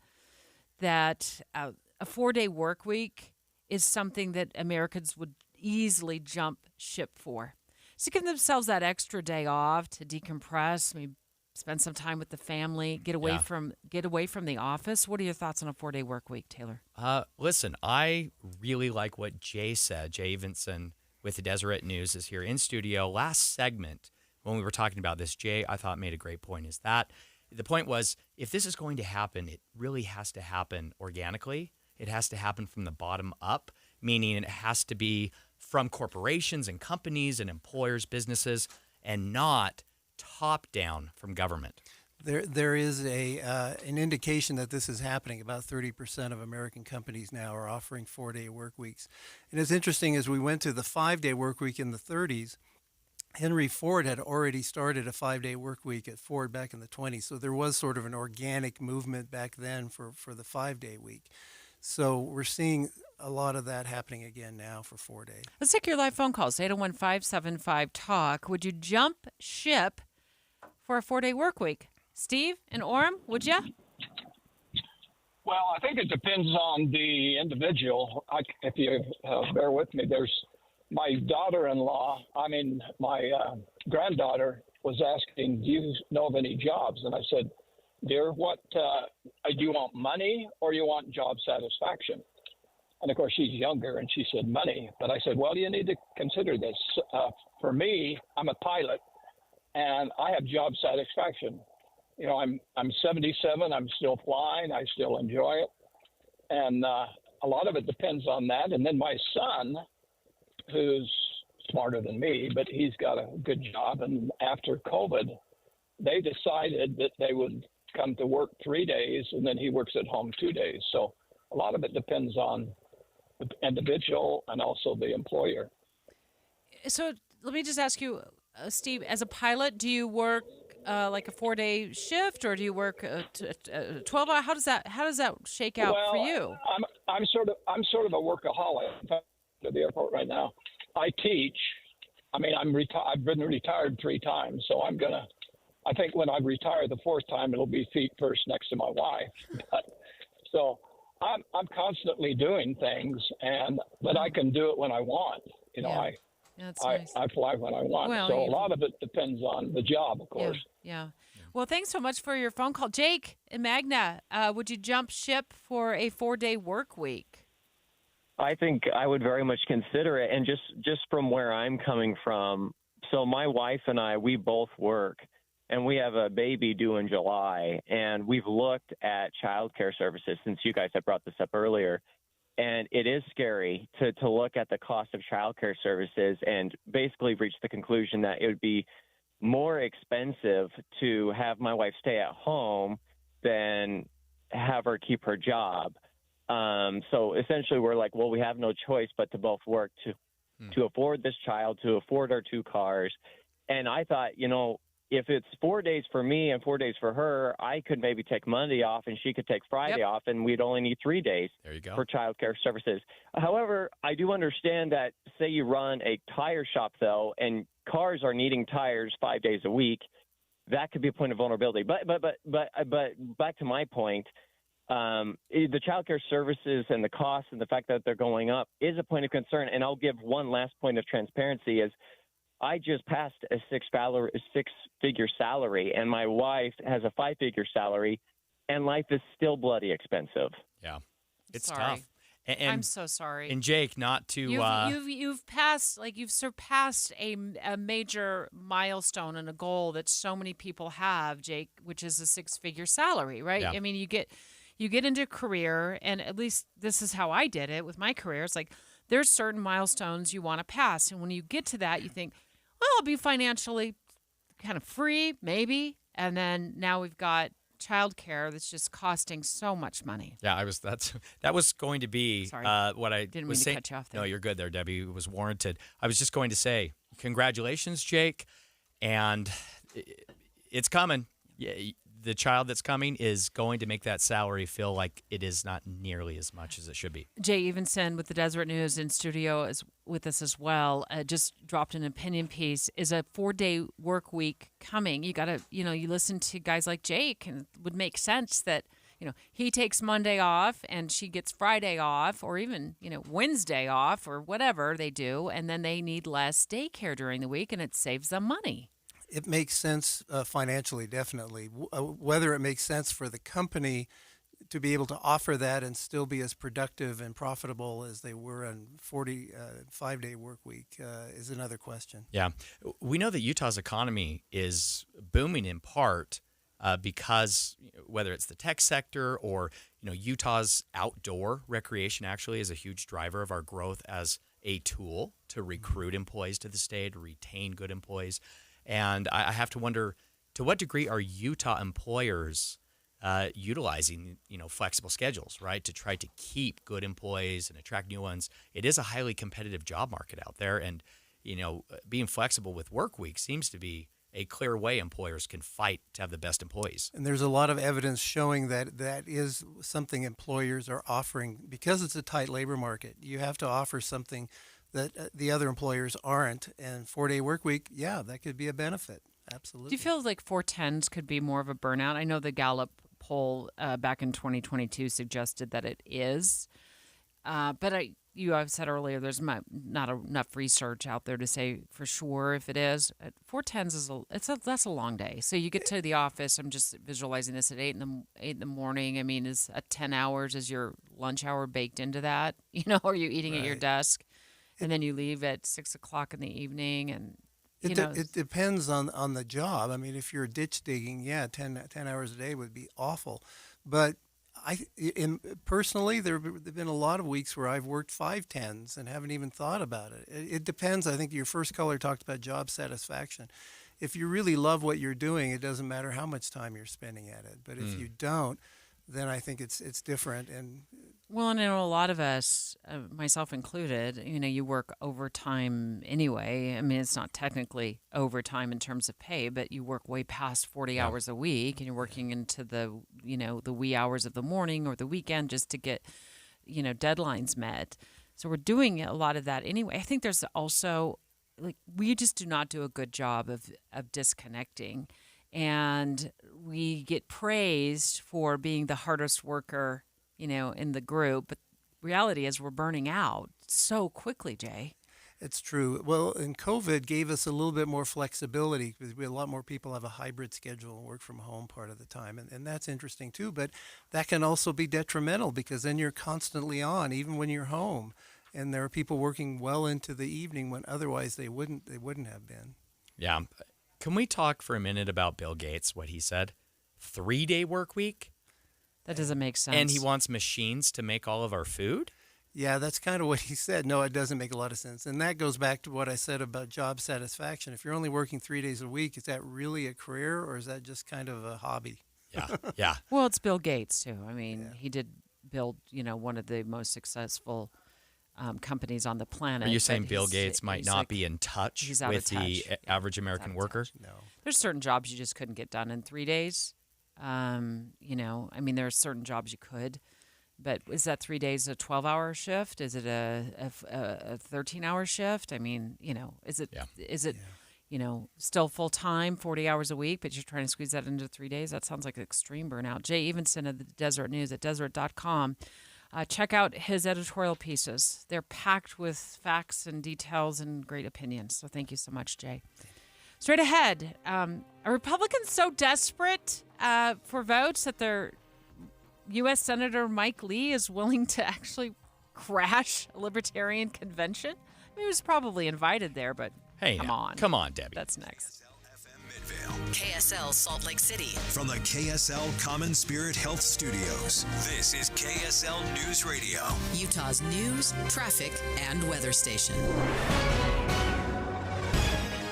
that a 4-day work week is something that Americans would easily jump ship for. So give themselves that extra day off to decompress, maybe spend some time with the family, get away from the office. What are your thoughts on a 4-day work week, Taylor? Listen, I really like what Jay said. Jay Evenson with the Deseret News is here in studio. Last segment, when we were talking about this, Jay, I thought made a great point, is that the point was, if this is going to happen, it really has to happen organically. It has to happen from the bottom up, meaning it has to be from corporations and companies and employers, businesses, and not top down from government. There is an indication that this is happening. About 30% of American companies now are offering 4-day work weeks. And it's interesting, as we went to the 5-day work week in the 30s, Henry Ford had already started a 5-day work week at Ford back in the 20s. So there was sort of an organic movement back then for the 5-day week. So we're seeing a lot of that happening again now for 4 days. Let's take your live phone calls, 801-575-TALK. Would you jump ship for a 4-day work week? Steve and Orem, would you? Well, I think it depends on the individual. If you bear with me, there's my my granddaughter was asking, do you know of any jobs? And I said, dear, what do you want, money or you want job satisfaction? And of course, she's younger, and she said money. But I said, well, you need to consider this. For me, I'm a pilot, and I have job satisfaction. You know, I'm 77. I'm still flying. I still enjoy it. And a lot of it depends on that. And then my son, who's smarter than me, but he's got a good job. And after COVID, they decided that they would come to work 3 days, and then he works at home 2 days. So a lot of it depends on the individual and also the employer. So let me just ask you, Steve, as a pilot, do you work like a 4-day shift, or do you work 12 hours? How does that shake out for you? I'm sort of a workaholic. In fact, at the airport right now, I teach. I mean, I've been retired 3 times, so I think when I retire the 4th time, it'll be feet first next to my wife. So I'm constantly doing things, but I can do it when I want. You know, I fly when I want. Well, so a lot of it depends on the job, of course. Yeah. Well, thanks so much for your phone call. Jake in Magna, would you jump ship for a 4-day work week? I think I would very much consider it. And just from where I'm coming from, so my wife and I, we both work, and we have a baby due in July, and we've looked at child care services since you guys had brought this up earlier. And it is scary to look at the cost of childcare services and basically reach the conclusion that it would be more expensive to have my wife stay at home than have her keep her job. So essentially we're like, well, we have no choice but to both work to afford this child, to afford our 2 cars. And I thought, if it's 4 days for me and 4 days for her, I could maybe take Monday off and she could take Friday off, and we'd only need 3 days for childcare services. However, I do understand that, say you run a tire shop, though, and cars are needing tires 5 days a week, that could be a point of vulnerability. But back to my point, the childcare services and the costs and the fact that they're going up is a point of concern. And I'll give one last point of transparency is I just passed a 6-figure salary, and my wife has a 5-figure salary, and life is still bloody expensive. Yeah, it's Sorry. tough. And I'm so sorry. And Jake, not to you've passed, like, you've surpassed a major milestone and a goal that so many people have, Jake, which is a 6-figure salary, right? Yeah. I mean, you get into a career, and at least this is how I did it with my career. It's like there's certain milestones you want to pass, and when you get to that, you think, well, I'll be financially kind of free, maybe, and then now we've got childcare that's just costing so much money. Yeah, that was going to be what I didn't was mean saying. To cut you off there. No, you're good there, Debbie. It was warranted. I was just going to say, congratulations, Jake, and it's coming. Yeah, the child that's coming is going to make that salary feel like it is not nearly as much as it should be. Jay Evenson with the Deseret News in studio is with us as well. Just dropped an opinion piece. Is a 4-day work week coming? You got to, you listen to guys like Jake, and it would make sense that, he takes Monday off and she gets Friday off, or even, Wednesday off, or whatever they do. And then they need less daycare during the week, and it saves them money. It makes sense financially, definitely. Whether it makes sense for the company to be able to offer that and still be as productive and profitable as they were on 5-day work week is another question. Yeah. We know that Utah's economy is booming in part because whether it's the tech sector or, Utah's outdoor recreation actually is a huge driver of our growth as a tool to recruit employees to the state, to retain good employees. And I have to wonder, to what degree are Utah employers utilizing, flexible schedules, right, to try to keep good employees and attract new ones? It is a highly competitive job market out there, and being flexible with work week seems to be a clear way employers can fight to have the best employees. And there's a lot of evidence showing that that is something employers are offering because it's a tight labor market. You have to offer something that the other employers aren't. And 4-day work week, yeah, that could be a benefit. Absolutely. Do you feel like 410s could be more of a burnout? I know the Gallup poll back in 2022 suggested that it is. But I've said earlier, there's not enough research out there to say for sure if it is. 410s that's a long day. So you get to the office. I'm just visualizing this at 8 in the morning. I mean, is 10 hours is your lunch hour baked into that? Are you eating at your desk? And then you leave at 6 o'clock in the evening, and it depends on the job. I mean, if you're ditch digging, 10 hours a day would be awful. But personally, there have been a lot of weeks where I've worked 5/10s and haven't even thought about it. It depends. I think your first caller talked about job satisfaction. If you really love what you're doing, it doesn't matter how much time you're spending at it. But if you don't, then I think it's different. And well, and I know a lot of us, myself included, you work overtime anyway. I mean, it's not technically overtime in terms of pay, but you work way past 40 hours a week, and you're working into the wee hours of the morning or the weekend just to get, deadlines met. So we're doing a lot of that anyway. I think there's also, we just do not do a good job of disconnecting. And we get praised for being the hardest worker, in the group. But reality is we're burning out so quickly, Jay. It's true. Well, and COVID gave us a little bit more flexibility because a lot more people have a hybrid schedule and work from home part of the time. And that's interesting too. But that can also be detrimental because then you're constantly on, even when you're home. And there are people working well into the evening when otherwise they wouldn't have been. Yeah. Can we talk for a minute about Bill Gates, what he said? 3-day work week? That doesn't make sense. And he wants machines to make all of our food? Yeah, that's kind of what he said. No, it doesn't make a lot of sense. And that goes back to what I said about job satisfaction. If you're only working 3 days a week, is that really a career or is that just kind of a hobby? Yeah. Well, it's Bill Gates, too. I mean, he did build, one of the most successful companies on the planet. Are you saying Bill Gates might not be in touch with the average American worker? No. There's certain jobs you just couldn't get done in 3 days. There are certain jobs you could. But is that 3 days a 12-hour shift? Is it a 13-hour shift? I mean, is it still full-time, 40 hours a week, but you're trying to squeeze that into 3 days? That sounds like extreme burnout. Jay Evenson of the Deseret News at Deseret.com. Check out his editorial pieces. They're packed with facts and details and great opinions. So thank you so much, Jay. Straight ahead, are Republicans so desperate for votes that their U.S. Senator Mike Lee is willing to actually crash a libertarian convention? I mean, he was probably invited there, but come on, Debbie. That's next. KSL Salt Lake City. From the KSL Common Spirit Health Studios, this is KSL News Radio. Utah's news, traffic, and weather station.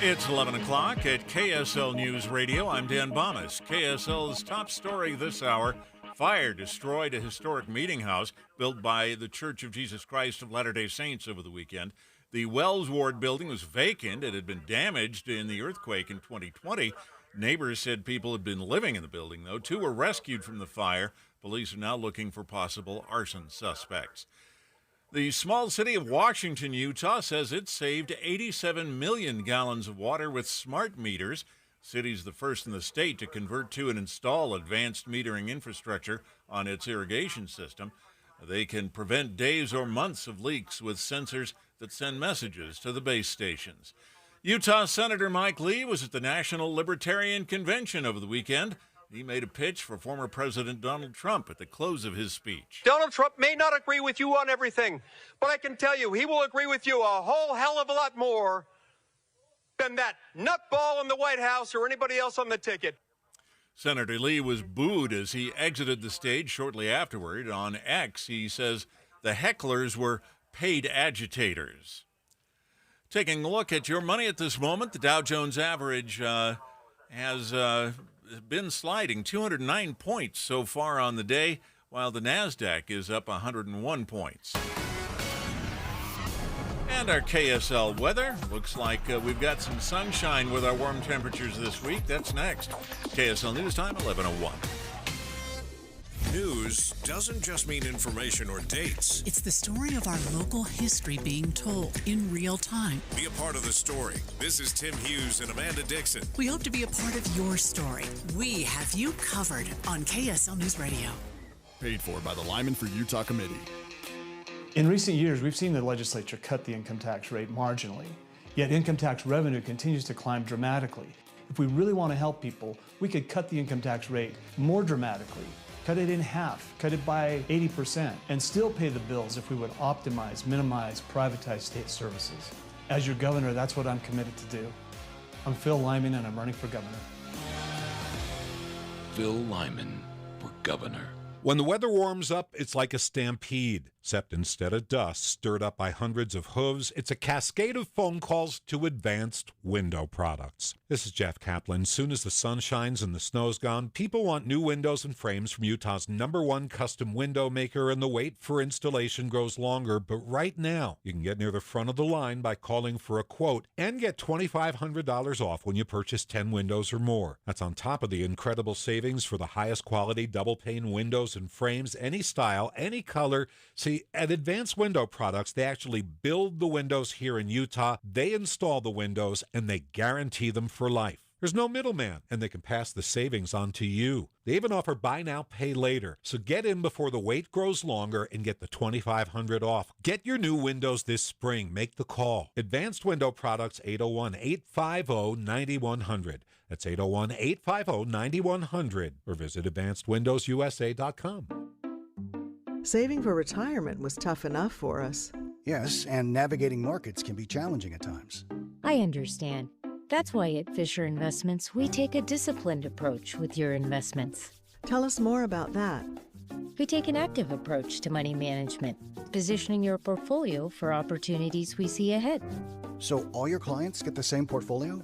It's 11 o'clock at KSL News Radio. I'm Dan Bomas. KSL's top story this hour: fire destroyed a historic meeting house built by the Church of Jesus Christ of Latter-day Saints over the weekend. The Wells Ward building was vacant. It had been damaged in the earthquake in 2020. Neighbors said people had been living in the building, though. 2 were rescued from the fire. Police are now looking for possible arson suspects. The small city of Washington, Utah, says it saved 87 million gallons of water with smart meters. The city's the first in the state to convert to and install advanced metering infrastructure on its irrigation system. They can prevent days or months of leaks with sensors that send messages to the base stations. Utah Senator Mike Lee was at the National Libertarian Convention over the weekend. He made a pitch for former President Donald Trump at the close of his speech. Donald Trump may not agree with you on everything, but I can tell you he will agree with you a whole hell of a lot more than that nutball in the White House or anybody else on the ticket. Senator Lee was booed as he exited the stage shortly afterward. On X, he says the hecklers were paid agitators. Taking a look at your money at this moment, the Dow Jones average has been sliding 209 points so far on the day, while the NASDAQ is up 101 points. And our KSL weather. Looks like we've got some sunshine with our warm temperatures this week. That's next. KSL News Time, 11:01. News doesn't just mean information or dates. It's the story of our local history being told in real time. Be a part of the story. This is Tim Hughes and Amanda Dixon. We hope to be a part of your story. We have you covered on KSL News Radio. Paid for by the Lyman for Utah Committee. In recent years, we've seen the legislature cut the income tax rate marginally, yet income tax revenue continues to climb dramatically. If we really want to help people, we could cut the income tax rate more dramatically, cut it in half, cut it by 80%, and still pay the bills if we would optimize, minimize, privatize state services. As your governor, that's what I'm committed to do. I'm Phil Lyman, and I'm running for governor. Phil Lyman for governor. When the weather warms up, it's like a stampede, except instead of dust stirred up by hundreds of hooves, it's a cascade of phone calls to Advanced Window Products. This is Jeff Kaplan. Soon as the sun shines and the snow's gone, people want new windows and frames from Utah's #1 custom window maker, and the wait for installation grows longer. But right now, you can get near the front of the line by calling for a quote and get $2,500 off when you purchase 10 windows or more. That's on top of the incredible savings for the highest quality double-pane windows and frames, any style, any color. See, at Advanced Window Products, they actually build the windows here in Utah, they install the windows, and they guarantee them for life. There's no middleman, and they can pass the savings on to you. They even offer buy now, pay later. So get in before the wait grows longer and get the $2,500 off. Get your new windows this spring. Make the call. Advanced Window Products, 801-850-9100. That's 801-850-9100. Or visit AdvancedWindowsUSA.com. Saving for retirement was tough enough for us. Yes, and navigating markets can be challenging at times. I understand. That's why at Fisher Investments, we take a disciplined approach with your investments. Tell us more about that. We take an active approach to money management, positioning your portfolio for opportunities we see ahead. So all your clients get the same portfolio?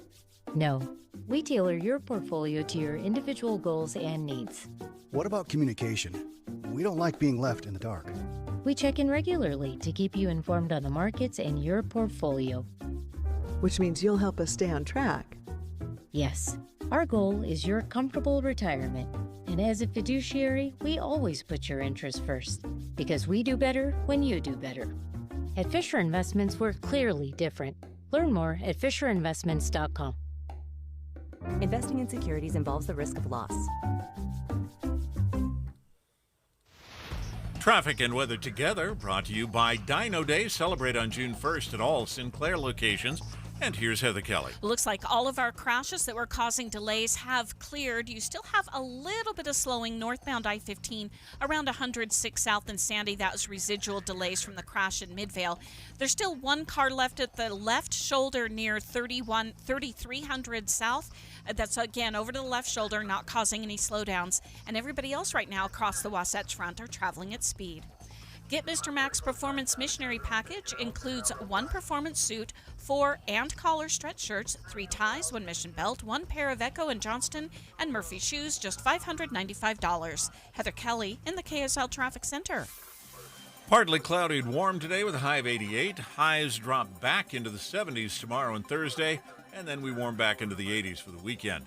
No, we tailor your portfolio to your individual goals and needs. What about communication? We don't like being left in the dark. We check in regularly to keep you informed on the markets and your portfolio. Which means you'll help us stay on track. Yes, our goal is your comfortable retirement. And as a fiduciary, we always put your interests first, because we do better when you do better. At Fisher Investments, we're clearly different. Learn more at FisherInvestments.com. Investing in securities involves the risk of loss. Traffic and weather together, brought to you by Dino Day. Celebrate on June 1st at all Sinclair locations. And here's Heather Kelly. Looks like all of our crashes that were causing delays have cleared. You still have a little bit of slowing northbound I-15 around 106 South and Sandy. That was residual delays from the crash in Midvale. There's still one car left at the left shoulder near 3300 South. That's, again, over to the left shoulder, not causing any slowdowns. And everybody else right now across the Wasatch Front are traveling at speed. Get Mr. Mac's Performance Missionary Package. Includes 1 performance suit, 4 and collar stretch shirts, 3 ties, 1 mission belt, 1 pair of Echo and Johnston and Murphy shoes, just $595. Heather Kelly in the KSL Traffic Center. Partly cloudy and warm today with a high of 88. Highs drop back into the 70s tomorrow and Thursday, and then we warm back into the 80s for the weekend.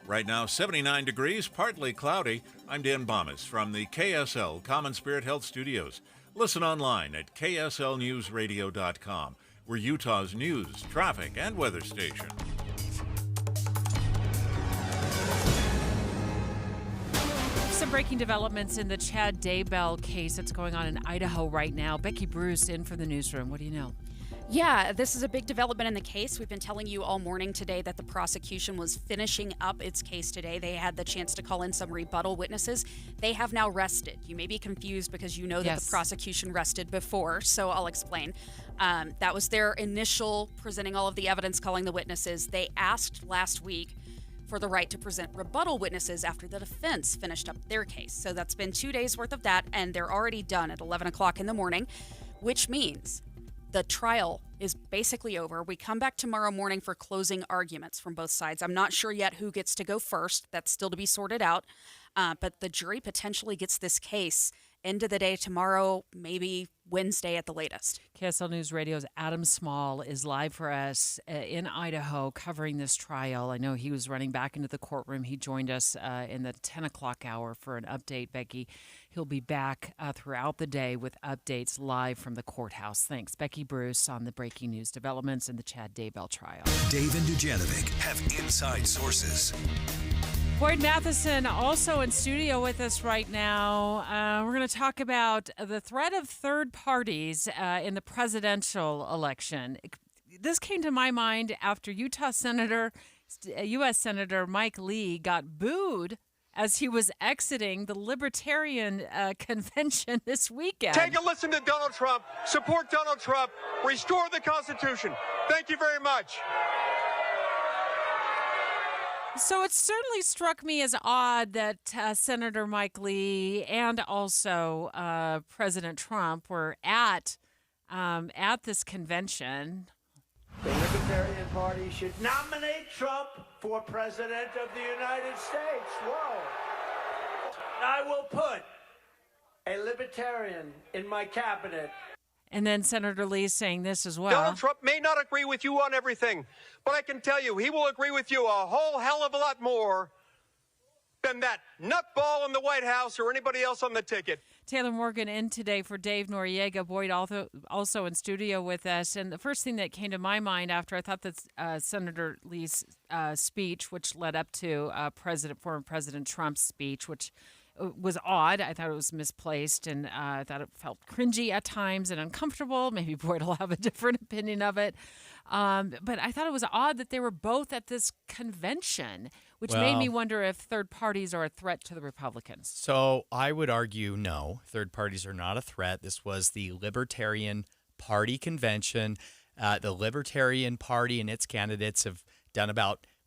Right now, 79 degrees, partly cloudy. I'm Dan Bomas from the KSL Common Spirit Health Studios. Listen online at kslnewsradio.com. We're Utah's news, traffic, and weather station. Some breaking developments in the Chad Daybell case that's going on in Idaho right now. Becky Bruce in for the newsroom. What do you know? Yeah, this is a big development in the case. We've been telling you all morning today that the prosecution was finishing up its case today. They had the chance to call in some rebuttal witnesses. They have now rested. You may be confused because you know that the prosecution rested before, so I'll explain. That was their initial presenting all of the evidence, calling the witnesses. They asked last week for the right to present rebuttal witnesses after the defense finished up their case. So that's been 2 days worth of that, and they're already done at 11 o'clock in the morning, which means the trial is basically over. We come back tomorrow morning for closing arguments from both sides. I'm not sure yet who gets to go first. That's still to be sorted out. But the jury potentially gets this case end of the day tomorrow, maybe Wednesday at the latest. KSL News Radio's Adam Small is live for us in Idaho covering this trial. I know he was running back into the courtroom. He joined us in the 10 o'clock hour for an update, Becky. He'll be back throughout the day with updates live from the courthouse. Thanks, Becky Bruce, on the breaking news developments in the Chad Daybell trial. Dave and Dujanovic have inside sources. Boyd Matheson also in studio with us right now. We're going to talk about the threat of third parties in the presidential election. This came to my mind after U.S. Senator Mike Lee got booed as he was exiting the Libertarian convention this weekend. Take a listen to Donald Trump. Support Donald Trump. Restore the Constitution. Thank you very much. So it certainly struck me as odd that Senator Mike Lee and also President Trump were at this convention. The Libertarian Party should nominate Trump for President of the United States. Whoa. I will put a Libertarian in my cabinet. And then Senator Lee saying this as well. Donald Trump may not agree with you on everything, but I can tell you he will agree with you a whole hell of a lot more than that nutball in the White House or anybody else on the ticket. Taylor Morgan in today for Dave Noriega. Boyd also in studio with us. And the first thing that came to my mind after I thought that Senator Lee's speech, which led up to former President Trump's speech, which was odd. I thought it was misplaced, and I thought it felt cringy at times and uncomfortable. Maybe Boyd will have a different opinion of it. But I thought it was odd that they were both at this convention, which made me wonder if third parties are a threat to the Republicans. So I would argue no, third parties are not a threat. This was the Libertarian Party convention. The Libertarian Party and its candidates have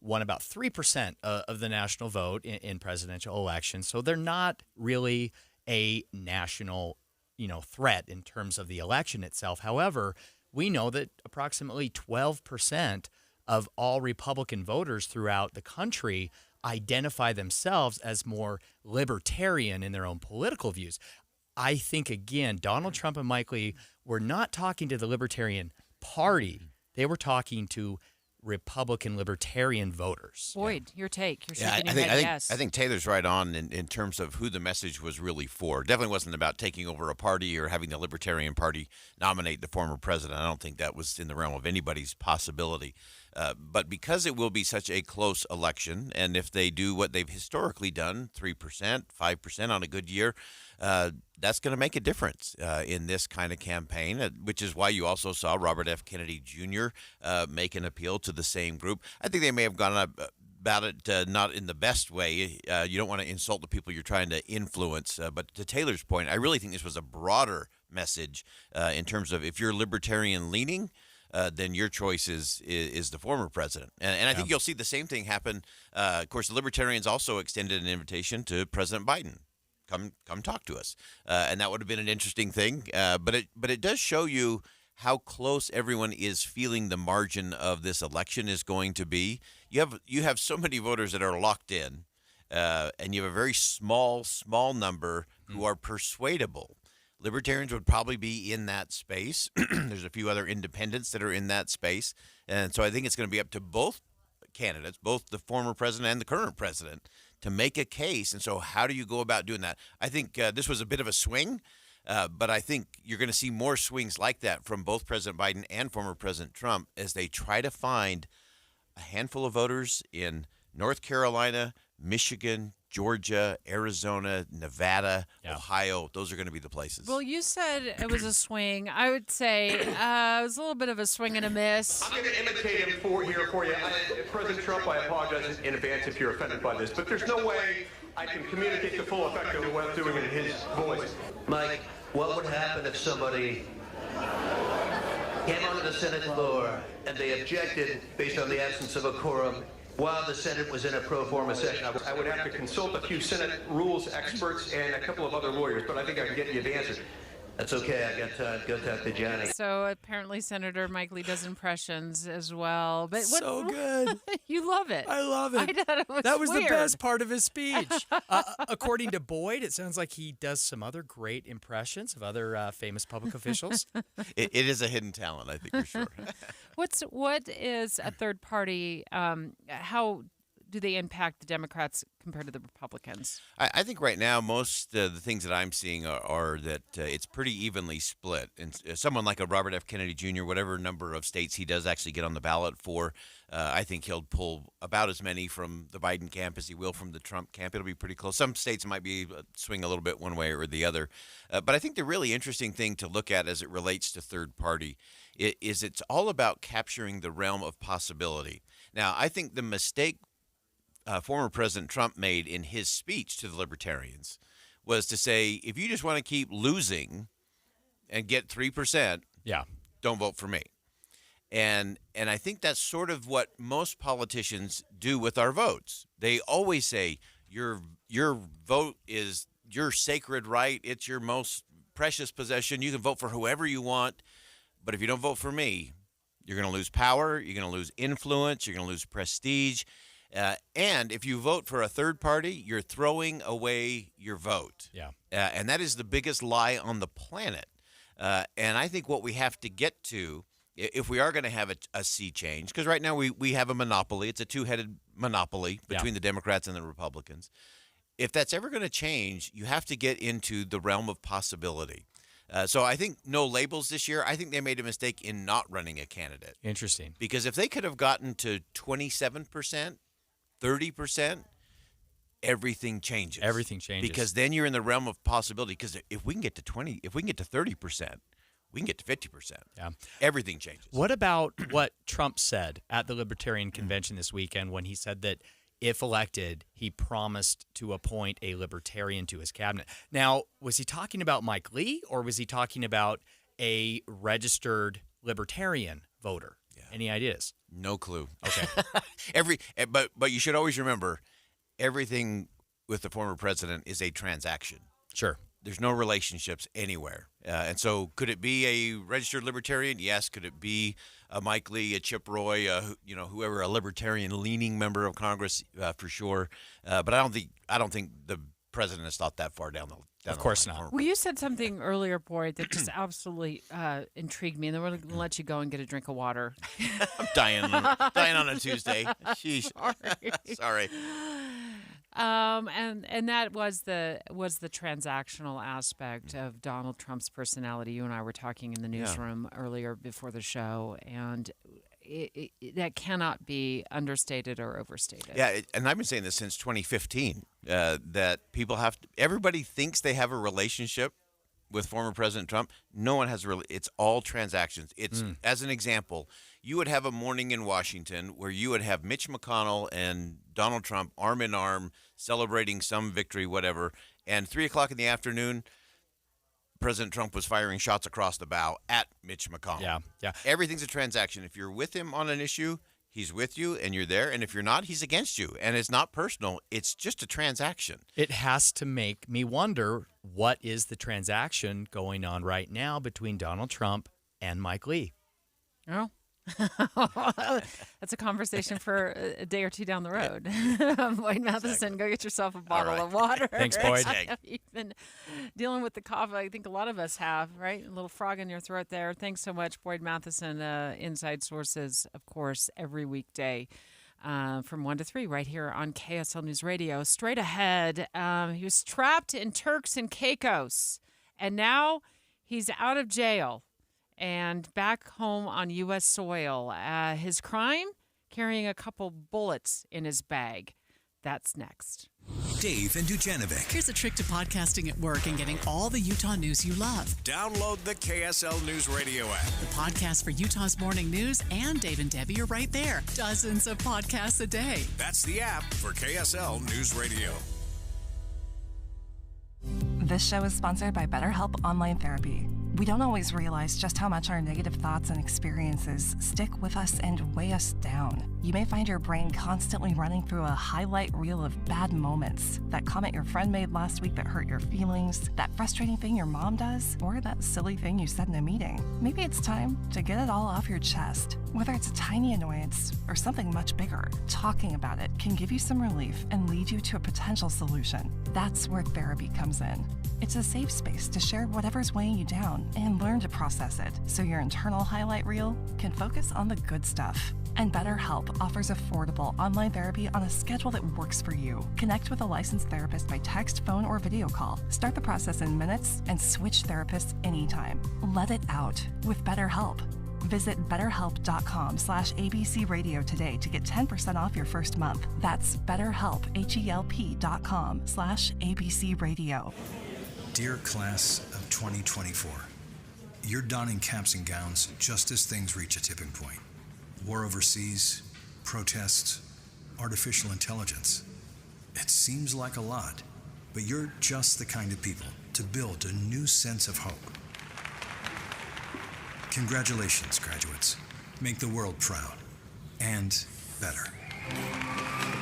won about 3% of the national vote in presidential elections. So they're not really a national, threat in terms of the election itself. However, we know that approximately 12% of all Republican voters throughout the country identify themselves as more libertarian in their own political views. I think, again, Donald Trump and Mike Lee were not talking to the Libertarian Party. They were talking to Republican libertarian voters. Boyd, your take. You're Yeah, shaking your head yes. I think Taylor's right on in terms of who the message was really for. Definitely wasn't about taking over a party or having the Libertarian Party nominate the former president. I don't think that was in the realm of anybody's possibility. But because it will be such a close election, and if they do what they've historically done, 3%, 5% on a good year, that's going to make a difference in this kind of campaign, which is why you also saw Robert F. Kennedy Jr. Make an appeal to the same group. I think they may have gone about it not in the best way. You don't want to insult the people you're trying to influence. But to Taylor's point, I really think this was a broader message in terms of if you're libertarian leaning, then your choice is the former president. And I think you'll see the same thing happen. Of course, the Libertarians also extended an invitation to President Biden. Come talk to us. And that would have been an interesting thing. But it does show you how close everyone is feeling the margin of this election is going to be. You have so many voters that are locked in, and you have a very small number who are persuadable. Libertarians would probably be in that space. There's a few other independents that are in that space. And so I think it's going to be up to both candidates, both the former president and the current president, to make a case. And so how do you go about doing that? I think this was a bit of a swing, but I think you're going to see more swings like that from both President Biden and former President Trump as they try to find a handful of voters in North Carolina, Michigan, Georgia, Arizona, Nevada, Ohio. Those are going to be the places. Well, you said it was a swing. I would say it was a little bit of a swing and a miss. I'm going to imitate him here for you. President Trump, I apologize in advance if you're offended by this, but there's no way I can communicate the full effect of what I'm doing in his voice. Mike, what would happen if somebody came onto the Senate floor and they objected based on the absence of a quorum while the Senate was in a pro forma session? I would have to consult a few Senate rules experts and a couple of other lawyers, but I think I can get you the answer. That's okay. I got time. Go talk to Johnny. So apparently Senator Mike Lee does impressions as well. But so good. You love it. I love it. I thought it was that was weird. The best part of his speech. According to Boyd, it sounds like he does some other great impressions of other famous public officials. It is a hidden talent, I think, for sure. What is a third party? How do they impact the Democrats compared to the Republicans? I think right now most the things that I'm seeing are that it's pretty evenly split. And someone like a Robert F. Kennedy Jr., whatever number of states he does actually get on the ballot for, I think he'll pull about as many from the Biden camp as he will from the Trump camp. It'll be pretty close. Some states might be swing a little bit one way or the other. But I think the really interesting thing to look at as it relates to third party is it's all about capturing the realm of possibility. Now, I think the mistake former President Trump made in his speech to the Libertarians was to say, if you just want to keep losing and get 3%, don't vote for me. And I think that's sort of what most politicians do with our votes. They always say, your vote is your sacred right. It's your most precious possession. You can vote for whoever you want. But if you don't vote for me, you're going to lose power. You're going to lose influence. You're going to lose prestige. And if you vote for a third party, you're throwing away your vote. And that is the biggest lie on the planet. And I think what we have to get to, if we are going to have a sea change, because right now we have a monopoly. It's a two-headed monopoly between the Democrats and the Republicans. If that's ever going to change, you have to get into the realm of possibility. So I think no labels this year. I think they made a mistake in not running a candidate. Interesting. Because if they could have gotten to 27%, 30%, everything changes. Everything changes. Because then you're in the realm of possibility. Because if we can get to 20, if we can get to 30%, we can get to 50%. Everything changes. What about what Trump said at the Libertarian Convention this weekend when he said that if elected, he promised to appoint a Libertarian to his cabinet? Now, was he talking about Mike Lee or was he talking about a registered Libertarian voter? Any ideas? No clue. Okay. But you should always remember, everything with the former president is a transaction. Sure. There's no relationships anywhere. And so could it be a registered libertarian? Yes. Could it be a Mike Lee, a Chip Roy, whoever, a libertarian-leaning member of Congress, for sure. But I don't think the president has thought that far down the line. Of course not. Well, you said something earlier, Boyd, that just absolutely intrigued me, and then we're going to let you go and get a drink of water. I'm dying on a Tuesday. Sheesh. Sorry. And that was the transactional aspect of Donald Trump's personality. You and I were talking in the newsroom earlier before the show, and that cannot be understated or overstated. Yeah, and I've been saying this since 2015, that everybody thinks they have a relationship with former President Trump. No one has it's all transactions. It's as an example, you would have a morning in Washington where you would have Mitch McConnell and Donald Trump arm in arm celebrating some victory, whatever, and 3:00 in the afternoon, President Trump was firing shots across the bow at Mitch McConnell. Yeah. Everything's a transaction. If you're with him on an issue, he's with you and you're there. And if you're not, he's against you. And it's not personal. It's just a transaction. It has to make me wonder, what is the transaction going on right now between Donald Trump and Mike Lee? Oh. That's a conversation for a day or two down the road. Boyd Matheson, go get yourself a bottle of water. Thanks, Boyd. You've been dealing with the cough. I think a lot of us have, right? A little frog in your throat there. Thanks so much, Boyd Matheson. Inside Sources, of course, every weekday from 1 to 3 right here on KSL News Radio. Straight ahead, he was trapped in Turks and Caicos, and now he's out of jail and back home on U.S. soil. His crime? Carrying a couple bullets in his bag. That's next. Dave and Dujanovic. Here's a trick to podcasting at work and getting all the Utah news you love. Download the KSL News Radio app. The podcast for Utah's morning news and Dave and Debbie are right there. Dozens of podcasts a day. That's the app for KSL News Radio. This show is sponsored by BetterHelp Online Therapy. We don't always realize just how much our negative thoughts and experiences stick with us and weigh us down. You may find your brain constantly running through a highlight reel of bad moments. That comment your friend made last week that hurt your feelings, that frustrating thing your mom does, or that silly thing you said in a meeting. Maybe it's time to get it all off your chest. Whether it's a tiny annoyance or something much bigger, talking about it can give you some relief and lead you to a potential solution. That's where therapy comes in. It's a safe space to share whatever's weighing you down and learn to process it so your internal highlight reel can focus on the good stuff. And BetterHelp offers affordable online therapy on a schedule that works for you. Connect with a licensed therapist by text, phone, or video call. Start the process in minutes and switch therapists anytime. Let it out with BetterHelp. Visit BetterHelp.com/ABC Radio today to get 10% off your first month. That's BetterHelp, HELP.com/ABC Radio. Dear Class of 2024, you're donning caps and gowns just as things reach a tipping point. War overseas, protests, artificial intelligence. It seems like a lot, but you're just the kind of people to build a new sense of hope. Congratulations, graduates. Make the world proud. And better.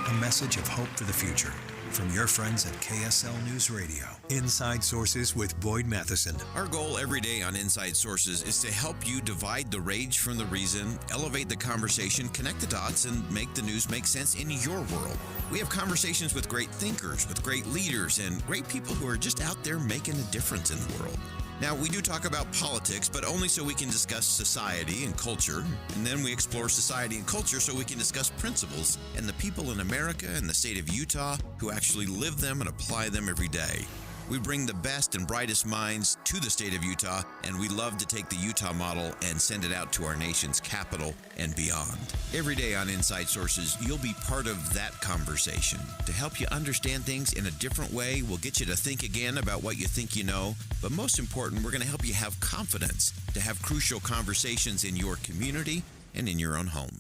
A message of hope for the future from your friends at KSL News Radio. Inside Sources with Boyd Matheson. Our goal every day on Inside Sources is to help you divide the rage from the reason, elevate the conversation, connect the dots, and make the news make sense in your world. We have conversations with great thinkers, with great leaders, and great people who are just out there making a difference in the world. Now, we do talk about politics, but only so we can discuss society and culture, and then we explore society and culture so we can discuss principles and the people in America and the state of Utah who actually live them and apply them every day. We bring the best and brightest minds to the state of Utah, and we love to take the Utah model and send it out to our nation's capital and beyond. Every day on Inside Sources, you'll be part of that conversation. To help you understand things in a different way, we'll get you to think again about what you think you know, but most important, we're going to help you have confidence to have crucial conversations in your community and in your own home.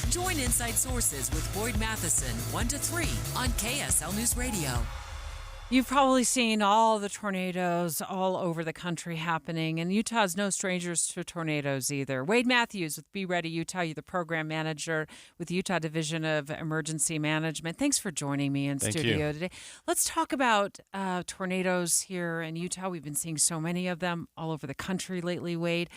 Join Inside Sources with Boyd Matheson 1 to 3 on KSL News Radio. You've probably seen all the tornadoes all over the country happening, and Utah's no strangers to tornadoes either. Wade Matthews with Be Ready Utah, you're the program manager with the Utah Division of Emergency Management. Thanks for joining me in studio today. Let's talk about tornadoes here in Utah. We've been seeing so many of them all over the country lately, Wade.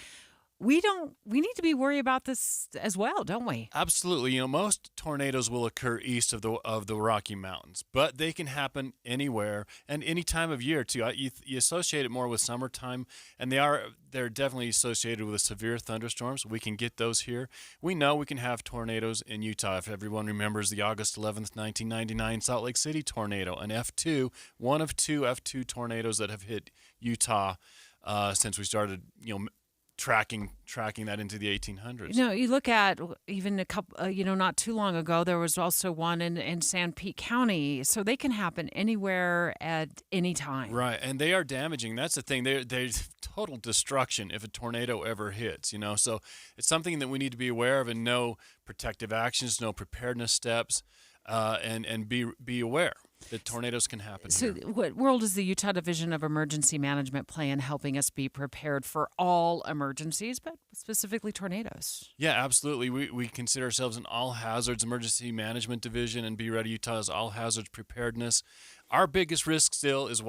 We need to be worried about this as well, don't we? Absolutely. Most tornadoes will occur east of the Rocky Mountains, but they can happen anywhere and any time of year too. You associate it more with summertime, and they're definitely associated with severe thunderstorms. We can get those here. We know we can have tornadoes in Utah. If everyone remembers the August 11th, 1999 Salt Lake City tornado, an F2, one of two F2 tornadoes that have hit Utah since we started, tracking that into the 1800s. You look at even a couple, not too long ago, there was also one in San Pete County. So they can happen anywhere at any time. Right, and they are damaging. That's the thing. They're total destruction if a tornado ever hits, So it's something that we need to be aware of and know protective actions, know preparedness steps, and be aware that tornadoes can happen. So what role does the Utah Division of Emergency Management play in helping us be prepared for all emergencies, but specifically tornadoes? Yeah, absolutely. We consider ourselves an all hazards emergency management division, and Be Ready Utah is all hazards preparedness. Our biggest risk still is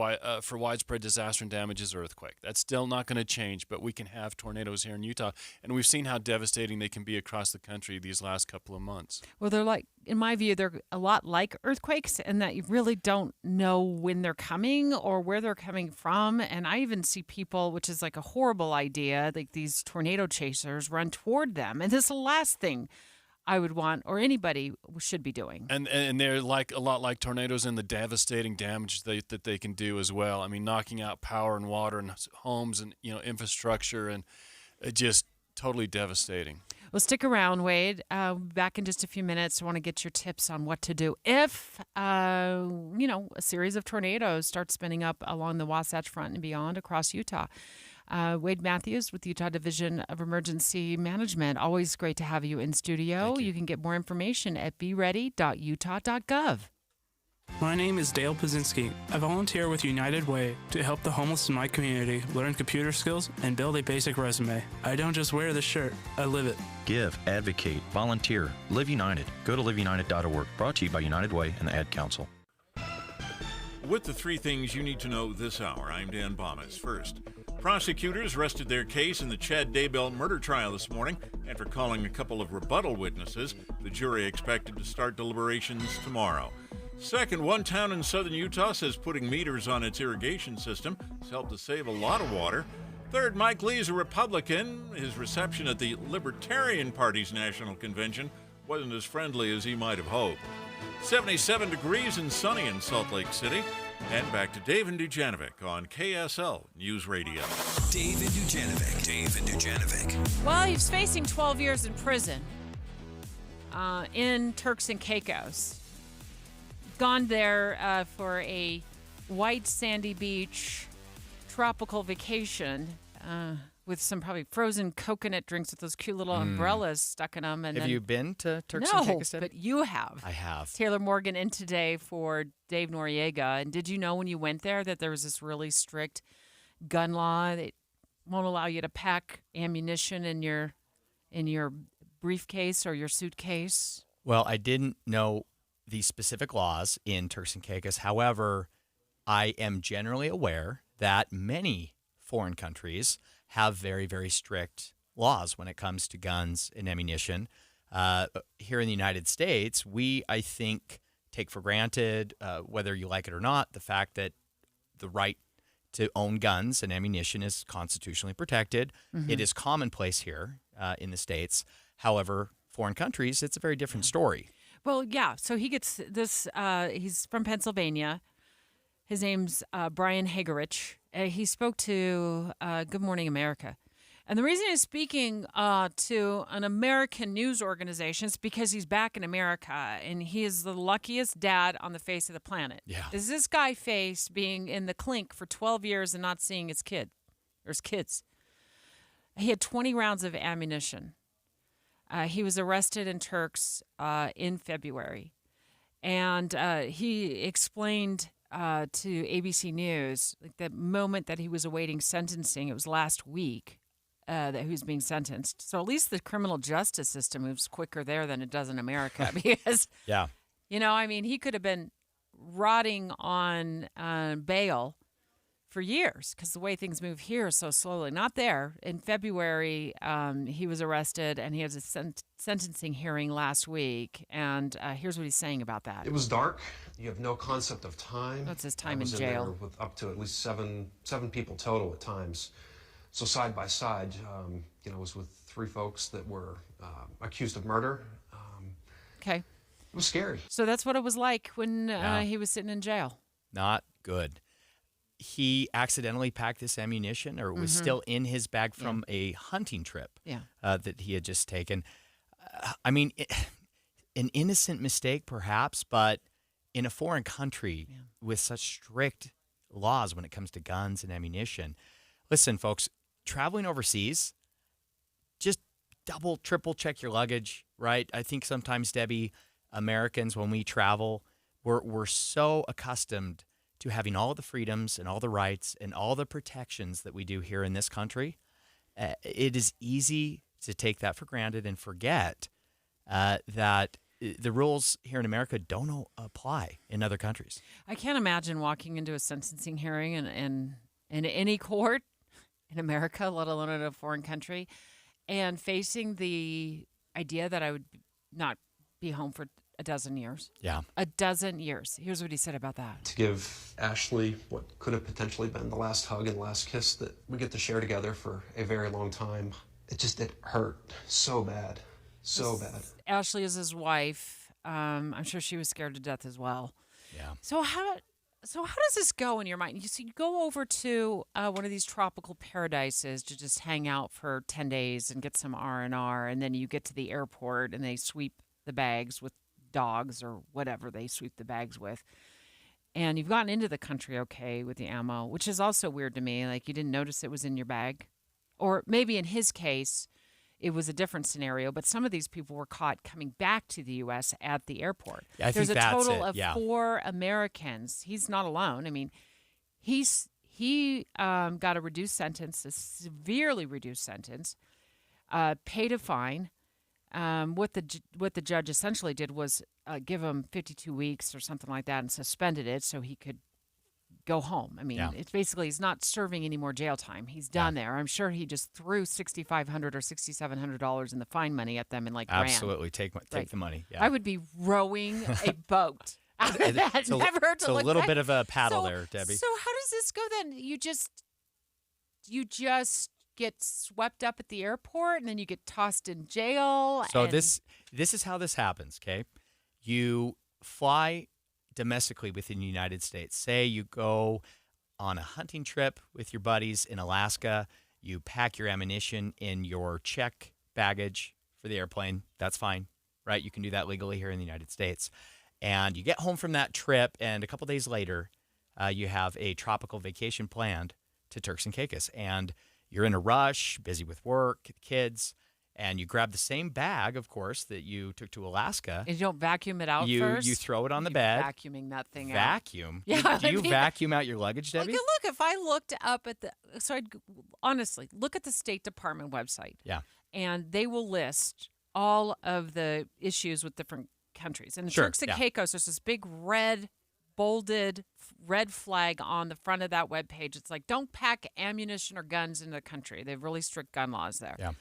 for widespread disaster and damage is earthquake. That's still not going to change, but we can have tornadoes here in Utah, and we've seen how devastating they can be across the country these last couple of months. Well, in my view, they're a lot like earthquakes in that you really don't know when they're coming or where they're coming from. And I even see people, which is like a horrible idea, like these tornado chasers run toward them. And this is the last thing I would want or anybody should be doing. And they're like a lot like tornadoes in the devastating damage that they can do as well. I mean, knocking out power and water and homes and infrastructure, and just totally devastating. Well, stick around, Wade. Back in just a few minutes. I want to get your tips on what to do if, a series of tornadoes start spinning up along the Wasatch Front and beyond across Utah. Wade Matthews with the Utah Division of Emergency Management. Always great to have you in studio. You can get more information at beready.utah.gov. My name is Dale Pazinski. I volunteer with United Way to help the homeless in my community learn computer skills and build a basic resume. I don't just wear the shirt, I live it. Give, advocate, volunteer, Live United. Go to liveunited.org. Brought to you by United Way and the Ad Council. With the three things you need to know this hour, I'm Dan Bomas. First, prosecutors rested their case in the Chad Daybell murder trial this morning after calling a couple of rebuttal witnesses. The jury expected to start deliberations tomorrow. Second, one town in southern Utah says putting meters on its irrigation system has helped to save a lot of water. Third, Mike Lee is a Republican. His reception at the Libertarian Party's national convention wasn't as friendly as he might have hoped. 77 degrees and sunny in Salt Lake City. And back to David Dujanovic on KSL News Radio. David Dujanovic. Well, he's facing 12 years in prison in Turks and Caicos. Gone there for a white sandy beach tropical vacation with some probably frozen coconut drinks with those cute little umbrellas stuck in them. And have you been to Turks and Caicos? No, but you have. I have. Taylor Morgan in today for Dave Noriega. And did you know when you went there that there was this really strict gun law that won't allow you to pack ammunition in your briefcase or your suitcase? Well, I didn't know the specific laws in Turks and Caicos. However, I am generally aware that many foreign countries have very, very strict laws when it comes to guns and ammunition. Here in the United States, we, I think, take for granted, whether you like it or not, the fact that the right to own guns and ammunition is constitutionally protected. Mm-hmm. It is commonplace here in the States. However, foreign countries, it's a very different story. Well, yeah. So he gets this. He's from Pennsylvania. His name's Brian Hagerich. He spoke to Good Morning America. And the reason he's speaking to an American news organization is because he's back in America, and he is the luckiest dad on the face of the planet. Yeah. Does this guy face being in the clink for 12 years and not seeing his kid or his kids? He had 20 rounds of ammunition. He was arrested in Turks in February, and he explained to ABC News, like the moment that he was awaiting sentencing, it was last week that he was being sentenced. So at least the criminal justice system moves quicker there than it does in America because, Yeah. I mean, he could have been rotting on bail for years because the way things move here so slowly. Not there. In February, he was arrested and he has a sentencing hearing last week. And here's what he's saying about that. It was dark. You have no concept of time. That's his time I was in jail. there with up to at least seven people total at times. So side by side, I was with 3 folks that were accused of murder. Okay. It was scary. So that's what it was like when he was sitting in jail. Not good. He accidentally packed this ammunition, or it was Mhm. still in his bag from a hunting trip Yeah. that he had just taken. I mean, an innocent mistake perhaps, but in a foreign country with such strict laws when it comes to guns and ammunition. Listen, folks, traveling overseas, just double, triple check your luggage, right? I think sometimes, Debbie, Americans, when we travel, we're so accustomed to having all the freedoms and all the rights and all the protections that we do here in this country. It is easy to take that for granted and forget that the rules here in America don't apply in other countries. I can't imagine walking into a sentencing hearing in any court in America, let alone in a foreign country, and facing the idea that I would not be home for a dozen years. Yeah. A dozen years. Here's what he said about that. To give Ashley what could have potentially been the last hug and last kiss that we get to share together for a very long time. It hurt so bad. So bad. Ashley is his wife. I'm sure she was scared to death as well. Yeah. So how does this go in your mind? You go over to one of these tropical paradises to just hang out for 10 days and get some R&R, and then you get to the airport and they sweep the bags with dogs or whatever they sweep the bags with. And you've gotten into the country okay with the ammo, which is also weird to me. Like, you didn't notice it was in your bag. Or maybe in his case, it was a different scenario, but some of these people were caught coming back to the U.S. at the airport. Yeah, I There's think a that's total it, of yeah. 4 Americans. He's not alone. I mean, he got a reduced sentence, a severely reduced sentence, paid a fine. What the judge essentially did was give him 52 weeks or something like that and suspended it so he could go home. I mean, it's basically he's not serving any more jail time. He's done there. I'm sure he just threw $6,500 or $6,700 in the fine money at them and ran. Absolutely. Take the money. Yeah. I would be rowing a boat. It's a little bit of a paddle there, Debbie. So how does this go then? You just get swept up at the airport and then you get tossed in jail. So this is how this happens, okay? You fly domestically within the United States. Say you go on a hunting trip with your buddies in Alaska. You pack your ammunition in your check baggage for the airplane. That's fine, right? You can do that legally here in the United States. And you get home from that trip, and a couple days later, you have a tropical vacation planned to Turks and Caicos. And you're in a rush, busy with work, kids, and you grab the same bag, of course, that you took to Alaska. And you don't vacuum it out you, first? You throw it on the bed. Vacuuming that thing out. Vacuum? Yeah. Do you vacuum out your luggage, Debbie? Look, if I looked up at honestly, look at the State Department website. Yeah. And they will list all of the issues with different countries. And Sure, Turks and yeah. Caicos, there's this big bolded red flag on the front of that webpage. It's like, don't pack ammunition or guns in the country. They have really strict gun laws there. Yeah.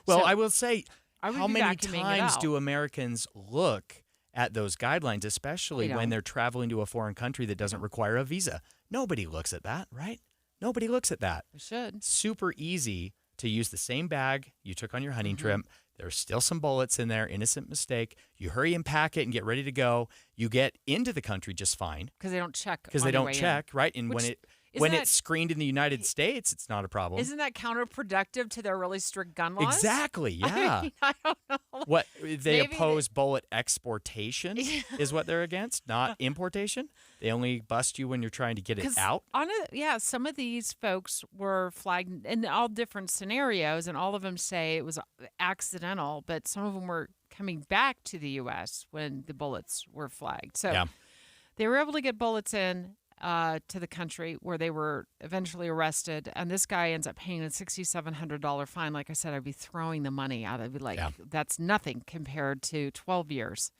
Well, So, I will say, I would how be many vacuuming it times out. do Americans look at those guidelines, especially They when don't. they're traveling to a foreign country that doesn't require a visa? Nobody looks at that, right? Nobody looks at that. They should. Super easy to use the same bag you took on your hunting Mm-hmm. trip. There's still some bullets in there, innocent mistake. You hurry and pack it and get ready to go. You get into the country just fine. Because they don't check. Because on they your don't way check, right? And Which- when isn't it's that- screened in the United States, it's not a problem. Isn't that counterproductive to their really strict gun laws? Exactly, yeah. I mean, I don't know. What they Maybe oppose bullet exportation is what they're against, not importation. They only bust you when you're trying to get it 'Cause out. Some of these folks were flagged in all different scenarios, and all of them say it was accidental, but some of them were coming back to the U.S. when the bullets were flagged. So Yeah. they were able to get bullets in. to the country where they were eventually arrested, and this guy ends up paying a $6,700 fine. Like I said, I'd be throwing the money out. I'd be like, that's nothing compared to 12 years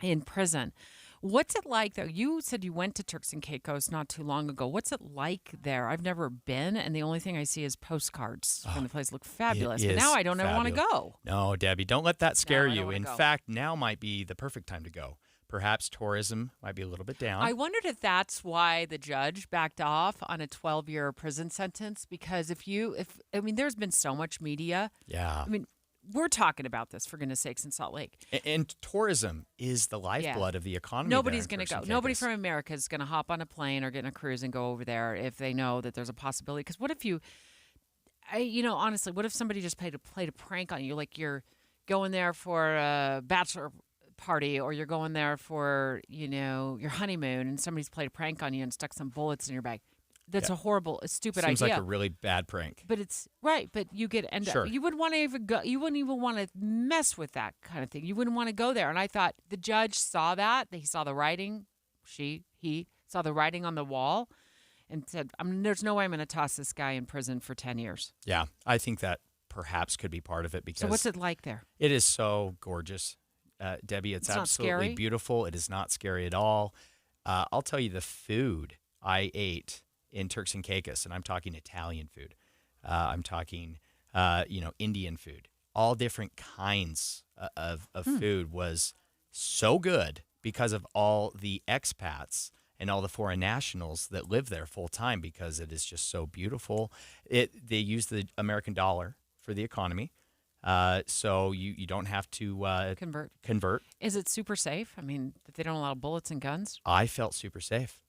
in prison. What's it like, though? You said you went to Turks and Caicos not too long ago. What's it like there? I've never been, and the only thing I see is postcards from the place. Look fabulous. But now I don't ever want to go. No, Debbie, don't let that scare you. In fact, now might be the perfect time to go. Perhaps tourism might be a little bit down. I wondered if that's why the judge backed off on a 12-year prison sentence, because there's been so much media. Yeah. I mean, we're talking about this, for goodness sakes, in Salt Lake. And tourism is the lifeblood of the economy. Nobody's going to go. Nobody from America is going to hop on a plane or get in a cruise and go over there if they know that there's a possibility. Because what if honestly, what if somebody just played a prank on you? Like you're going there for a bachelor party, or you're going there for, your honeymoon, and somebody's played a prank on you and stuck some bullets in your bag. That's a horrible, stupid idea. Seems like a really bad prank. But it's right. But you up. You wouldn't want to even go. You wouldn't even want to mess with that kind of thing. You wouldn't want to go there. And I thought the judge saw that. He saw the writing. He saw the writing on the wall, and said, "There's no way I'm going to toss this guy in prison for 10 years." Yeah, I think that perhaps could be part of it. Because so what's it like there? It is so gorgeous, Debbie. It's absolutely beautiful. It is not scary at all. I'll tell you, the food I ate in Turks and Caicos, and I'm talking Italian food, I'm talking, Indian food, all different kinds of food was so good because of all the expats and all the foreign nationals that live there full time, because it is just so beautiful. They use the American dollar for the economy, so you don't have to convert. Is it super safe? I mean, that they don't allow bullets and guns? I felt super safe.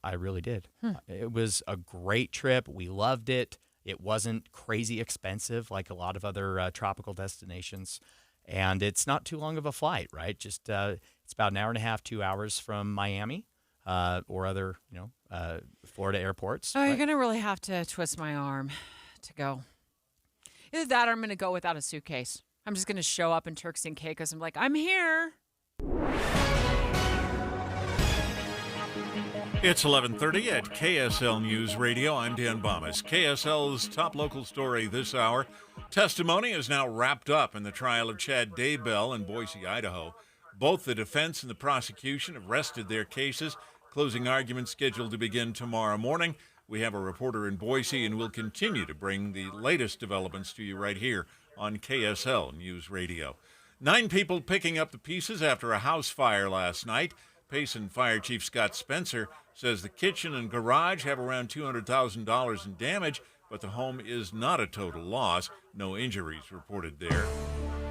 I really did. It was a great trip. We loved it. It wasn't crazy expensive like a lot of other tropical destinations. And it's not too long of a flight, right? Just it's about an hour and a half, 2 hours from Miami or other, Florida airports. Oh, you're going to really have to twist my arm to go. Either that or I'm going to go without a suitcase. I'm just going to show up in Turks and Caicos and be like, I'm here. It's 11:30 at KSL News Radio. I'm Dan Bomas. KSL's top local story this hour. Testimony is now wrapped up in the trial of Chad Daybell in Boise, Idaho. Both the defense and the prosecution have rested their cases. Closing arguments scheduled to begin tomorrow morning. We have a reporter in Boise, and we'll continue to bring the latest developments to you right here on KSL News Radio. 9 people picking up the pieces after a house fire last night. Payson Fire Chief Scott Spencer says the kitchen and garage have around $200,000 in damage, but the home is not a total loss. No injuries reported there.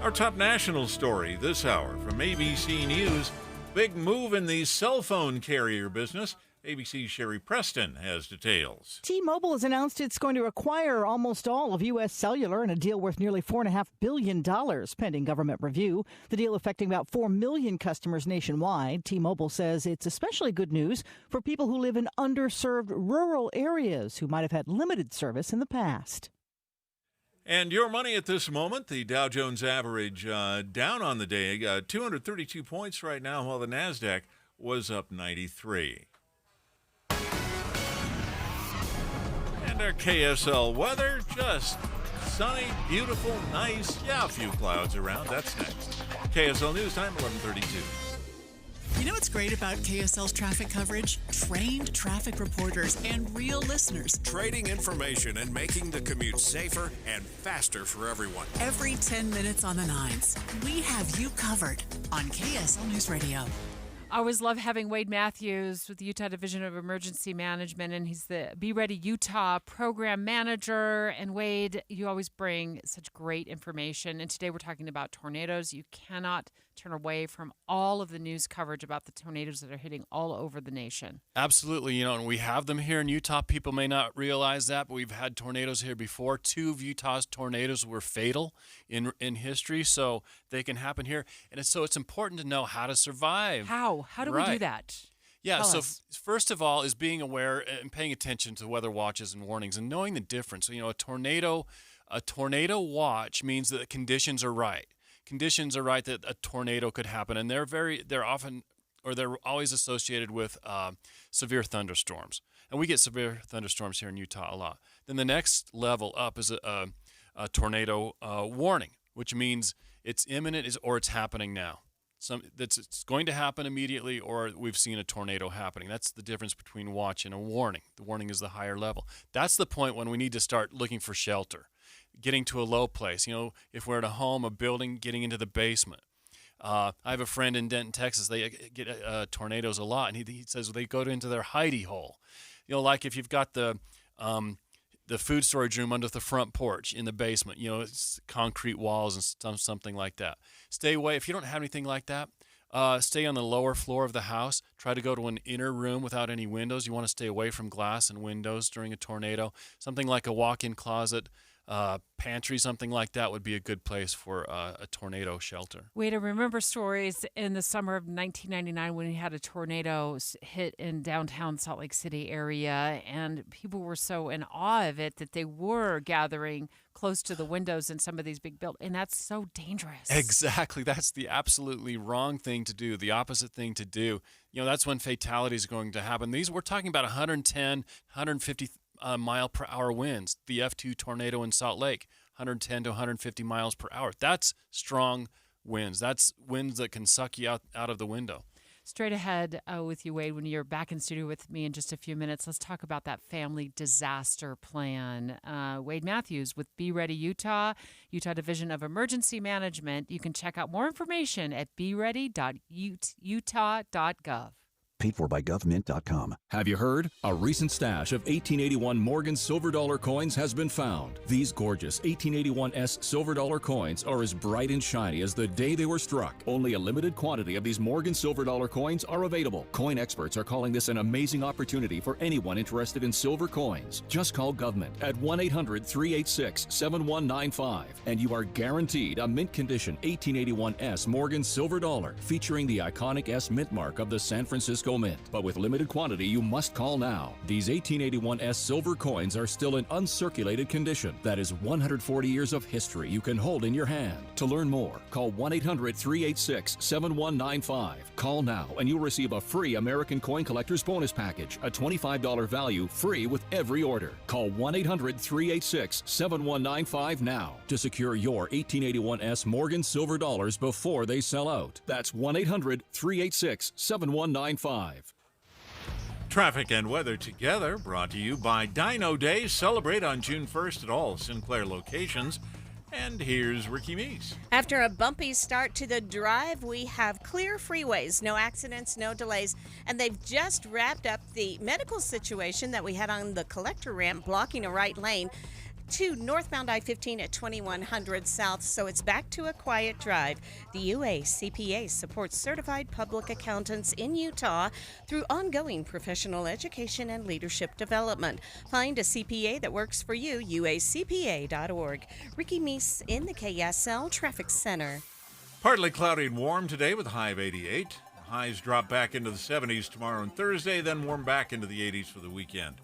Our top national story this hour from ABC News. Big move in the cell phone carrier business. ABC's Sherry Preston has details. T-Mobile has announced it's going to acquire almost all of U.S. Cellular in a deal worth nearly $4.5 billion, pending government review. The deal affecting about 4 million customers nationwide. T-Mobile says it's especially good news for people who live in underserved rural areas who might have had limited service in the past. And your money at this moment, the Dow Jones average down on the day, 232 points right now, while the NASDAQ was up 93. And our KSL weather, just sunny, beautiful, nice. Yeah, a few clouds around. That's next. KSL News Time, 11:32. You know what's great about KSL's traffic coverage? Trained traffic reporters and real listeners. Trading information and making the commute safer and faster for everyone. Every 10 minutes on the 9s, we have you covered on KSL News Radio. I always love having Wade Matthews with the Utah Division of Emergency Management, and he's the Be Ready Utah program manager. And Wade, you always bring such great information. And today we're talking about tornadoes. You cannot turn away from all of the news coverage about the tornadoes that are hitting all over the nation. Absolutely. And we have them here in Utah. People may not realize that, but we've had tornadoes here before. 2 of Utah's tornadoes were fatal in history, so they can happen here. And it's important to know how to survive. How do we do that? Yeah, Tell so us. First of all is being aware and paying attention to weather watches and warnings and knowing the difference. So, a tornado watch means that the conditions are right. Conditions are right that a tornado could happen, and they're often they're always associated with severe thunderstorms. And we get severe thunderstorms here in Utah a lot. Then the next level up is a tornado warning, which means it's imminent or it's happening now. It's going to happen immediately, or we've seen a tornado happening. That's the difference between watch and a warning. The warning is the higher level. That's the point when we need to start looking for shelter, getting to a low place. If we're at a home, a building, getting into the basement. I have a friend in Denton, Texas. They get tornadoes a lot, and he says they go into their hidey hole. Like if you've got the food storage room under the front porch in the basement, it's concrete walls and something like that. Stay away. If you don't have anything like that, stay on the lower floor of the house. Try to go to an inner room without any windows. You want to stay away from glass and windows during a tornado. Something like a walk-in closet, pantry, something like that would be a good place for a tornado shelter. Wait, I remember stories in the summer of 1999 when we had a tornado hit in downtown Salt Lake City area, and people were so in awe of it that they were gathering close to the windows in some of these big buildings, and that's so dangerous. Exactly. That's the absolutely wrong thing to do, the opposite thing to do. That's when fatalities are going to happen. We're talking about 110, 150 mile per hour winds. The F2 tornado in Salt Lake, 110 to 150 miles per hour. That's strong winds. That's winds that can suck you out of the window. Straight ahead with you, Wade, when you're back in studio with me in just a few minutes, let's talk about that family disaster plan. Wade Matthews with Be Ready Utah, Utah Division of Emergency Management. You can check out more information at beready.utah.gov. Paid for by government.com. Have you heard? A recent stash of 1881 Morgan silver dollar coins has been found. These gorgeous 1881S silver dollar coins are as bright and shiny as the day they were struck. Only a limited quantity of these Morgan silver dollar coins are available. Coin experts are calling this an amazing opportunity for anyone interested in silver coins. Just call government at 1-800-386-7195 and you are guaranteed a mint condition 1881S Morgan silver dollar featuring the iconic S mint mark of the San Francisco Mint. But with limited quantity, you must call now. These 1881S silver coins are still in uncirculated condition. That is 140 years of history you can hold in your hand. To learn more, call 1-800-386-7195. Call now and you'll receive a free American Coin Collector's Bonus Package, a $25 value, free with every order. Call 1-800-386-7195 now to secure your 1881S Morgan silver dollars before they sell out. That's 1-800-386-7195. Traffic and weather together, brought to you by Dino Day. Celebrate on June 1st at all Sinclair locations. And here's Ricky Meese. After a bumpy start to the drive, we have clear freeways, no accidents, no delays, and they've just wrapped up the medical situation that we had on the collector ramp blocking a right lane to northbound I-15 at 2100 South, so it's back to a quiet drive. The UACPA supports certified public accountants in Utah through ongoing professional education and leadership development. Find a CPA that works for you, uacpa.org. Ricky Meese in the KSL Traffic Center. Partly cloudy and warm today with a high of 88. Highs drop back into the 70s tomorrow and Thursday, then warm back into the 80s for the weekend.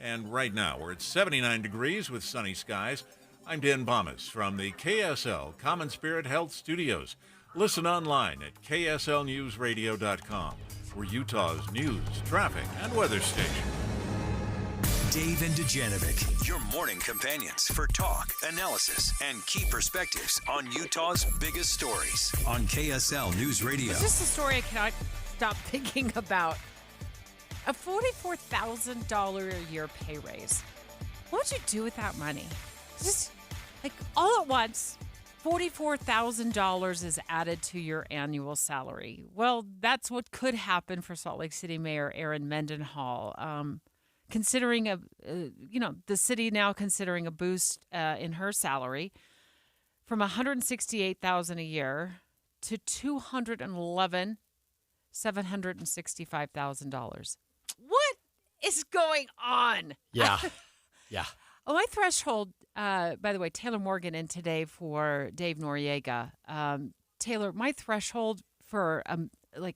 And right now, we're at 79 degrees with sunny skies. I'm Dan Bomas from the KSL Common Spirit Health Studios. Listen online at kslnewsradio.com for Utah's news, traffic, and weather station. Dave and Dujanovic, your morning companions for talk, analysis, and key perspectives on Utah's biggest stories on KSL News Radio. It's just a story I cannot stop thinking about. A $44,000 a year pay raise. What would you do with that money? Just like all at once, $44,000 is added to your annual salary. Well, that's what could happen for Salt Lake City Mayor Erin Mendenhall. Considering the city now considering a boost in her salary from $168,000 a year to $211,765,000. What is going on? Yeah. Oh, my threshold, by the way, Taylor Morgan in today for Dave Noriega. Taylor, my threshold for a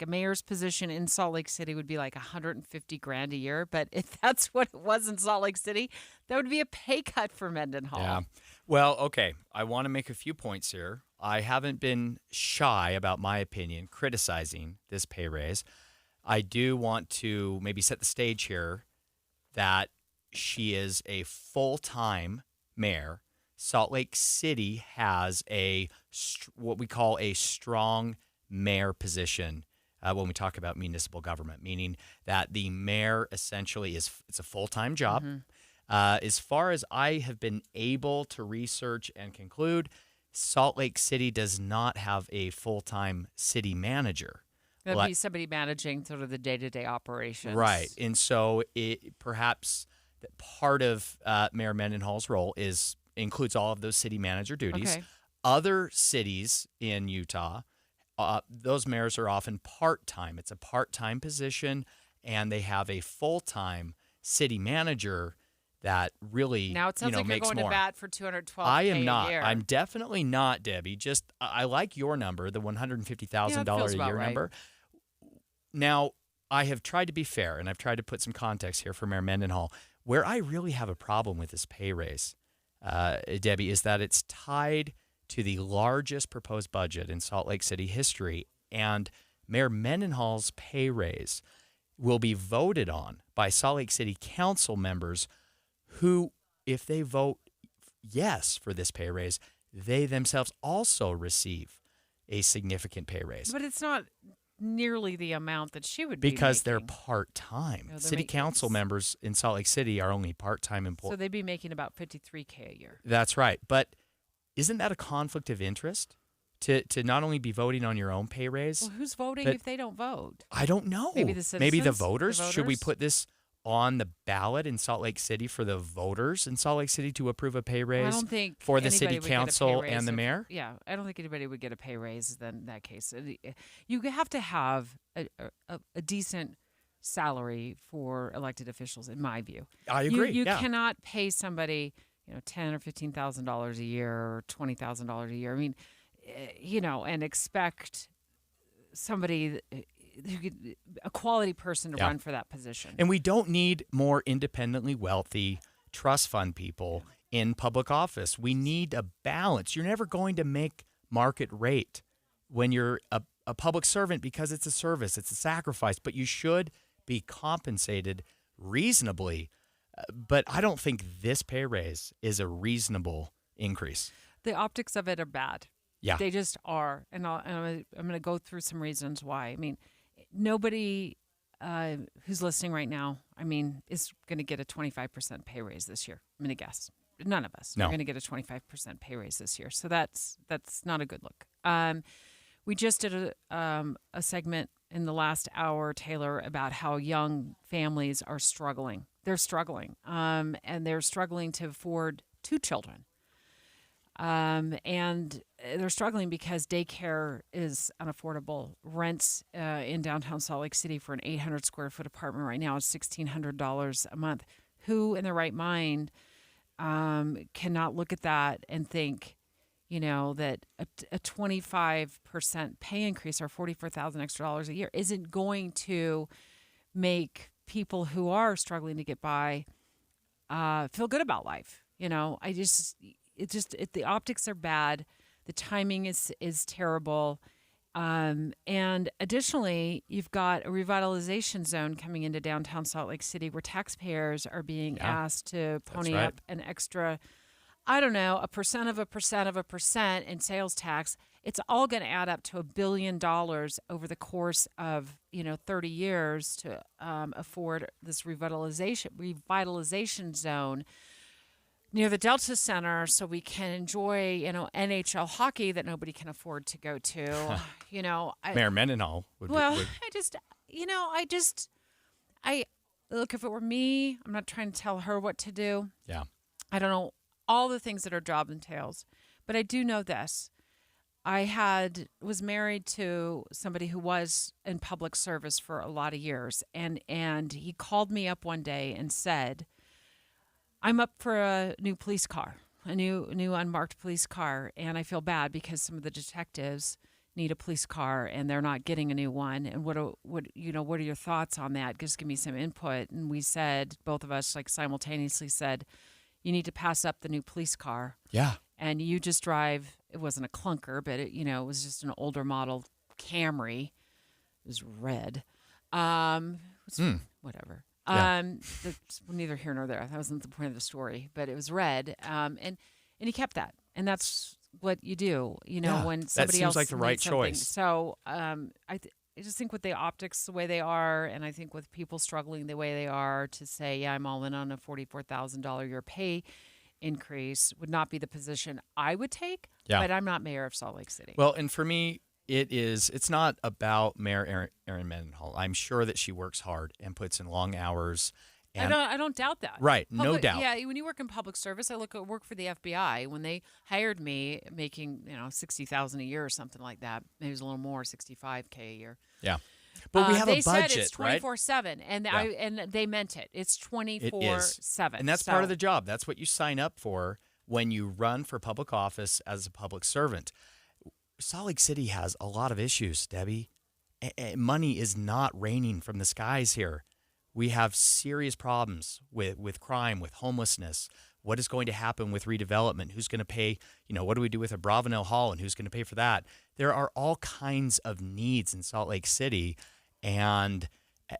mayor's position in Salt Lake City would be like $150,000 a year. But if that's what it was in Salt Lake City, that would be a pay cut for Mendenhall. Yeah. Well, okay. I want to make a few points here. I haven't been shy about my opinion criticizing this pay raise. I do want to maybe set the stage here that she is a full-time mayor. Salt Lake City has what we call a strong mayor position when we talk about municipal government, meaning that the mayor essentially it's a full-time job. As far as I have been able to research and conclude, Salt Lake City does not have a full-time city manager. That'd be somebody managing sort of the day-to-day operations. Right. And so perhaps part of Mayor Mendenhall's role includes all of those city manager duties. Okay. Other cities in Utah, those mayors are often part-time. It's a part-time position, and they have a full-time city manager that really now it sounds like you're makes going more. to bat for $212,000 I am not. a year. I'm definitely not, Debbie. Just I like your number, the $150,000 a year number. Now, I have tried to be fair, and I've tried to put some context here for Mayor Mendenhall. Where I really have a problem with this pay raise, Debbie, is that it's tied to the largest proposed budget in Salt Lake City history, and Mayor Mendenhall's pay raise will be voted on by Salt Lake City Council members who, if they vote yes for this pay raise, they themselves also receive a significant pay raise. But it's not nearly the amount that she would be because they're making. part-time. No, City council members in Salt Lake City are only part-time employees. So they'd be making about $53,000 a year. That's right. But isn't that a conflict of interest to not only be voting on your own pay raise? Well, who's voting if they don't vote? I don't know. Maybe the citizens? Maybe the voters? The voters? Should we put this on the ballot in Salt Lake City for the voters in Salt Lake City to approve a pay raise I don't think for the anybody city would get a pay council raise and the if- mayor? Yeah, I don't think anybody would get a pay raise in that case. You have to have a decent salary for elected officials, in my view. I agree. You yeah. cannot pay somebody, $10,000 or $15,000 a year or $20,000 a year. I mean, and expect somebody a quality person to run for that position. And we don't need more independently wealthy trust fund people in public office. We need a balance. You're never going to make market rate when you're a public servant because it's a service, it's a sacrifice, but you should be compensated reasonably. But I don't think this pay raise is a reasonable increase. The optics of it are bad. Yeah. They just are. And I'm going to go through some reasons why. I mean, nobody who's listening right now, is going to get a 25% pay raise this year. I'm going to guess. None of us are going to get a 25% pay raise this year. So that's not a good look. We just did a segment in the last hour, Taylor, about how young families are struggling. They're struggling. And they're struggling to afford 2 children. And they're struggling because daycare is unaffordable. Rents in downtown Salt Lake City for an 800 square foot apartment right now is $1,600 a month. Who in their right mind cannot look at that and think, that a 25% pay increase or $44,000 extra dollars a year isn't going to make people who are struggling to get by feel good about life. The optics are bad. The timing is terrible. And additionally, you've got a revitalization zone coming into downtown Salt Lake City where taxpayers are being asked to pony up an extra, a percent of a percent of a percent in sales tax. It's all going to add up to $1 billion over the course of 30 years to afford this revitalization zone near the Delta Center, so we can enjoy, NHL hockey that nobody can afford to go to. Mayor Mendenhall would. I look. If it were me, I'm not trying to tell her what to do. Yeah. I don't know all the things that our job entails, but I do know this. I was married to somebody who was in public service for a lot of years, and he called me up one day and said, I'm up for a new police car, a new unmarked police car, and I feel bad because some of the detectives need a police car and they're not getting a new one. And what are your thoughts on that? Just give me some input. And we said, both of us simultaneously said, you need to pass up the new police car. Yeah. and you just drive. It wasn't a clunker, but it was just an older model Camry. It was red. Whatever. Yeah. That's neither here nor there. That wasn't the point of the story, but it was red. And he kept that, and that's what you do. When somebody else seems like the right needs something. choice. So I just think with the optics the way they are, and I think with people struggling the way they are, to say, yeah, I'm all in on a $44,000 a year pay increase would not be the position I would take. Yeah. But I'm not mayor of Salt Lake City. Well, and for me, it's not about Mayor Erin Mendenhall. I'm sure that she works hard and puts in long hours. And I don't doubt that. Right, no doubt. Yeah, when you work in public service, I work for the FBI. When they hired me, making $60,000 a year or something like that, maybe it was a little more, $65K a year. Yeah, but we have a budget, they said it's right? 24/7, and and they meant it. It's 24/7, and that's part of the job. That's what you sign up for when you run for public office as a public servant. Salt Lake City has a lot of issues, Debbie. Money is not raining from the skies here. We have serious problems with crime, with homelessness. What is going to happen with redevelopment? Who's going to pay? What do we do with a Bravenel Hall, and who's going to pay for that? There are all kinds of needs in Salt Lake City. And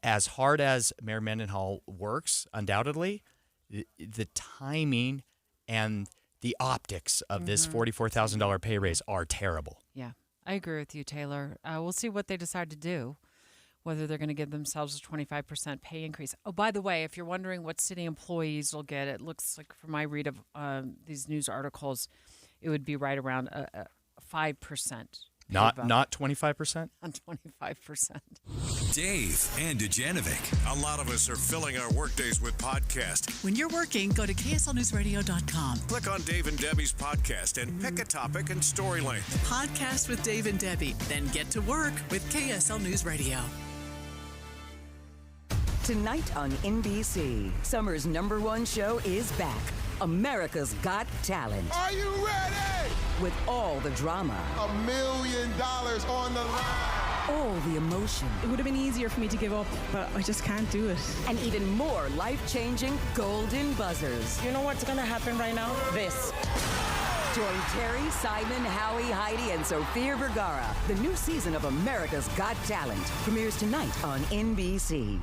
as hard as Mayor Mendenhall works, undoubtedly, the timing and the optics of this $44,000 pay raise are terrible. Yeah, I agree with you, Taylor. We'll see what they decide to do, whether they're going to give themselves a 25% pay increase. Oh, by the way, if you're wondering what city employees will get, it looks like from my read of these news articles, it would be right around a 5%. Not 25%? On 25%. Dave and Dujanovic. A lot of us are filling our workdays with podcasts. When you're working, go to KSLNewsRadio.com. Click on Dave and Debbie's podcast and pick a topic and story length. Podcast with Dave and Debbie. Then get to work with KSL News Radio. Tonight on NBC, summer's #1 show is back. America's Got Talent. Are you ready? With all the drama. $1 million on the line. All the emotion. It would have been easier for me to give up, but I just can't do it. And even more life-changing golden buzzers. You know what's going to happen right now? This. Join Terry, Simon, Howie, Heidi, and Sofia Vergara. The new season of America's Got Talent premieres tonight on NBC.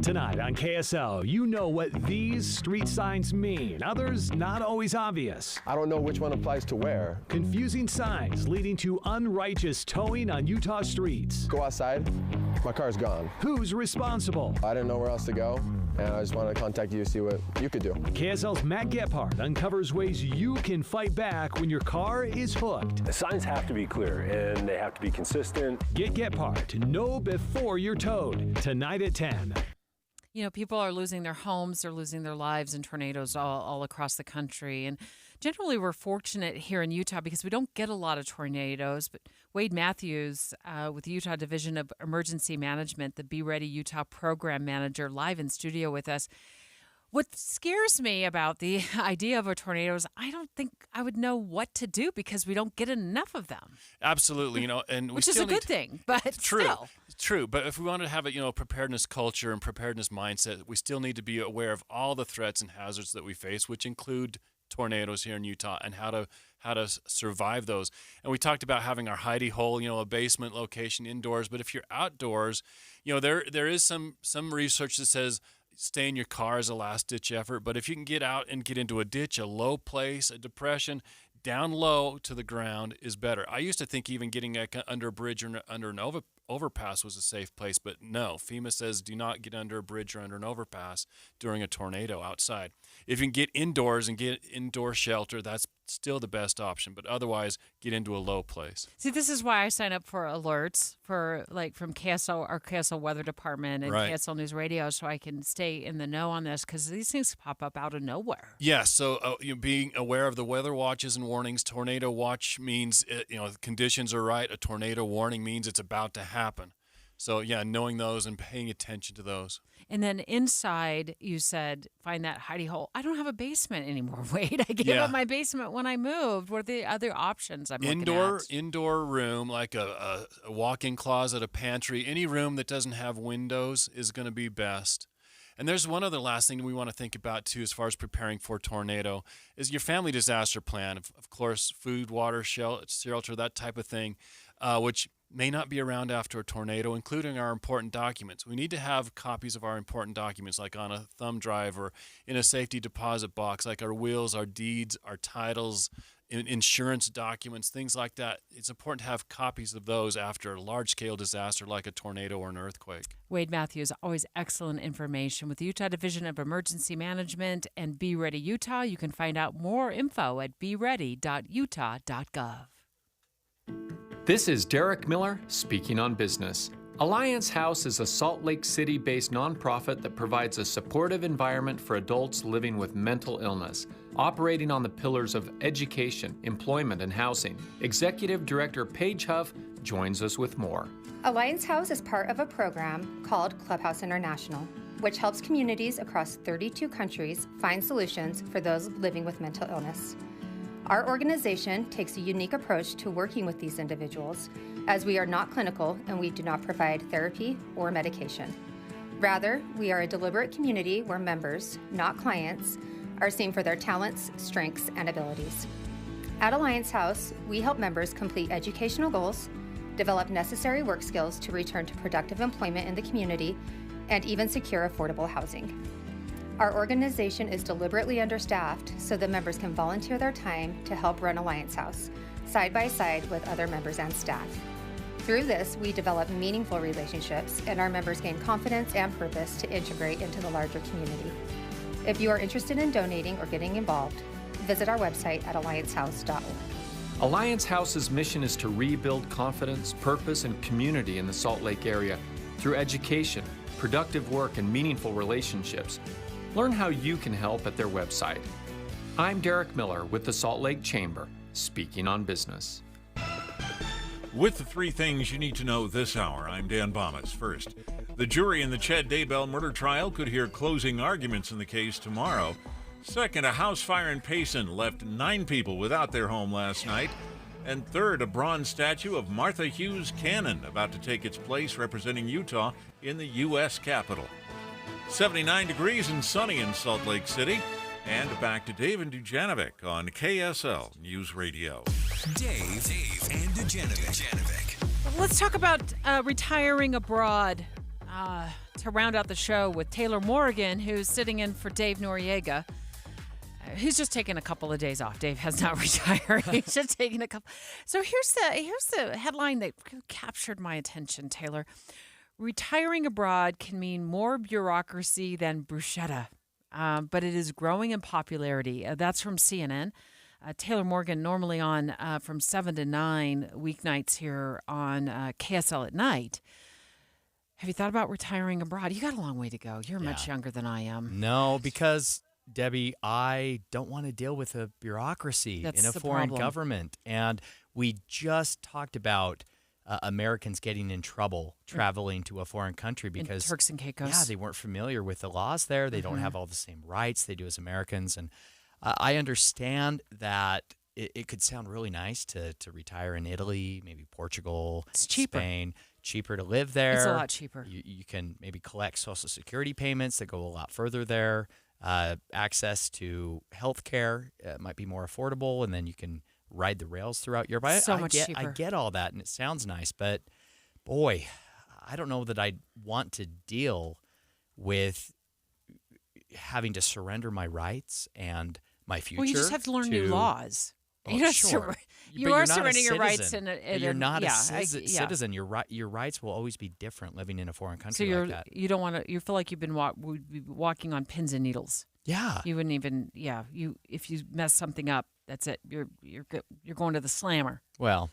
Tonight on KSL, you know what these street signs mean. Others not always obvious. I don't know which one applies to where. Confusing signs leading to unrighteous towing on Utah streets. Go outside, my car's gone. Who's responsible? I didn't know where else to go, and I just wanted to contact you to see what you could do. KSL's Matt Gephardt uncovers ways you can fight back when your car is hooked. The signs have to be clear, and they have to be consistent. Get Gephardt to know before you're towed. Tonight at 10. People are losing their homes, they're losing their lives in tornadoes all across the country. And generally, we're fortunate here in Utah because we don't get a lot of tornadoes. But Wade Matthews with the Utah Division of Emergency Management, the Be Ready Utah Program Manager, live in studio with us. What scares me about the idea of a tornado is I don't think I would know what to do because we don't get enough of them. Absolutely, and which is a good thing, but still. True, but if we want to have a preparedness culture and preparedness mindset, we still need to be aware of all the threats and hazards that we face, which include tornadoes here in Utah and how to survive those. And we talked about having our hidey hole, a basement location indoors. But if you're outdoors, there is some research that says stay in your car as a last-ditch effort. But if you can get out and get into a ditch, a low place, a depression, down low to the ground is better. I used to think even getting under a bridge or under an overpass was a safe place, but no. FEMA says do not get under a bridge or under an overpass during a tornado outside. If you can get indoors and get indoor shelter, that's still the best option, but otherwise get into a low place. See, this is why I sign up for alerts from KSL, our KSL Weather Department and Right. KSL News Radio, so I can stay in the know on this because these things pop up out of nowhere. Yeah, so being aware of the weather watches and warnings. Tornado watch means conditions are right. A tornado warning means it's about to happen. So yeah, knowing those and paying attention to those. And then inside, you said, find that hidey hole. I don't have a basement anymore, Wade. I gave up my basement when I moved. What are the other options I'm looking at? Indoor room, like a walk-in closet, a pantry. Any room that doesn't have windows is going to be best. And there's one other last thing we want to think about, too, as far as preparing for tornado, is your family disaster plan. Of course, food, water, shelter, that type of thing, which may not be around after a tornado, including our important documents. We need to have copies of our important documents, like on a thumb drive or in a safety deposit box, like our wills, our deeds, our titles, insurance documents, things like that. It's important to have copies of those after a large-scale disaster like a tornado or an earthquake. Wade Matthews, always excellent information with the Utah Division of Emergency Management and Be Ready Utah. You can find out more info at beready.utah.gov. This is Derek Miller speaking on business. Alliance House is a Salt Lake City-based nonprofit that provides a supportive environment for adults living with mental illness, operating on the pillars of education, employment, and housing. Executive Director Paige Huff joins us with more. Alliance House is part of a program called Clubhouse International, which helps communities across 32 countries find solutions for those living with mental illness. Our organization takes a unique approach to working with these individuals, as we are not clinical and we do not provide therapy or medication. Rather, we are a deliberate community where members, not clients, are seen for their talents, strengths, and abilities. At Alliance House, we help members complete educational goals, develop necessary work skills to return to productive employment in the community, and even secure affordable housing. Our organization is deliberately understaffed so the members can volunteer their time to help run Alliance House, side by side with other members and staff. Through this, we develop meaningful relationships and our members gain confidence and purpose to integrate into the larger community. If you are interested in donating or getting involved, visit our website at alliancehouse.org. Alliance House's mission is to rebuild confidence, purpose, and community in the Salt Lake area through education, productive work, and meaningful relationships. Learn how you can help at their website. I'm Derek Miller with the Salt Lake Chamber, speaking on business. With the three things you need to know this hour, I'm Dan Bomas. First, the jury in the Chad Daybell murder trial could hear closing arguments in the case tomorrow. Second, a house fire in Payson left 9 people without their home last night. And third, a bronze statue of Martha Hughes Cannon about to take its place representing Utah in the U.S. Capitol. 79 degrees and sunny in Salt Lake City. And back to Dave and Dujanovic on KSL News Radio. Dave and Dujanovic. Let's talk about retiring abroad to round out the show with Taylor Morgan, who's sitting in for Dave Noriega. He's just taking a couple of days off. Dave has not retired. He's just taking a couple. So here's the headline that captured my attention, Taylor. Retiring abroad can mean more bureaucracy than bruschetta, but it is growing in popularity. That's from CNN. Taylor Morgan, normally on from 7 to 9 weeknights here on KSL at night. Have you thought about retiring abroad? You got a long way to go. You're much younger than I am. No, because, Debbie, I don't want to deal with a bureaucracy in a foreign government. And we just talked about Americans getting in trouble traveling to a foreign country because in Turks and Caicos. Yeah, they weren't familiar with the laws there. They don't have all the same rights they do as Americans. And I understand that it could sound really nice to retire in Italy, maybe Portugal, it's cheaper. Spain. Cheaper to live there. It's a lot cheaper. You can maybe collect Social Security payments that go a lot further there. Access to health care might be more affordable, and then you can ride the rails throughout Europe. Cheaper. I get all that, and it sounds nice, but boy, I don't know that I'd want to deal with having to surrender my rights and my future. Well, you just have to learn new laws. Well, sure. You are surrendering your rights in you're not a citizen. Your rights will always be different living in a foreign country like that. You don't want to. You feel like you've been walking on pins and needles. Yeah. You wouldn't even. Yeah. If you mess something up, that's it. You're going to the slammer. Well,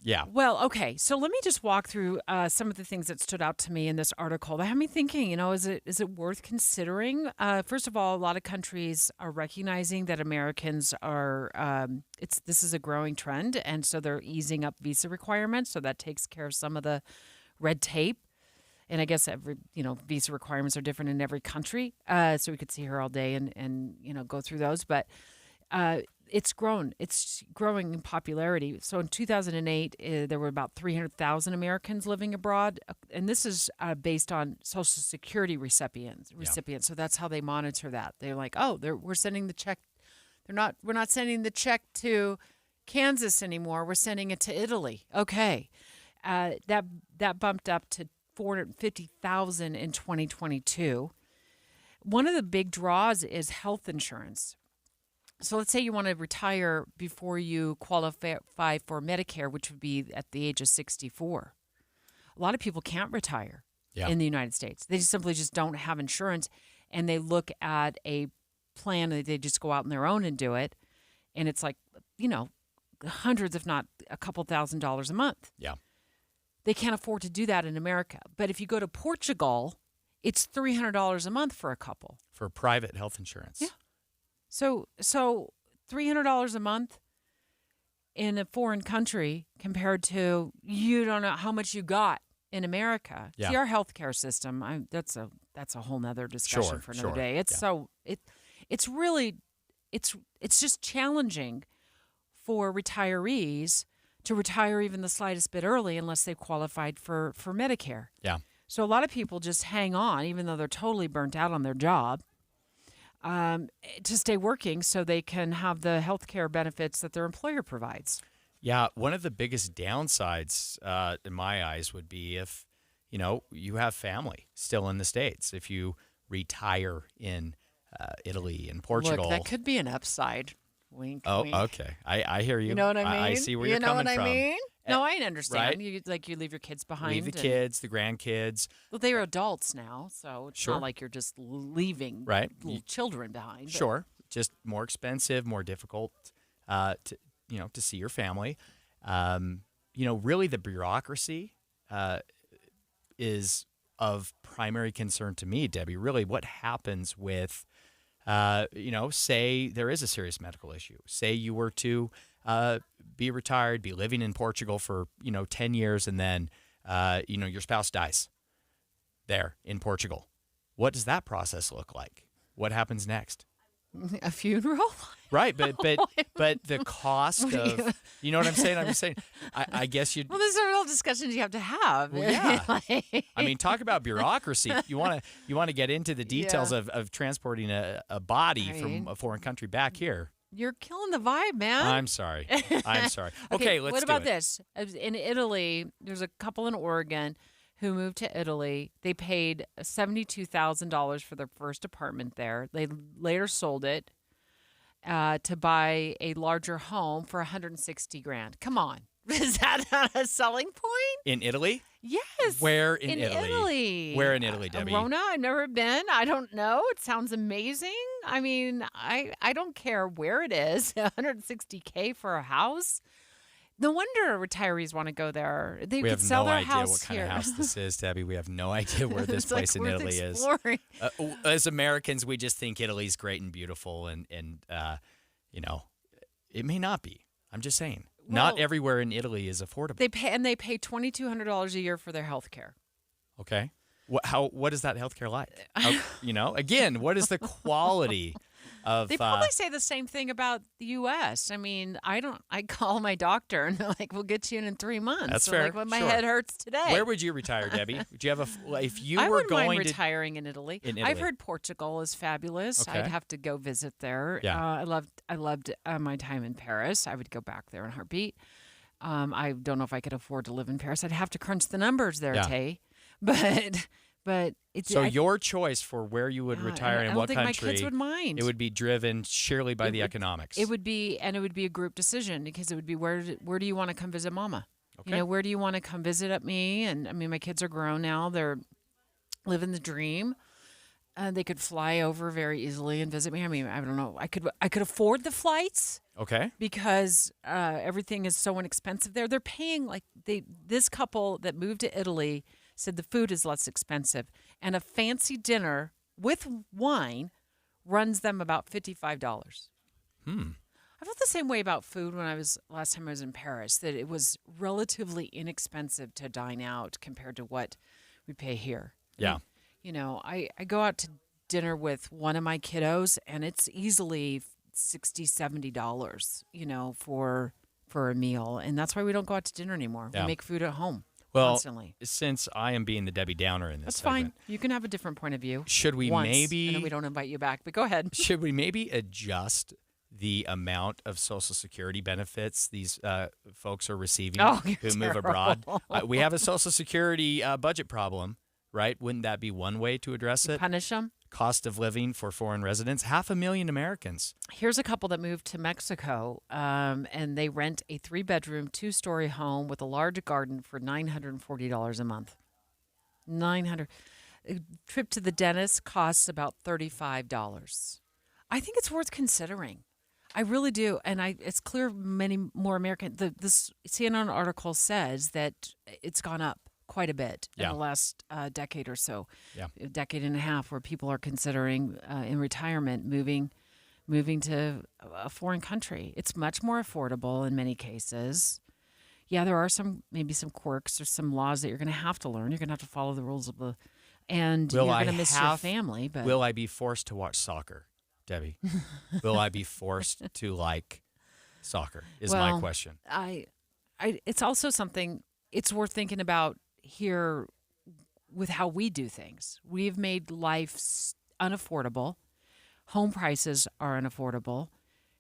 yeah. Well, okay. So let me just walk through some of the things that stood out to me in this article that had me thinking. Is it worth considering? First of all, a lot of countries are recognizing that Americans are. This is a growing trend, and so they're easing up visa requirements. So that takes care of some of the red tape. And I guess visa requirements are different in every country. So we could see her all day and go through those. But it's grown. It's growing in popularity. So in 2008, there were about 300,000 Americans living abroad, and this is based on Social Security recipients. So that's how they monitor that. They're like, oh, we're sending the check. We're not sending the check to Kansas anymore. We're sending it to Italy. Okay, that bumped up to 450,000 in 2022. One of the big draws is health insurance. So let's say you want to retire before you qualify for Medicare, which would be at the age of 64. A lot of people can't retire in the United States. They simply don't have insurance, and they look at a plan and they just go out on their own and do it. And it's like, hundreds, if not a couple $1,000s a month. Yeah. They can't afford to do that in America. But if you go to Portugal, it's $300 a month for a couple. For private health insurance. Yeah. So $300 a month in a foreign country compared to you don't know how much you got in America. Yeah. See, our healthcare system, that's a whole nother discussion for another day. It's it's really just challenging for retirees to retire even the slightest bit early unless they qualified for Medicare. Yeah. So a lot of people just hang on even though they're totally burnt out on their job. To stay working so they can have the health care benefits that their employer provides. Yeah, one of the biggest downsides in my eyes would be if, you have family still in the States. If you retire in Italy and Portugal. Look, that could be an upside. Wink, wink. Okay. I hear you. You know what I mean? I see where you're coming from. You know what I mean? No, I understand. Right? You leave your kids behind. Leave the kids, the grandkids. Well, they're adults now, so it's not like you're just leaving little children behind. But. Sure. Just more expensive, more difficult to see your family. Really the bureaucracy is of primary concern to me, Debbie. Really what happens with say there is a serious medical issue. Say you were to be retired, be living in Portugal for, 10 years, and then, your spouse dies there in Portugal. What does that process look like? What happens next? A funeral? Right, but the cost of, you know what I'm saying? I'm just saying, I guess you'd... Well, these are real discussions you have to have. Well, yeah. I mean, talk about bureaucracy. You want to get into the details of transporting a body from a foreign country back here. You're killing the vibe, man. I'm sorry. Okay, let's What about do it. this? In Italy, there's a couple in Oregon who moved to Italy. They paid $72,000 for their first apartment there. They later sold it to buy a larger home for $160,000. Come on. Is that not a selling point? In Italy? Yes. Where in Italy? Where in Italy, Debbie? Rona, I've never been. I don't know. It sounds amazing. I mean, I don't care where it is. $160K for a house. No wonder retirees want to go there. They could sell their house here. We have no idea what kind of house this is, Debbie. We have no idea where this place in Italy is. Exploring. As Americans, we just think Italy's great and beautiful, and it may not be. I'm just saying. Not everywhere in Italy is affordable. They pay $2,200 a year for their health care. Okay. What is that health care like? Again, what is the quality of... They probably say the same thing about the U.S. I mean, I call my doctor and they're like, we'll get you in 3 months. That's so fair. Like, when my head hurts today. Where would you retire, Debbie? Would you have if you I were wouldn't going mind retiring in Italy. I've heard Portugal is fabulous. Okay. I'd have to go visit there. Yeah. I loved my time in Paris. I would go back there in a heartbeat. I don't know if I could afford to live in Paris. I'd have to crunch the numbers there, Tay. But it's your choice for where you would retire and what country. I don't think my kids would mind. It would be driven surely by the economics. It would be a group decision because it would be where do you want to come visit Mama? Okay. Where do you want to come visit at me? And I mean, my kids are grown now; they're living the dream. They could fly over very easily and visit me. I mean, I don't know. I could afford the flights. Okay. Because everything is so inexpensive there. They're paying this couple that moved to Italy said the food is less expensive, and a fancy dinner with wine runs them about $55. I felt the same way about food when last time I was in Paris, that it was relatively inexpensive to dine out compared to what we pay here. Yeah. I go out to dinner with one of my kiddos, and it's easily $60, $70, for a meal. And that's why we don't go out to dinner anymore. Yeah. We make food at home constantly. Since I am being the Debbie Downer in this That's segment, fine. You can have a different point of view. Should we once, maybe... and then we don't invite you back, but go ahead. Should we maybe adjust the amount of Social Security benefits these folks are receiving who move abroad? We have a Social Security budget problem, right? Wouldn't that be one way to address it? Punish them? Cost of living for foreign residents, 500,000 Americans. Here's a couple that moved to Mexico, and they rent a 3-bedroom, 2-story home with a large garden for $940 a month. $900. A trip to the dentist costs about $35. I think it's worth considering. I really do, and it's clear many more Americans. This CNN article says that it's gone up quite a bit in the last decade or so, a decade and a half, where people are considering in retirement moving to a foreign country. It's much more affordable in many cases. Yeah, there are maybe some quirks or some laws that you're going to have to learn. You're going to have to follow the rules of and you're going to miss your family. But will I be forced to watch soccer, Debbie? Will I be forced to like soccer? Is my question. It's also something it's worth thinking about here with how we do things. We've made life unaffordable. Home prices are unaffordable.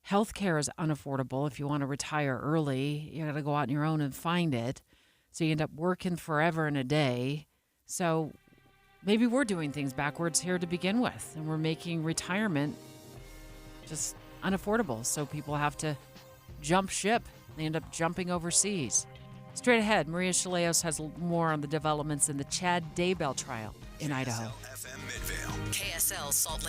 Healthcare is unaffordable. If you want to retire early, you got to go out on your own and find it. So you end up working forever and a day. So maybe we're doing things backwards here to begin with, and we're making retirement just unaffordable. So people have to jump ship. They end up jumping overseas. Straight ahead, Maria Chaleos has more on the developments in the Chad Daybell trial in Idaho. FM Midvale. KSL Salt Lake.